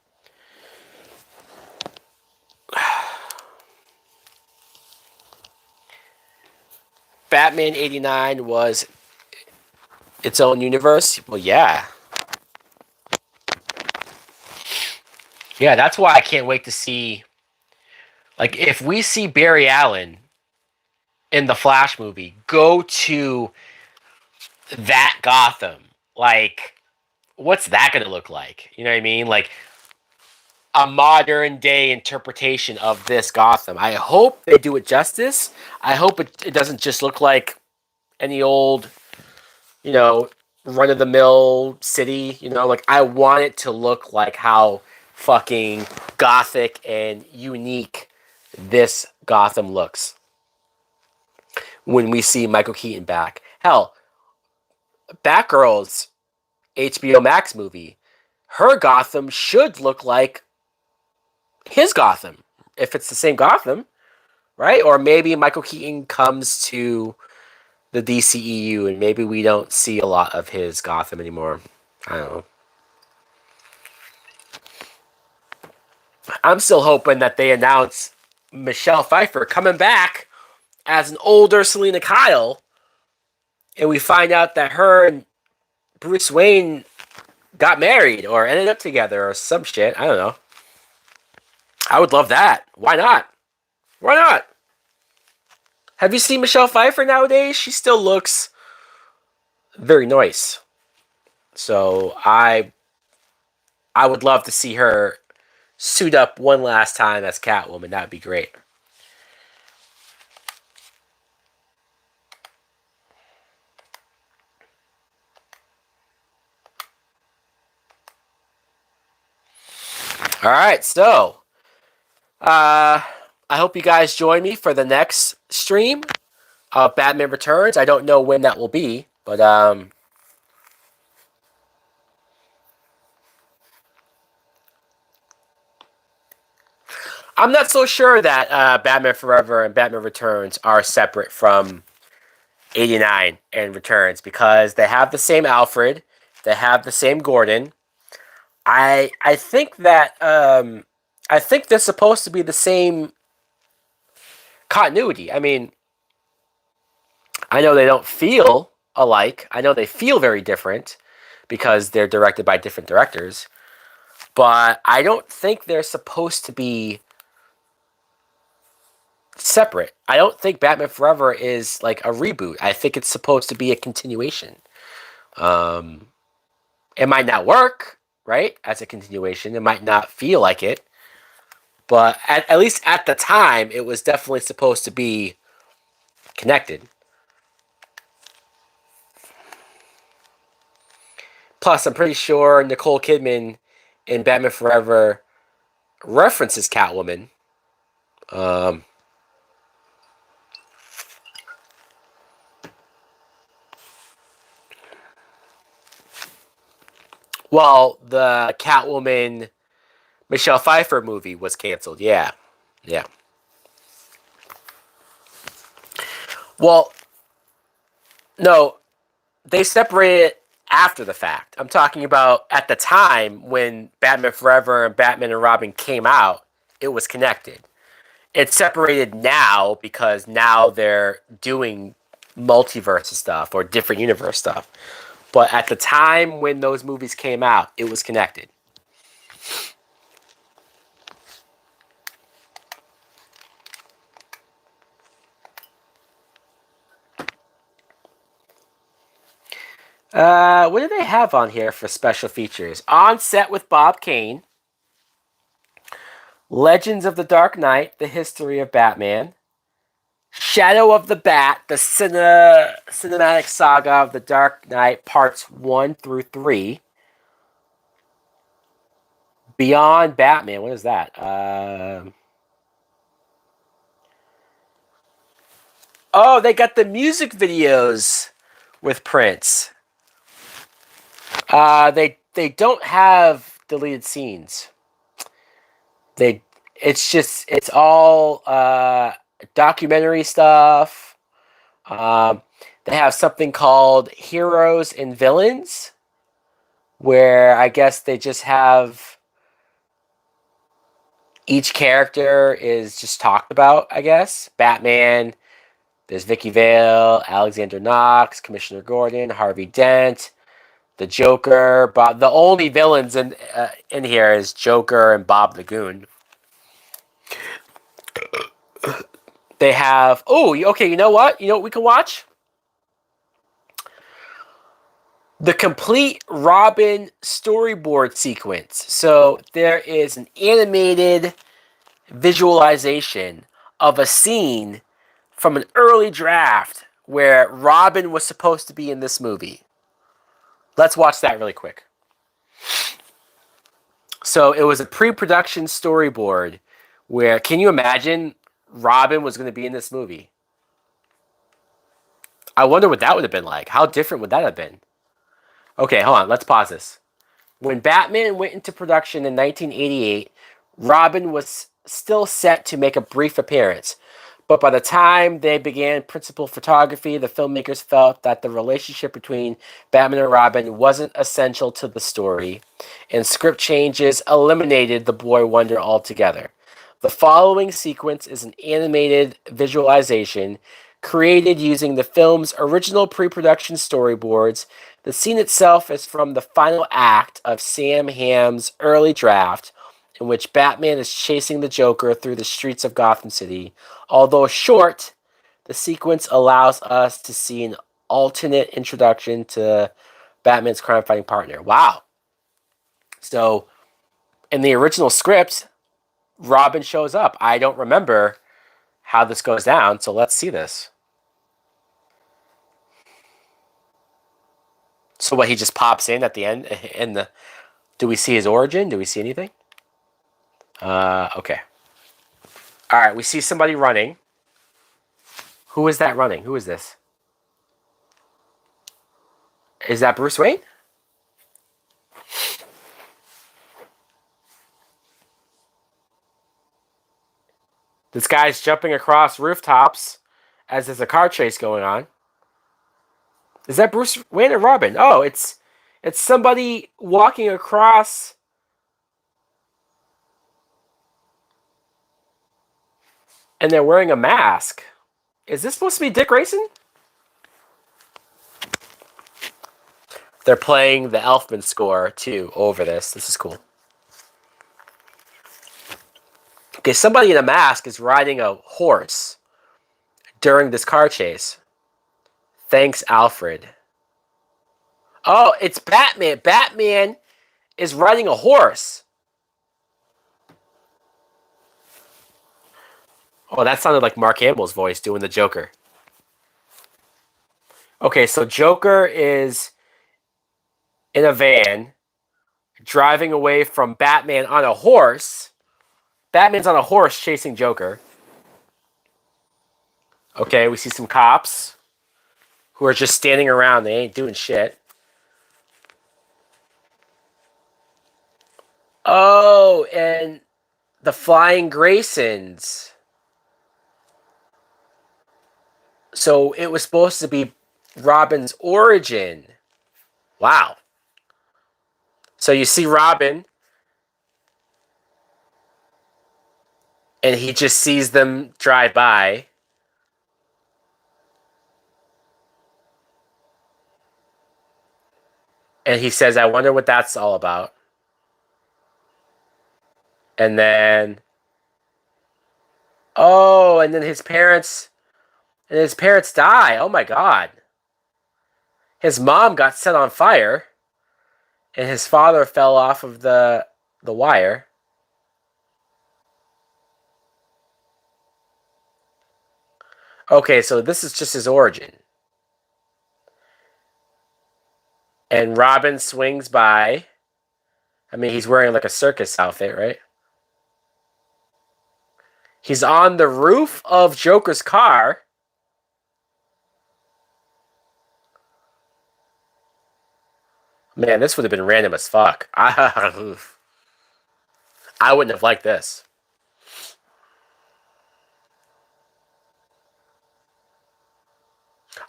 Batman 89 was its own universe. Well, yeah. Yeah, that's why I can't wait to see. Like, if we see Barry Allen in the Flash movie go to that Gotham, like, what's that going to look like? You know what I mean? Like, a modern day interpretation of this Gotham. I hope they do it justice. I hope it doesn't just look like any old, you know, run of the mill city. You know, like, I want it to look like how fucking gothic and unique this Gotham looks when we see Michael Keaton back. Hell, Batgirl's HBO Max movie, her Gotham should look like his Gotham, if it's the same Gotham, right? Or maybe Michael Keaton comes to the DCEU and maybe we don't see a lot of his Gotham anymore. I don't know. I'm still hoping that they announce Michelle Pfeiffer coming back as an older Selena Kyle, and we find out that her and Bruce Wayne got married or ended up together or some shit. I don't know. I would love that. Why not? Why not? Have you seen Michelle Pfeiffer nowadays? She still looks very nice. So I would love to see her suit up one last time as Catwoman. That would be great. All right, so I hope you guys join me for the next stream of Batman Returns. I don't know when that will be, but I'm not so sure that Batman Forever and Batman Returns are separate from 89 and Returns because they have the same Alfred, they have the same Gordon. I think that I think they're supposed to be the same continuity. I mean, I know they don't feel alike. I know they feel very different because they're directed by different directors, but I don't think they're supposed to be separate. I don't think Batman Forever is like a reboot. I think it's supposed to be a continuation. Um, it might not work, right? As a continuation, it might not feel like it, but at least at the time, it was definitely supposed to be connected. Plus, I'm pretty sure Nicole Kidman in Batman Forever references Catwoman. Um, well, the Catwoman Michelle Pfeiffer movie was canceled. Yeah, yeah. Well, no, they separated after the fact. I'm talking about at the time when Batman Forever and Batman and Robin came out, it was connected. It's separated now because now they're doing multiverse stuff or different universe stuff. But at the time when those movies came out, it was connected. What do they have on here for special features? On set with Bob Kane, Legends of the Dark Knight, The History of Batman, Shadow of the Bat, the cinematic saga of the Dark Knight, parts 1 through 3. Beyond Batman, what is that? Oh, they got the music videos with Prince. They don't have deleted scenes. They it's all documentary stuff. They have something called Heroes and Villains, where I guess they just have each character is just talked about. I guess Batman. There's Vicki Vale, Alexander Knox, Commissioner Gordon, Harvey Dent, the Joker. Bob. The only villains in here is Joker and Bob the Goon. They have. Oh, okay. You know what? You know what we can watch? The complete Robin storyboard sequence. So there is an animated visualization of a scene from an early draft where Robin was supposed to be in this movie. Let's watch that really quick. So it was a pre-production storyboard where, can you imagine Robin was going to be in this movie? I wonder what that would have been like. How different would that have been? Okay, hold on. Let's pause this. When Batman went into production in 1988, Robin was still set to make a brief appearance. But by the time they began principal photography, the filmmakers felt that the relationship between Batman and Robin wasn't essential to the story, and script changes eliminated the Boy Wonder altogether. The following sequence is an animated visualization created using the film's original pre-production storyboards. The scene itself is from the final act of Sam Hamm's early draft, in which Batman is chasing the Joker through the streets of Gotham City. Although short, the sequence allows us to see an alternate introduction to Batman's crime-fighting partner. Wow. So, in the original script, Robin shows up. I don't remember how this goes down, so let's see this. So what, he just pops in at the end? Do we see his origin? Do we see anything? Okay. All right, we see somebody running. Who is that running? Who is this? Is that Bruce Wayne? This guy's jumping across rooftops as there's a car chase going on. Is that Bruce Wayne or Robin? Oh, it's somebody walking across and they're wearing a mask. Is this supposed to be Dick Grayson? They're playing the Elfman score too over this. This is cool. Okay, somebody in a mask is riding a horse during this car chase. Thanks, Alfred. Oh, it's Batman. Batman is riding a horse. Oh, that sounded like Mark Hamill's voice doing the Joker. Okay, so Joker is in a van driving away from Batman on a horse. Batman's on a horse chasing Joker. Okay, we see some cops who are just standing around. They ain't doing shit. Oh, and the Flying Graysons. So it was supposed to be Robin's origin. Wow. So you see Robin, and he just sees them drive by. And he says, I wonder what that's all about. And then, oh, and then his parents die. Oh my God. His mom got set on fire, and his father fell off of the wire. Okay, so this is just his origin. And Robin swings by. I mean, he's wearing like a circus outfit, right? He's on the roof of Joker's car. Man, this would have been random as fuck. I wouldn't have liked this.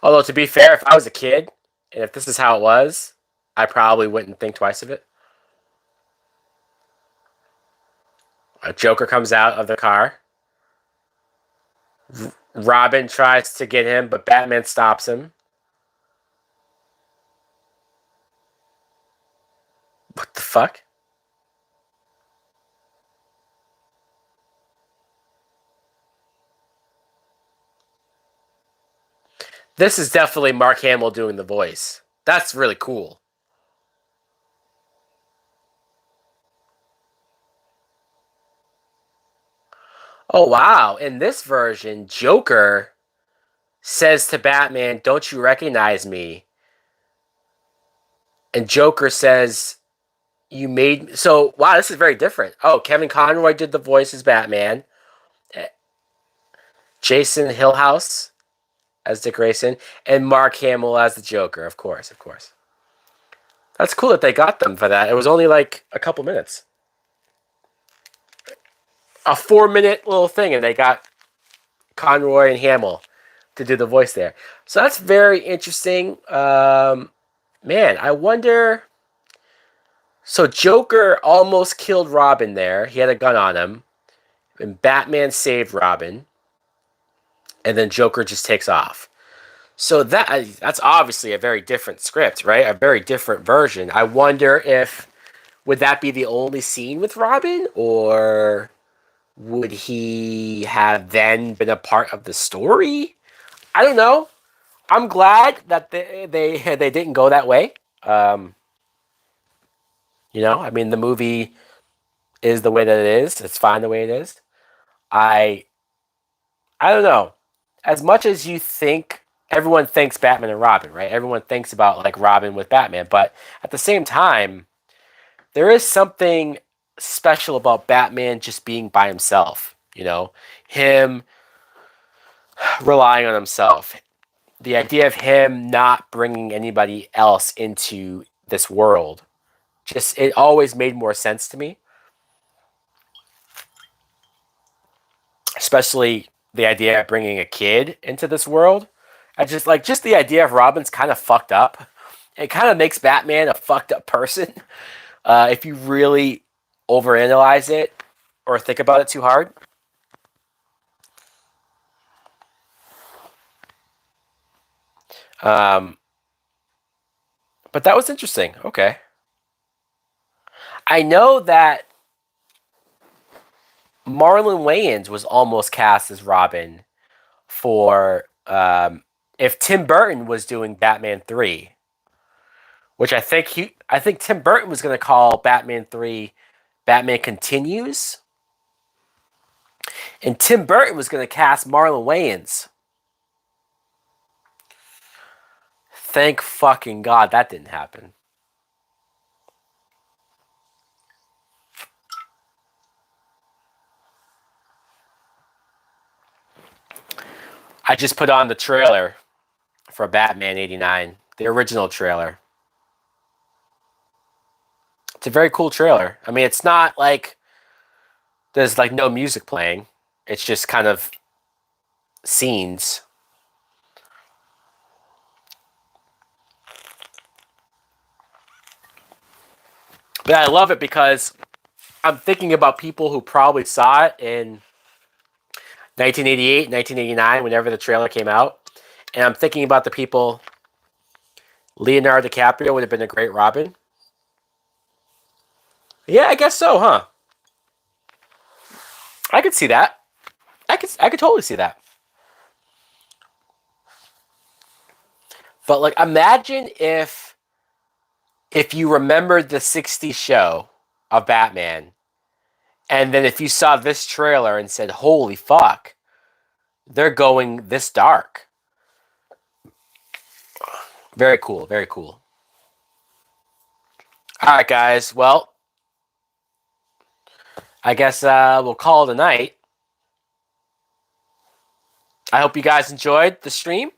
Although, to be fair, if I was a kid, and if this is how it was, I probably wouldn't think twice of it. A Joker comes out of the car. Robin tries to get him, but Batman stops him. What the fuck? This is definitely Mark Hamill doing the voice. That's really cool. Oh, wow. In this version, Joker says to Batman, don't you recognize me? And Joker says, you made... So, wow, this is very different. Oh, Kevin Conroy did the voice as Batman. Jason Hillhouse as Dick Grayson. And Mark Hamill as the Joker, of course, of course. That's cool that they got them for that. It was only like a couple minutes. A 4-minute little thing, and they got Conroy and Hamill to do the voice there. So that's very interesting. Man, I wonder... So Joker almost killed Robin there. He had a gun on him. And Batman saved Robin. And then Joker just takes off. So that's obviously a very different script, right? A very different version. I wonder if... Would that be the only scene with Robin? Or would he have then been a part of the story? I don't know. I'm glad that they didn't go that way. I mean, the movie is the way that it is. It's fine the way it is. I don't know. As much as you think, everyone thinks Batman and Robin, right? Everyone thinks about like Robin with Batman, but at the same time, there is something special about Batman just being by himself. You know, him relying on himself. The idea of him not bringing anybody else into this world, just it always made more sense to me. Especially the idea of bringing a kid into this world. I just the idea of Robin's kind of fucked up. It kind of makes Batman a fucked up person if you really overanalyze it or think about it too hard. Um, but that was interesting. Okay. I know that Marlon Wayans was almost cast as Robin for if Tim Burton was doing Batman 3, which I think Tim Burton was going to call Batman 3 Batman Continues, and Tim Burton was going to cast Marlon Wayans. Thank fucking God that didn't happen. I just put on the trailer for Batman 89, the original trailer. It's a very cool trailer. I mean, it's not like there's like no music playing. It's just kind of scenes. But I love it because I'm thinking about people who probably saw it in 1988, 1989, whenever the trailer came out. And I'm thinking about the people. Leonardo DiCaprio would have been a great Robin. Yeah, I guess so, huh? I could see that. I could totally see that. But like imagine if you remembered the 60s show of Batman, and then if you saw this trailer and said, holy fuck, they're going this dark. Very cool, very cool. All right, guys. Well, I guess we'll call it a night. I hope you guys enjoyed the stream.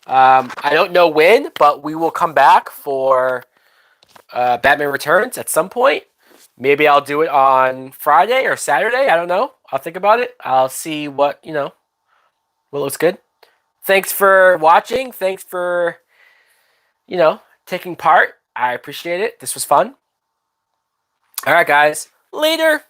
I don't know when, but we will come back for Batman Returns at some point. Maybe I'll do it on Friday or Saturday. I don't know. I'll think about it. I'll see what looks good. Thanks for watching. Thanks for taking part. I appreciate it. This was fun. All right, guys. Later.